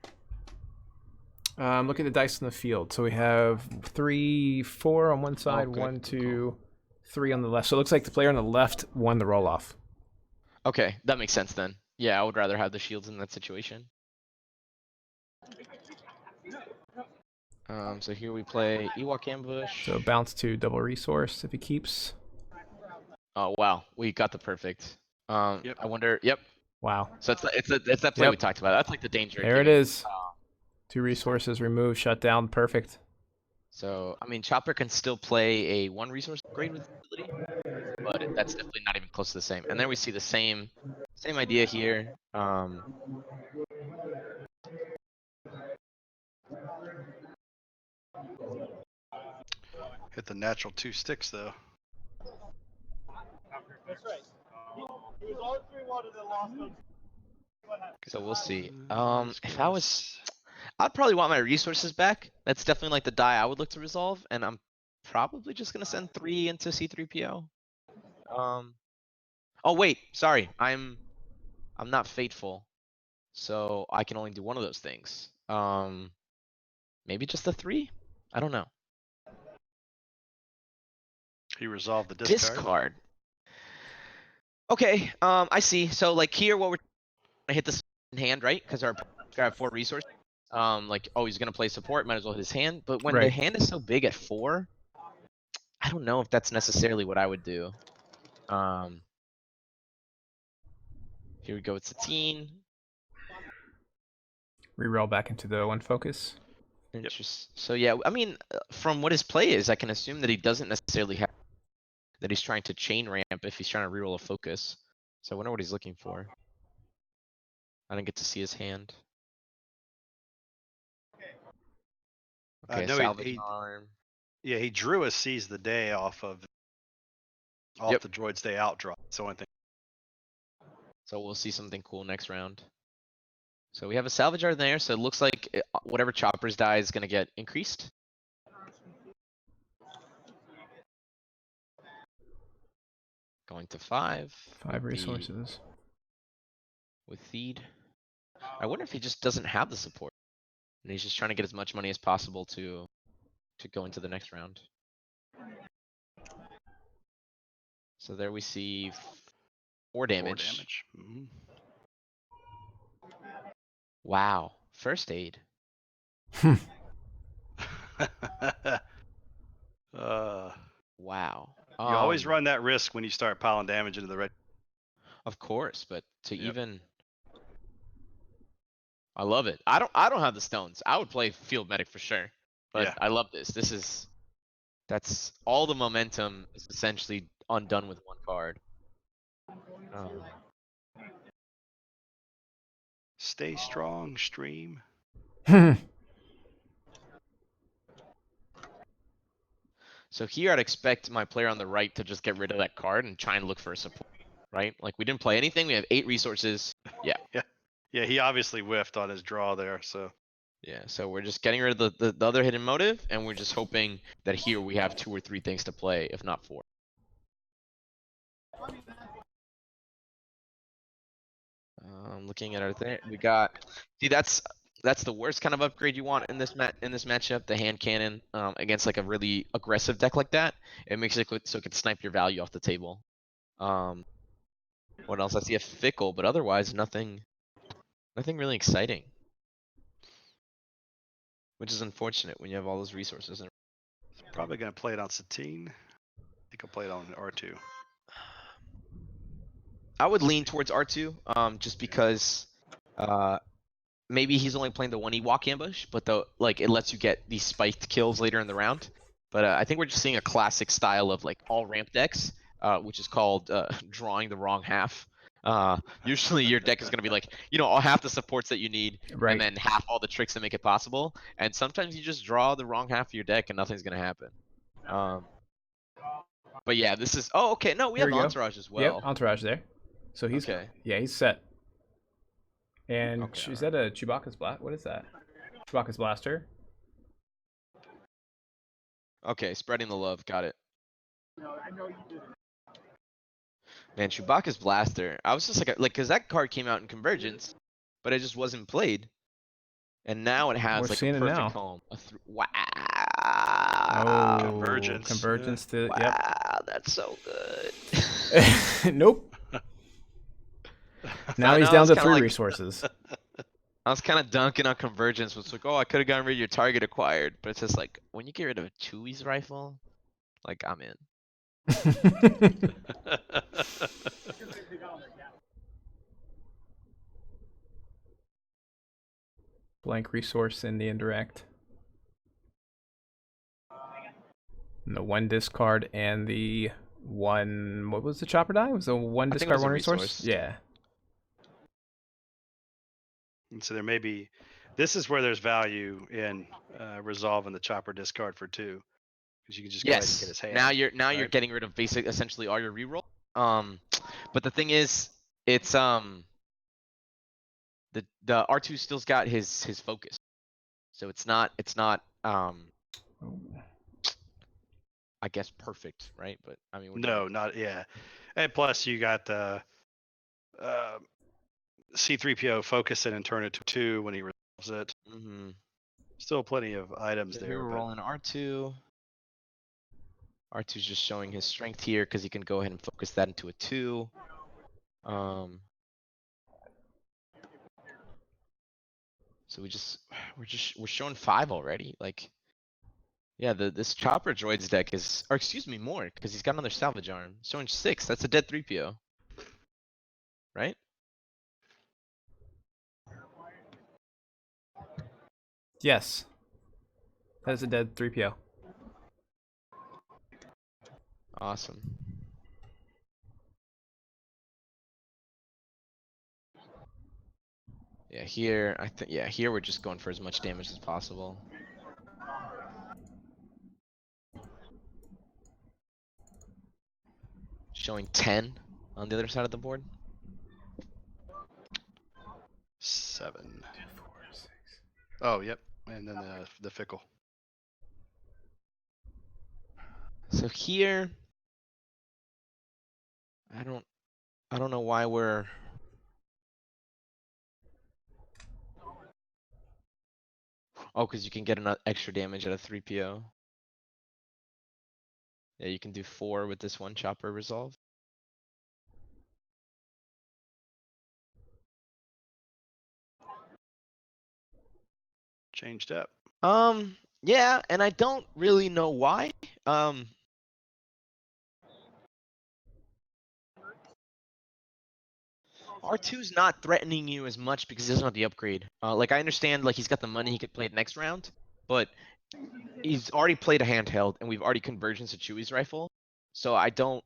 Look at the dice in the field. So we have 3, 4 on one side, good, 1, good 2, 3 on the left. So it looks like the player on the left won the roll off. Okay, that makes sense then. Yeah, I would rather have the shields in that situation. So here we play Ewok ambush. So bounce to double resource if he keeps. Oh wow, we got the perfect. Yep. I wonder. Yep. Wow. So it's that play Yep. we talked about. That's like the danger. There it is. 2 resources removed, shut down, perfect. So, I mean, Chopper can still play a 1 resource upgrade with ability, but that's definitely not even close to the same. And then we see the same idea here. Hit the natural 2 sticks though. That's right. He was on 3-1 and then lost those. What happened? So we'll see. Let's If go I to was, I'd probably want my resources back. That's definitely like the die I would look to resolve, and I'm probably just gonna send 3 into C3PO. Oh wait, sorry, I'm not fateful, so I can only do one of those things. Maybe just the 3? I don't know. He resolved the discard. Discard. Okay, I see. So like here, what we're gonna hit this in hand, right? Because our guy have 4 resources. Like, oh, he's gonna play support, might as well hit his hand. But when the Right. hand is so big at 4, I don't know if that's necessarily what I would do. Here we go with Satine. Reroll back into the one focus. Interest. So yeah, I mean, from what his play is, I can assume that he doesn't necessarily have that he's trying to chain ramp if he's trying to reroll a focus. So I wonder what he's looking for. I didn't get to see his hand. Okay, No, salvage arm. yeah, he drew a seize the day off Yep. the Droids Day out draw. That's the only thing. So we'll see something cool next round. So we have a salvage arm there, so it looks like whatever Chopper's die is gonna get increased. Going to 5. 5 resources. With feed. I wonder if he just doesn't have the support. And he's just trying to get as much money as possible to go into the next round. So there we see 4 damage. 4 damage. Mm-hmm. Wow. First aid. Wow. You always run that risk when you start piling damage into the red. Of course, but to Yep. even I love it. I don't have the stones. I would play field medic for sure. But Yeah. I love this. That's all the momentum is essentially undone with 1 card. Stay strong, stream. So here I'd expect my player on the right to just get rid of that card and try and look for a support, right? Like we didn't play anything. We have 8 resources. Yeah. Yeah, he obviously whiffed on his draw there, so. Yeah, so we're just getting rid of the other hidden motive, and we're just hoping that here we have 2 or 3 things to play, if not 4. Looking at our thing, we got. See, that's the worst kind of upgrade you want in this matchup. The hand cannon against like a really aggressive deck like that. It makes it so it can snipe your value off the table. What else? I see a fickle, but otherwise nothing really exciting. Which is unfortunate when you have all those resources. Probably gonna play it on Satine. I think I'll play it on R2. I would lean towards R2, just because maybe he's only playing the 1 Ewok ambush, but it lets you get these spiked kills later in the round. But I think we're just seeing a classic style of like all ramp decks, which is called drawing the wrong half. Usually your deck is going to be like, all half the supports that you need, Right. and then half all the tricks that make it possible. And sometimes you just draw the wrong half of your deck and nothing's going to happen. But yeah, this is. Oh, okay. No, we Here have we go. Entourage as well. Yep, Entourage there. So he's Okay. Yeah, he's set. And Okay, is that a Chewbacca's blast? What is that? Chewbacca's blaster. Okay, spreading the love. Got it. Man, Chewbacca's blaster. I was just like, because that card came out in Convergence, but it just wasn't played. And now it has We're like seeing a it perfect now. home. Wow. Oh, Convergence. Convergence. Wow, Yep. that's so good. Nope. Now he's I down was to kinda 3 like- resources. I was kind of dunking on Convergence. Was like, oh, I could have gotten rid of your target acquired, but it's just like when you get rid of a Chewie's rifle, like I'm in. Blank resource in the indirect. And the 1 discard and the 1. What was the chopper die? It was a 1 I think it discard was a 1 resource? resource. Yeah. And so there may be. This is where there's value in resolving the chopper discard for 2, because you can just go ahead and get Yes. his hand. Now you're right? getting rid of essentially all your reroll. But the thing is, it's the R2 still's got his focus, so it's not I guess perfect, right? But I mean, No, not yeah. And plus, you got the C3PO focus it and turn it to 2 when he resolves it. Mm-hmm. Still plenty of items So there. here we're But rolling R2. R2's just showing his strength here because he can go ahead and focus that into a 2. So we're showing 5 already. Like, yeah, this chopper droids deck is, or excuse me, more because he's got another salvage arm. Showing 6. That's a dead 3PO, right? Yes. That is a dead 3PO. Awesome. Yeah, here I think here we're just going for as much damage as possible. Showing 10 on the other side of the board. 7. Oh, yep. And then the fickle. So here, I don't know why we're. Oh, because you can get an extra damage at a 3PO. Yeah, you can do 4 with this 1 chopper resolve. Changed up. Yeah, and I don't really know why. R2's not threatening you as much because he doesn't have the upgrade. Like I understand, like he's got the money, he could play it next round, but he's already played a handheld, and we've already convergence to Chewie's rifle, so I don't.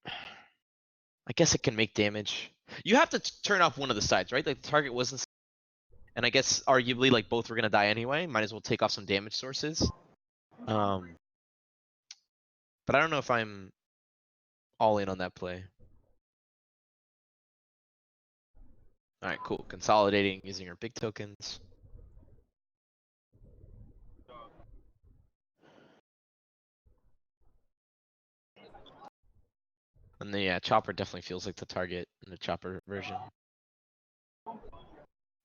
I guess it can make damage. You have to turn off one of the sides, right? Like the target wasn't, and I guess arguably like both were gonna die anyway. Might as well take off some damage sources. But I don't know if I'm all in on that play. All right, cool. Consolidating using your big tokens. And the chopper definitely feels like the target in the chopper version.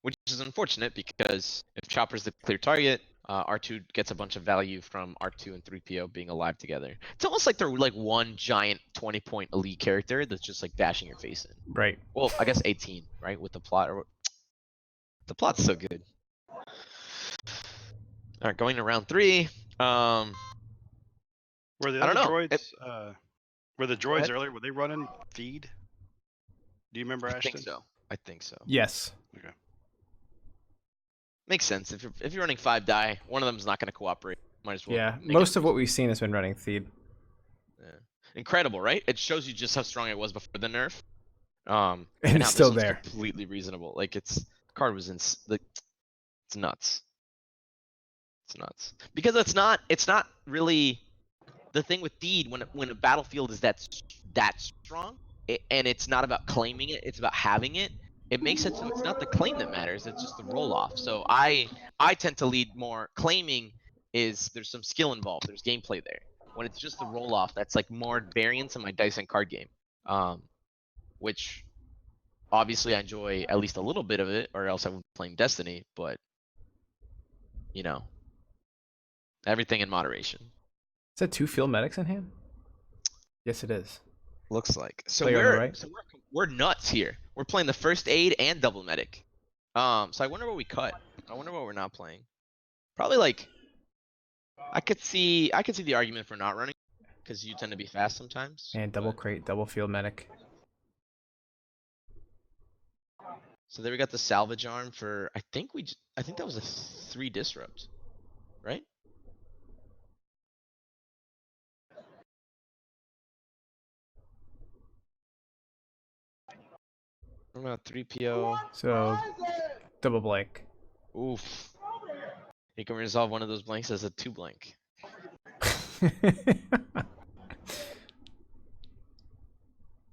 Which is unfortunate because if chopper's the clear target, R2 gets a bunch of value from R2 and 3PO being alive together. It's almost like they're like one giant 20-point elite character that's just like bashing your face in. Right. Well, I guess 18, right? With the plot. The plot's so good. All right, going to round 3. Were the I other don't know. droids? Were the droids ahead. earlier? Were they running feed? Do you remember, I Ashton? think so. I think so. Yes. Okay. Makes sense. If you're running 5 die, one of them is not going to cooperate. Might as well. Yeah. make it Most of what reasonable. we've seen has been running Theed. Yeah. Incredible, right? It shows you just how strong it was before the nerf. And And it's how still this one's there. completely reasonable. Like the card was like, it's nuts. It's nuts. Because it's not really the thing with Deed when a battlefield is that strong, and it's not about claiming it, it's about having it. It makes it so it's not the claim that matters, it's just the roll off. So I tend to lead more claiming is there's some skill involved, there's gameplay there. When it's just the roll off, that's like more variance in my dice and card game. Which obviously I enjoy at least a little bit of it, or else I would be playing Destiny, but you know, everything in moderation. Is that 2 field medics in hand? Yes, it is. Looks like. So Player on the right. we're nuts here. We're playing the first aid and double medic. So I wonder what we cut. I wonder what we're not playing. Probably like I could see the argument for not running because you tend to be fast sometimes. And double crate, double field medic. So there we got the salvage arm for I think that was a 3 disrupt, right? What about 3PO? So double blank. Oof. You can resolve one of those blanks as a 2 blank.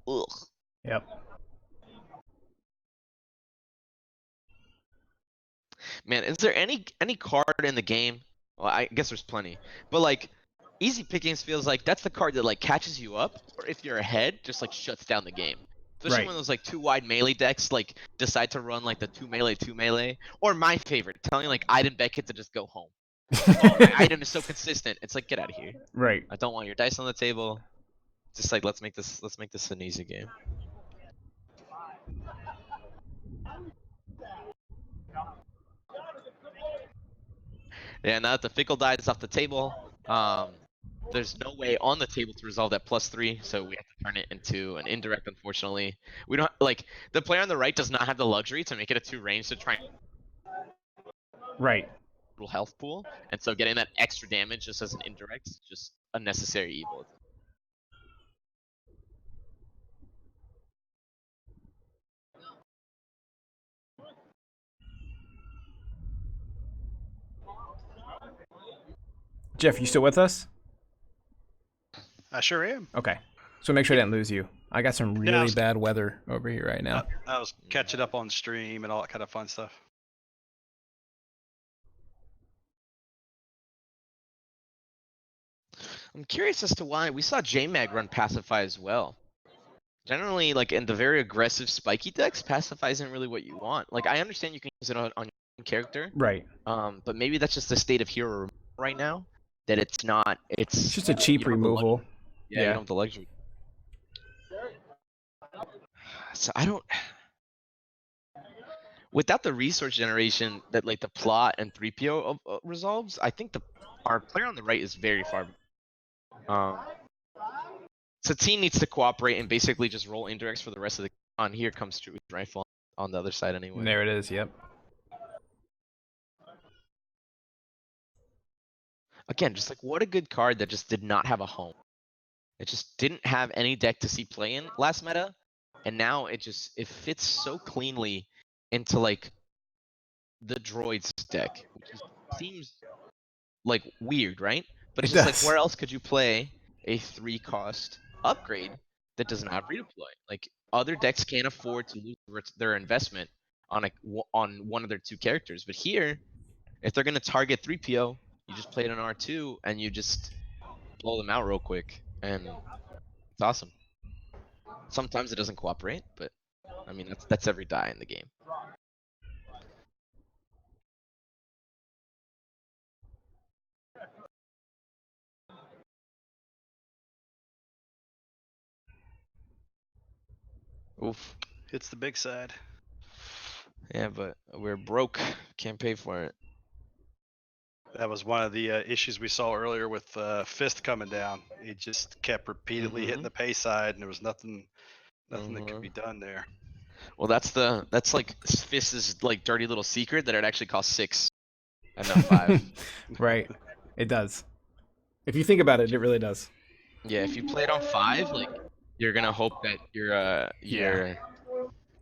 Ugh. Yep. Man, is there any card in the game? Well, I guess there's plenty. But like easy pickings feels like that's the card that like catches you up, or if you're ahead, just like shuts down the game. Especially Right. when those like 2 wide melee decks like decide to run like the 2 melee. Or my favorite, telling like Iden Beckett to just go home. Oh, my item is so consistent. It's like, get out of here. Right. I don't want your dice on the table. Just like let's make this an easy game. Yeah, now that the Fickle die is off the table, there's no way on the table to resolve that +3, so we have to turn it into an indirect, unfortunately. We don't, like, the player on the right does not have the luxury to make it a 2 range to try and Right. little health pool, and so getting that extra damage just as an indirect is just unnecessary evil. Jeff, you still with us? I sure am. Okay. So make sure I didn't lose you. I got some Yeah, I really was- bad weather over here right now. I was catching up on stream and all that kind of fun stuff. I'm curious as to why we saw JMag run Pacify as well. Generally, like in the very aggressive spiky decks, Pacify isn't really what you want. Like I understand you can use it on your own character, Right. but maybe that's just the state of hero right now. That it's not. It's It's just a cheap you don't have the removal. yeah, you don't have the luxury. So I don't. Without the resource generation that like the plot and 3PO resolves, I think our player on the right is very far. Satine needs to cooperate and basically just roll indirects for the rest of the. On here comes Druid's Rifle on the other side anyway. There it is. Yep. Again, just like what a good card that just did not have a home. It just didn't have any deck to see play in last meta, and now it fits so cleanly into like the Droids deck, which seems like weird, right? But it's It just does. like where else could you play a 3-cost upgrade that doesn't have redeploy? Like other decks can't afford to lose their investment on on one of their 2 characters, but here, if they're gonna target 3PO, you just play it on R2 and you just blow them out real quick, and it's awesome. Sometimes it doesn't cooperate, but I mean that's every die in the game. Oof. It's the big side. Yeah, but we're broke. Can't pay for it. That was one of the issues we saw earlier with Fist coming down. He just kept repeatedly hitting the pay side, and there was nothing that could be done there. Well, that's like Fist's like dirty little secret that it actually costs 6 and not 5. Right. It does. If you think about it, it really does. Yeah, if you play it on 5, like you're gonna hope that you're a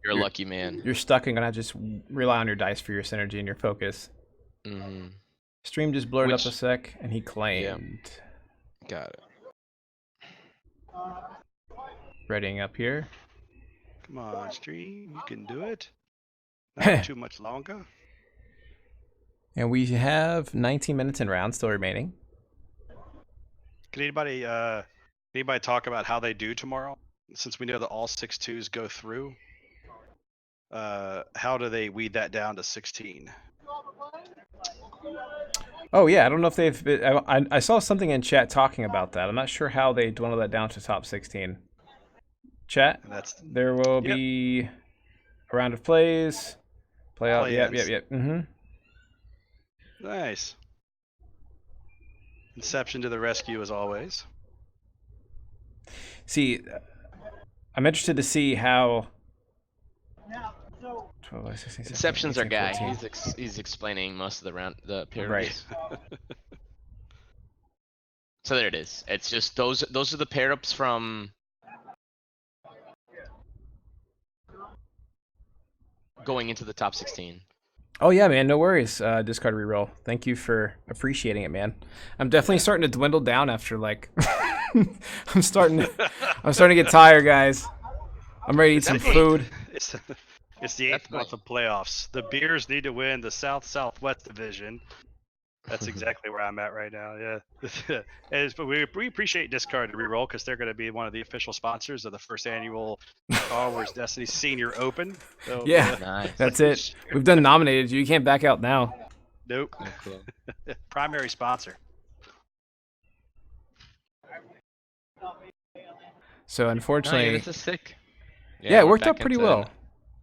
lucky man. You're stuck and gonna just rely on your dice for your synergy and your focus. Mm-hmm. Stream just blurred up a sec, and he claimed. Got it. Readying up here. Come on, stream, you can do it. Not too much longer. And we have 19 minutes in round still remaining. Can anybody talk about how they do tomorrow? Since we know that all 6-2s go through, how do they weed that down to 16? Oh yeah, I don't know if they've. I saw something in chat talking about that. I'm not sure how they dwindle that down to top 16. Chat. There will be a round of plays. Play out. Yep. Mm-hmm. Nice. Inception to the rescue as always. See, I'm interested to see how. 12, 16, 17, Inception's our 18, guy. 14. He's explaining most of the parodies. Right. So there it is. It's just those are the pair ups from. going into the top 16. Oh yeah, man, no worries. Discard reroll. Thank you for appreciating it, man. I'm definitely starting to dwindle down after like I'm starting to get tired, guys. I'm ready to eat some food. It's it's the 8th month of playoffs. The Bears need to win the Southwest division. That's exactly where I'm at right now. Yeah, but we appreciate Discard to reroll because they're going to be one of the official sponsors of the first annual Star Wars Destiny Senior Open. So, Yeah, Nice. that's it. We've done nominated. You can't back out now. Nope. No clue. Primary sponsor. So No, unfortunately, yeah, this is sick. yeah, it we're worked out back pretty into well.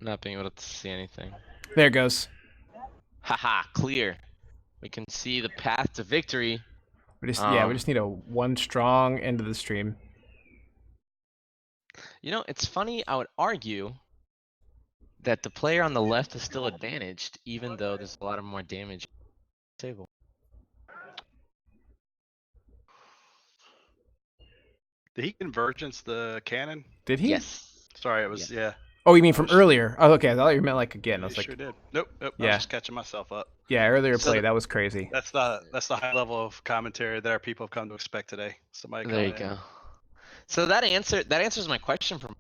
Not being able to see anything. There it goes. Haha, clear. We can see the path to victory. We just need a one strong end of the stream. You know, it's funny. I would argue that the player on the left is still advantaged, even though there's a lot of more damage on the table. Did he convergence the cannon? Did he? Yes. Sorry, it was yeah. Oh, you mean from earlier? Oh, okay. I thought you meant like again. I was He like, sure did. Nope. I Yeah. was just catching myself up. yeah, earlier So play. the- That was crazy. That's the high level of commentary that our people have come to expect today. Somebody There you comment. go. So that answers my question from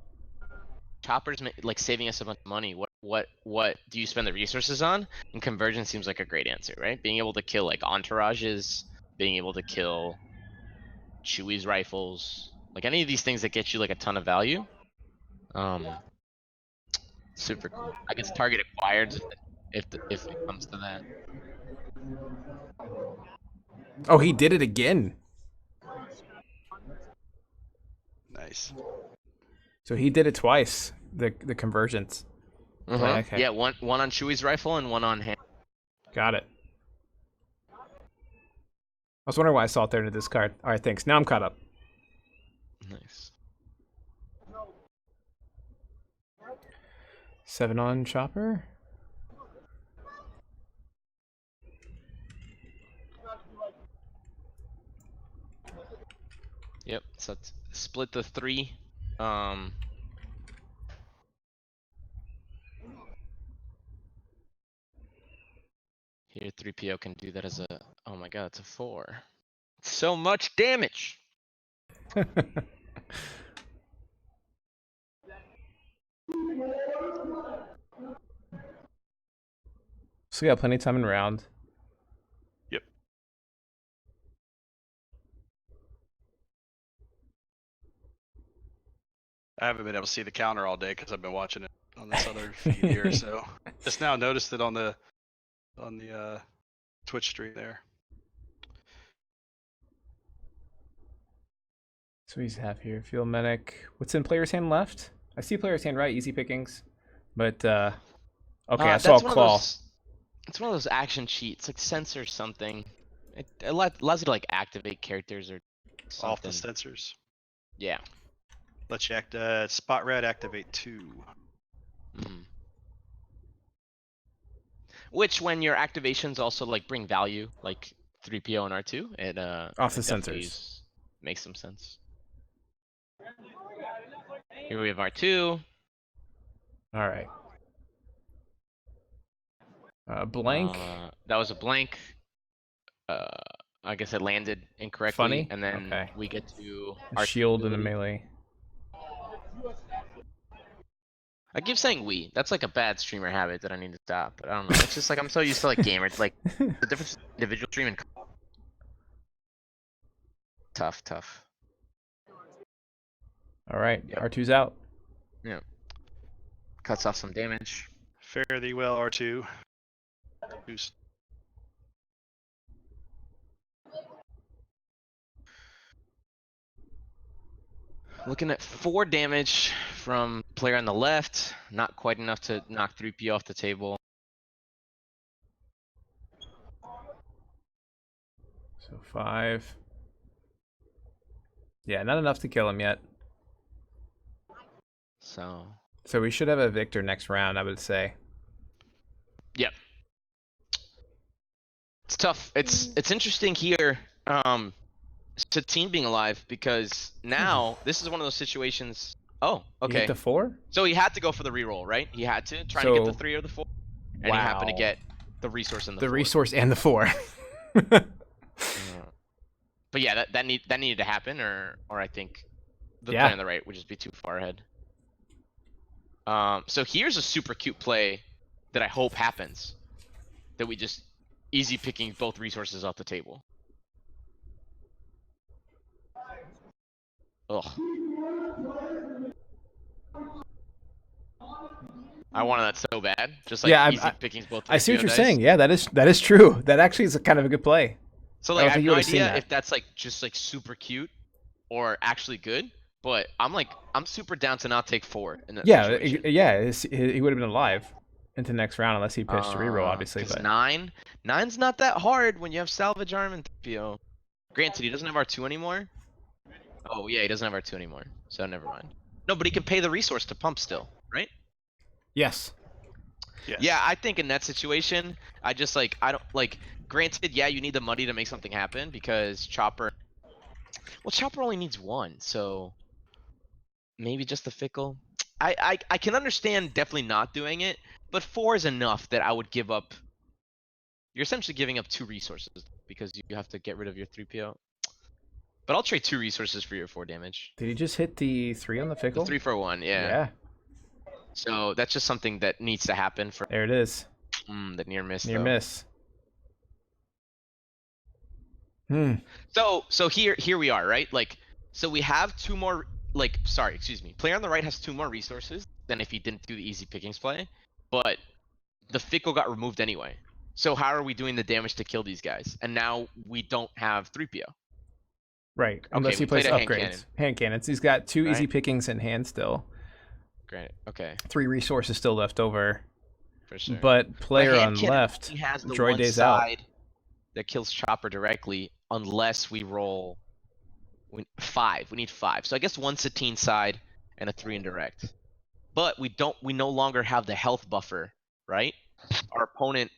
Chopper's like saving us a bunch of money. What do you spend the resources on? And convergence seems like a great answer, right? Being able to kill like entourages, being able to kill Chewie's rifles, like any of these things that get you like a ton of value. Super cool. I guess target acquired if it comes to that. Oh, he did it again. Nice. So he did it twice. The convergence. Okay. Yeah, one on Chewie's rifle and one on hand. Got it. I was wondering why I saw it there in the discard. All right, thanks. Now I'm caught up. Nice. 7 on Chopper. Yep. So it's split the 3. Here 3PO can do that as a. Oh my god, it's a 4. So much damage. So we got plenty of time in round. Yep. I haven't been able to see the counter all day because I've been watching it on this other feed here. So just now noticed it on the Twitch stream there. So he's half here. Field medic. What's in player's hand left? I see player's hand right. Easy pickings. But okay, I saw a claw. It's one of those action cheats, like censor something. It allows you to like activate characters or something. Off the sensors. Yeah. Let's you act. Spot red activate 2. Mhm. Which, when your activations also like bring value, like 3PO and R2, it Off the it definitely sensors. makes some sense. Here we have R2. All right. Blank. That was a blank. I guess it landed incorrectly, Funny? and then Okay. we get to A shield and a melee. I keep saying we. That's like a bad streamer habit that I need to stop. But I don't know. It's just like I'm so used to like gamers. Like the difference between individual stream and tough. All right. Yep. R2's out. Yeah. Cuts off some damage. Fare thee well, R2. Who's Looking at 4 damage from player on the left. Not quite enough to knock 3P off the table. So 5. Yeah, not enough to kill him yet. So we should have a victor next round, I would say. yep. It's tough. It's interesting here. Satine being alive, because now this is one of those situations Oh, He hit okay. the 4? So he had to go for the reroll, right? He had to try to get the 3 or the 4, and he happened to Wow. get the resource and the The 4. resource and the 4. But yeah, that needed to happen, or I think the Yeah. play on the right would just be too far ahead. So here's a super cute play that I hope happens. That we just easy picking both resources off the table. Ugh. I wanted that so bad. Just like Yeah, easy pickings both. I see what 3PO you're dice. saying. Yeah, that is true. That actually is a kind of a good play. So I like don't I have think you no would've seen idea that. if that's like just like super cute or actually good, but I'm super down to not take 4 in that Yeah, situation. he would have been alive into the next round unless he pitched a reroll, obviously. Because But 9's not that hard when you have salvage arm and 3PO. Granted, he doesn't have R2 anymore. Oh yeah, he doesn't have R2 anymore, so never mind. No, but he can pay the resource to pump still, right? yes, Yes. Yeah, I think in that situation, I just like I don't like. Granted, yeah, you need the money to make something happen because Chopper. Well, Chopper only needs 1, so maybe just the fickle. I can understand definitely not doing it, but 4 is enough that I would give up. You're essentially giving up 2 resources because you have to get rid of your 3PO. But I'll trade 2 resources for your 4 damage. did he just hit the 3 on the The fickle? 3 for 1, yeah. Yeah, So that's just something that needs to happen for there it is. the near miss. Near though. miss. So here we are, right? Like, so we have 2 more. Like, sorry, excuse me. Player on the right has 2 more resources than if he didn't do the easy pickings play, but the fickle got removed anyway. So how are we doing the damage to kill these guys? And now we don't have 3PO. Right, Okay, unless he we plays played a hand upgrades. cannon. Hand cannons. He's got 2 easy Right. pickings in hand still. Granted, okay, 3 resources still left over. for sure. But player hand on cannon left, only has the droid one days out. side that kills Chopper directly, unless we roll 5. We need 5. So I guess 1 Satine side and a 3 indirect. But we no longer have the health buffer, right? Our opponent,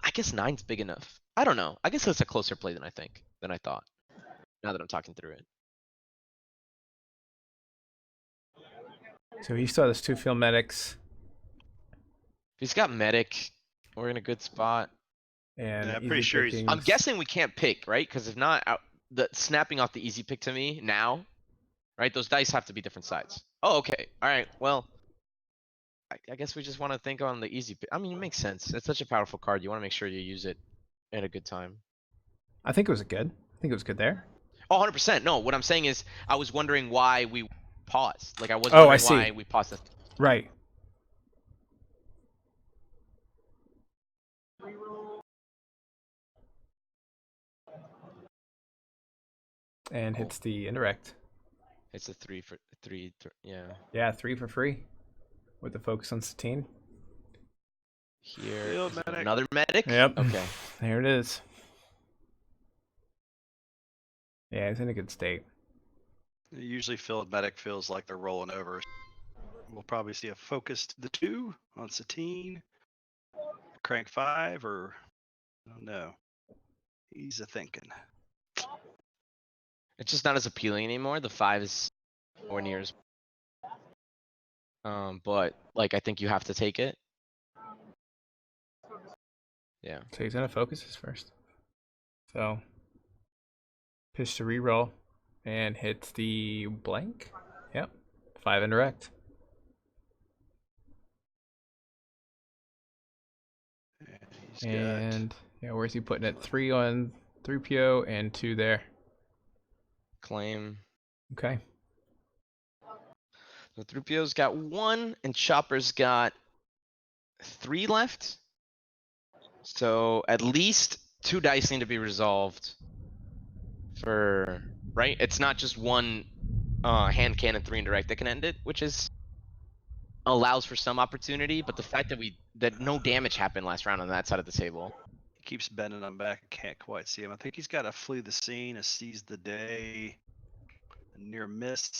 I guess 9's big enough. I don't know. I guess that's a closer play than I thought. Now that I'm talking through it. So he still has 2 field medics If he's got medic, we're in a good spot. and Yeah, I'm easy pretty sure he's- pickings. I'm guessing we can't pick, right? Because if not, the snapping off the easy pick to me now, right? Those dice have to be different sides. Oh, okay. All right. Well, I guess we just want to think on the easy pick. I mean, it makes sense. It's such a powerful card. You want to make sure you use it at a good time. I think it was good. I think it was good there. Oh, 100%. No, what I'm saying is I was wondering why we paused. Like I was Oh, I wondering see. why we paused. Right. And hits the indirect. It's a 3 for 3. Yeah. Yeah, 3 for free. With the focus on Satine. Here. Field is medic. Another medic? Yep. Okay. There it is. Yeah, he's in a good state. Usually field medic feels like they're rolling over. We'll probably see a focus to the 2 on Satine. Crank 5 or I don't know. He's a thinking. It's just not as appealing anymore. The 5 is nowhere near as. But like I think you have to take it. Yeah. So he's gonna focus his first. So pitch to reroll and hits the blank. Yep. 5 indirect. He's got And yeah, where's he putting it? 3 on 3PO and 2 there. Claim. Okay. So 3PO's got 1 and Chopper's got 3 left. So at least 2 dice need to be resolved for right. It's not just 1 hand cannon 3 indirect that can end it, which is allows for some opportunity. But the fact that no damage happened last round on that side of the table. he keeps bending on back. I can't quite see him. I think he's got a flee the scene, a seize the day, a near miss.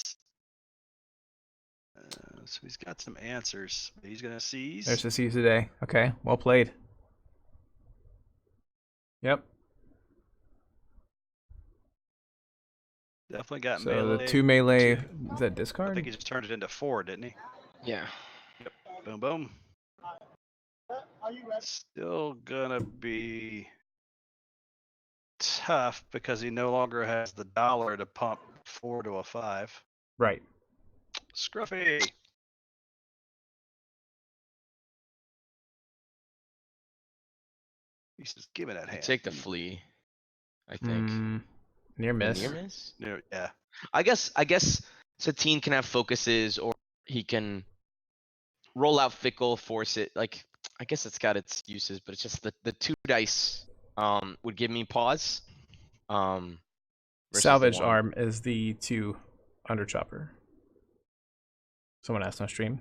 So he's got some answers. He's gonna seize. There's the seize today. Okay, well played. Yep. Definitely got So melee. the 2 melee, two- is that I discard? think he just turned it into 4, didn't he? Yeah. Boom, boom. Still gonna be tough because he no longer has the dollar to pump 4 to a 5. Right. Scruffy. He's just giving that I hand. take the flea. I think. Near A miss. near miss. Yeah. I guess Satine can have focuses, or he can roll out fickle, force it. Like, I guess it's got its uses, but it's just the 2 dice would give me pause. Versus the Salvaged 1. arm is the 2 under chopper. Someone asked on stream.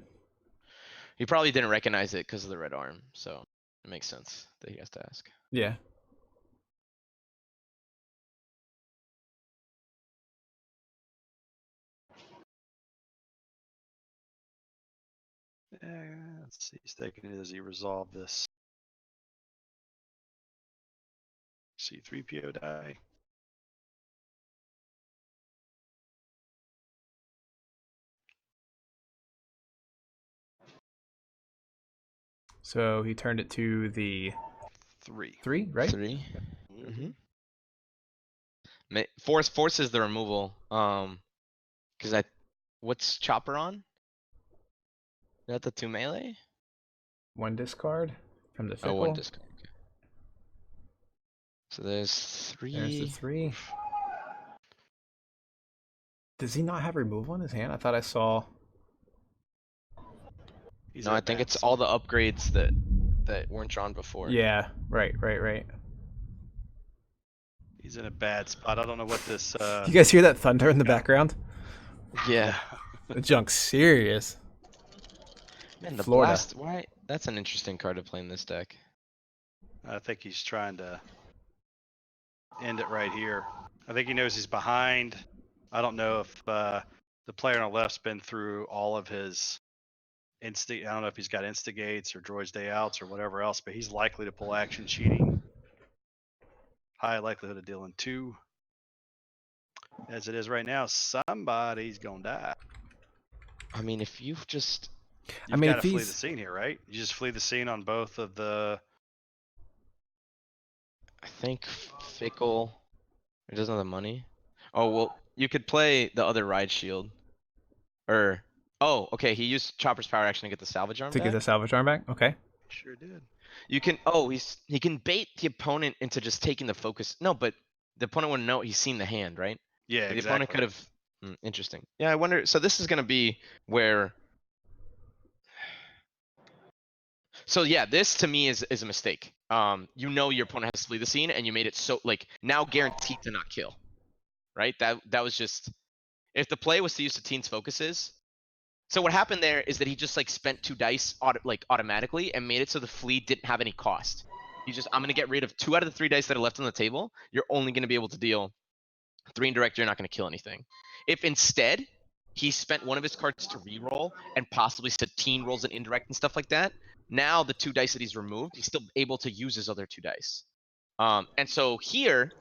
He probably didn't recognize it because of the red arm, so it makes sense that he has to ask. Yeah. Let's see. He's taking it as he resolved this. C3PO die. So he turned it to the 3. 3, right? 3. Forces the removal. Because what's chopper on? Is that the 2 melee? 1 discard from the Oh, fickle. 1 discard. Okay. So there's 3. There's the 3. Does he not have removal in his hand? I thought I saw. No, I think it's all the upgrades that weren't drawn before. Yeah, right. He's in a bad spot. I don't know what this. You guys hear that thunder in the background? Yeah. The junk's serious. Man, the Florida. blast. Why? That's an interesting card to play in this deck. I think he's trying to end it right here. I think he knows he's behind. I don't know if the player on the left's been through all of his I don't know if he's got instigates or droids day outs or whatever else, but he's likely to pull action cheating. High likelihood of dealing 2. As it is right now, somebody's gonna die. I mean, if you've just. You've got to flee the scene here, right? You just flee the scene on both of the. I think fickle. He doesn't have the money. Oh well, you could play the other ride shield. Or okay, he used Chopper's power action to get the salvage arm To back. get the salvage arm back? Okay. Sure did. You can he can bait the opponent into just taking the focus. No, but the opponent wouldn't know he's seen the hand, right? Yeah, The exactly. opponent could have. Interesting. Yeah, I wonder. So this is gonna be where. So yeah, this to me is a mistake. You know your opponent has to flee the scene, and you made it so like now guaranteed to not kill, right? That was just if the play was to use Satine's focuses. So what happened there is that he just like spent 2 dice automatically and made it so the flee didn't have any cost. I'm gonna get rid of 2 out of the 3 dice that are left on the table. You're only gonna be able to deal 3 indirect. You're not gonna kill anything. If instead he spent one of his cards to reroll and possibly Satine rolls an indirect and stuff like that, now the 2 dice that he's removed, he's still able to use his other 2 dice. And so here,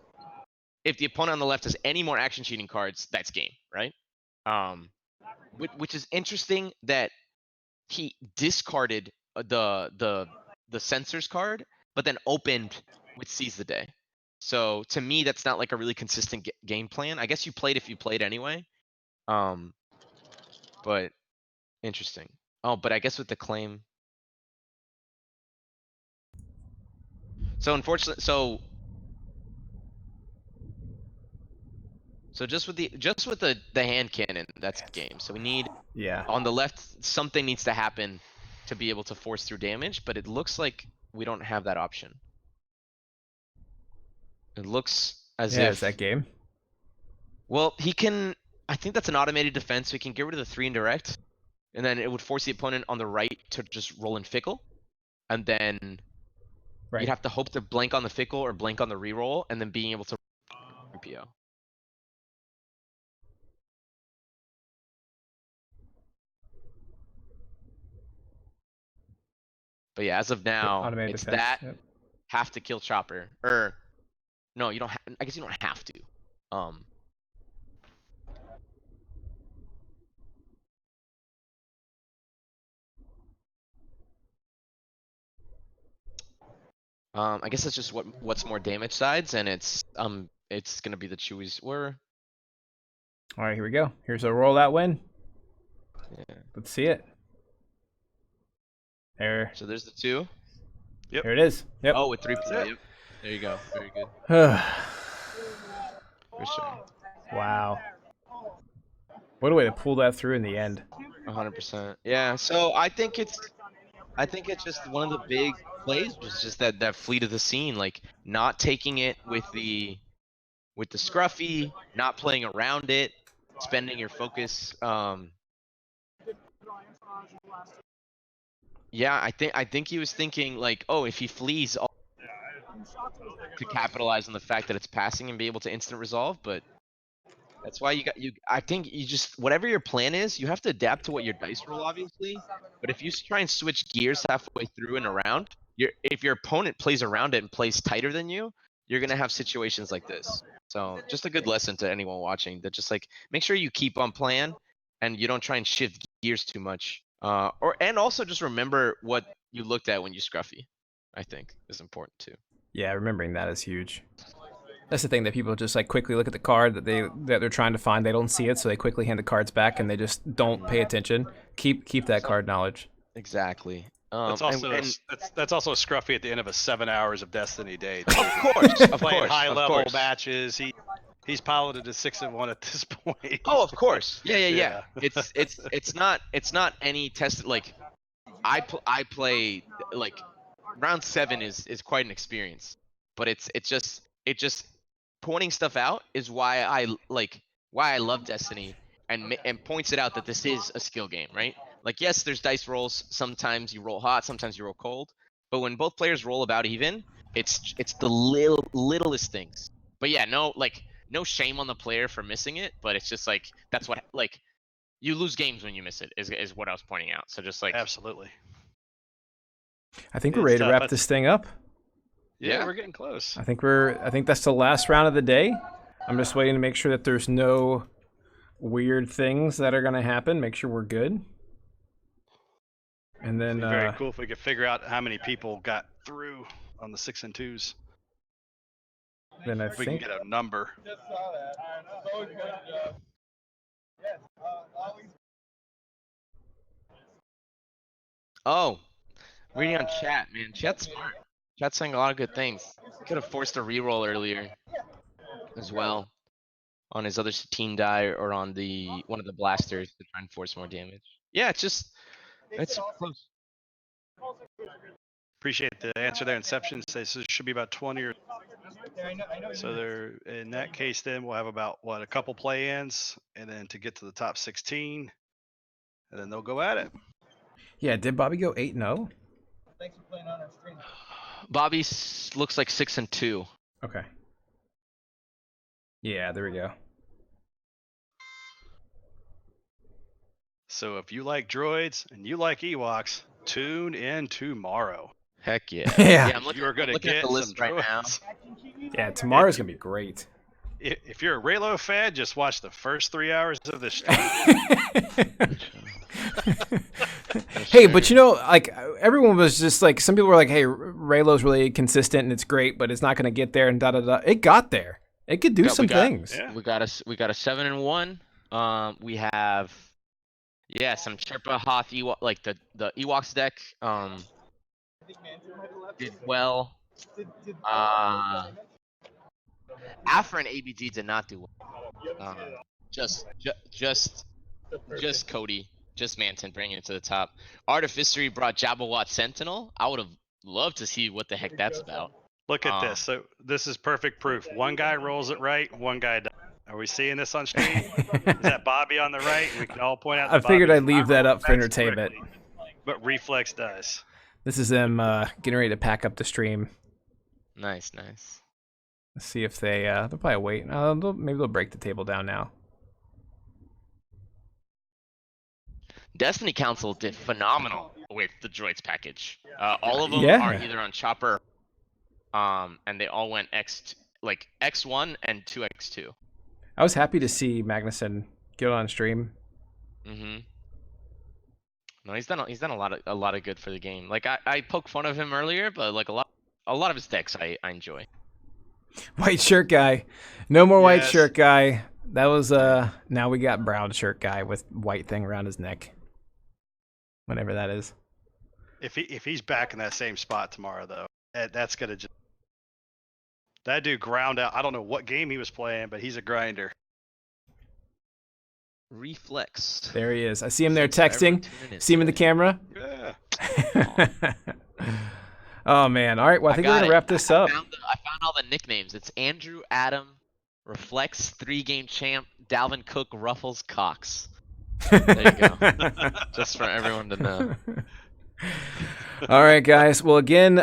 if the opponent on the left has any more action cheating cards, that's game, right? Which is interesting that he discarded the sensors card, but then opened with Seize the Day. So to me, that's not like a really consistent game plan. I guess you played if you played anyway. But interesting. Oh, but I guess with the claim. So unfortunately, so just with the hand cannon, that's game. So we need on the left something needs to happen to be able to force through damage, but it looks like we don't have that option. It looks as if is that game? Well, he can. I think that's an automated defense, so he can get rid of the 3 indirect, and then it would force the opponent on the right to just roll in fickle, and then you'd have to hope to blank on the fickle or blank on the reroll, and then being able to PO. But yeah, as of now, Automated it's defense. that Yep. have to kill Chopper, or no, you don't. I guess you don't have to. I guess that's just what's more damage sides, and it's gonna be the Chewies were. All right, here we go. Here's a rollout win. Yeah. Let's see it. There. So there's the 2. Yep. Here it is. Yep. Oh, with 3 That's play. it. Yep. There you go. Very good. For sure. Wow. What a way to pull that through in the end. 100%. Yeah. So I think it's just one of the big plays was just that fleet of the scene, like not taking it with the scruffy, not playing around it, spending your focus. Yeah, I think he was thinking like, oh, if he flees to capitalize on the fact that it's passing and be able to instant resolve, but that's why I think you just whatever your plan is, you have to adapt to what your dice roll, obviously. But if you try and switch gears halfway through and around, if your opponent plays around it and plays tighter than you, you're gonna have situations like this. So just a good lesson to anyone watching that just like make sure you keep on plan and you don't try and shift gears too much. And also just remember what you looked at when you scruffy. I think is important too. Yeah, remembering that is huge. That's the thing that people just like quickly look at the card that they're trying to find. They don't see it, so they quickly hand the cards back and they just don't pay attention. Keep that card knowledge. Exactly. That's also that's also a scruffy at the end of a 7 hours of Destiny day. Of course, of Playing course, high of level course. matches. He's piloted to 6-1 at this point. Oh, of course. Yeah. Yeah. It's not any test. Like I play like round 7 is quite an experience, but it just pointing stuff out is why I love Destiny and points it out that this is a skill game, right? Like yes, there's dice rolls. Sometimes you roll hot, sometimes you roll cold, but when both players roll about even, it's the littlest things. But yeah, no shame on the player for missing it, but it's just like that's what like you lose games when you miss it is what I was pointing out. So just like Absolutely. I think we're It's ready to tough. wrap this thing up. Yeah, Yeah. we're getting close. I think that's the last round of the day. I'm just waiting to make sure that there's no weird things that are gonna happen. Make sure we're good. And then It'd be very cool if we could figure out how many people got through on the 6 and 2s. then I If we can think get a number. Just saw that. It's always good. Yes, always. oh, reading on chat, man. Chat's smart. Chat's saying a lot of good things. Could have forced a reroll earlier as well on his other team die or on the one of the blasters to try and force more damage. Yeah, it's close. Appreciate the answer there. Inception says it should be about 20 or Yeah, I know. so. There, in that case, then we'll have about a couple play-ins, and then to get to the top 16, and then they'll go at it. yeah, did Bobby go 8-0? Thanks for playing on our stream. Bobby looks like 6 and 2. Okay. Yeah, there we go. So if you like droids and you like Ewoks, tune in tomorrow. Heck yeah. Yeah. I'm looking, You're gonna looking get at the list some right now. droids. Yeah, tomorrow's gonna be great. If you're a Raylo fan, just watch the first 3 hours of the stream. Hey, but you know, like everyone was just like, some people were like, "Hey, Raylo's really consistent and it's great, but it's not gonna get there." And da da da. It got there. It could do some things. Yeah. We got a 7 and 1. We have some Chirpa Hoth Ewok, like the Ewoks deck did well. Afra and ABG did not do well. Just Cody, just Manton bringing it to the top. Artificery brought Jabberwock Sentinel. I would have loved to see what the heck that's about. Look at this. So this is perfect proof. One guy rolls it right, one guy doesn't. Are we seeing this on stream? Is that Bobby on the right? We can all point out. I figured Bobby's I'd leave not that rolling up for backs entertainment. correctly, but Reflex does. This is them getting ready to pack up the stream. Nice. Let's see if they'll probably wait. Maybe they'll break the table down now. Destiny Council did phenomenal with the droids package. All of them Yeah. are either on Chopper, and they all went X1 and 2X2. I was happy to see Magnuson get on stream. Mm-hmm. No, he's done a lot of good for the game. Like I poked fun of him earlier, but like a lot a lot of his decks I enjoy. White shirt guy. No more white Yes. shirt guy. That was now we got brown shirt guy with white thing around his neck. Whenever that is. If he's back in that same spot tomorrow, though, that's gonna just that dude ground out. I don't know what game he was playing, but he's a grinder. Reflex. There he is. I see him there Thanks for everyone texting. tuning in See him in the today. camera. Yeah. Oh man. All right. Well, I think we're got gonna it. wrap this I up. found all the nicknames. It's Andrew, Adam, Reflex, 3-game champ, Dalvin Cook, Ruffles, Cox. There you go. Just for everyone to know. All right, guys. Well, again,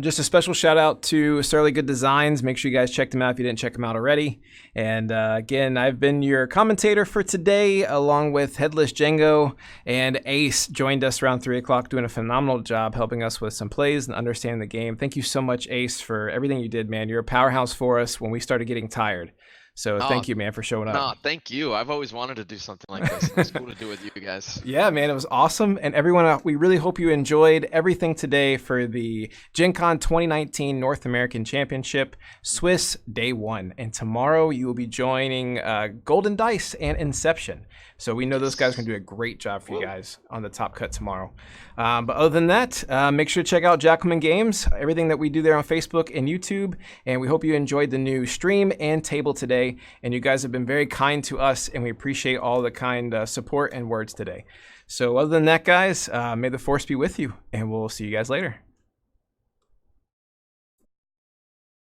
just a special shout out to Surly Good Designs. Make sure you guys check them out if you didn't check them out already. And again, I've been your commentator for today, along with Headless Django, and Ace joined us around 3 o'clock, doing a phenomenal job helping us with some plays and understanding the game. Thank you so much, Ace, for everything you did, man. You're a powerhouse for us when we started getting tired. So thank you, man, for showing up. No, thank you. I've always wanted to do something like this. It's cool to do with you guys. Yeah, man, it was awesome. And everyone, we really hope you enjoyed everything today for the Gencon 2019 North American Championship, Swiss Day 1. And tomorrow you will be joining Golden Dice and Inception. So we know those guys are going to do a great job for you guys on the top cut tomorrow. But other than that, make sure to check out Jackalman Games, everything that we do there on Facebook and YouTube. And we hope you enjoyed the new stream and table today. And you guys have been very kind to us, and we appreciate all the kind support and words today. So other than that, guys, may the force be with you, and we'll see you guys later.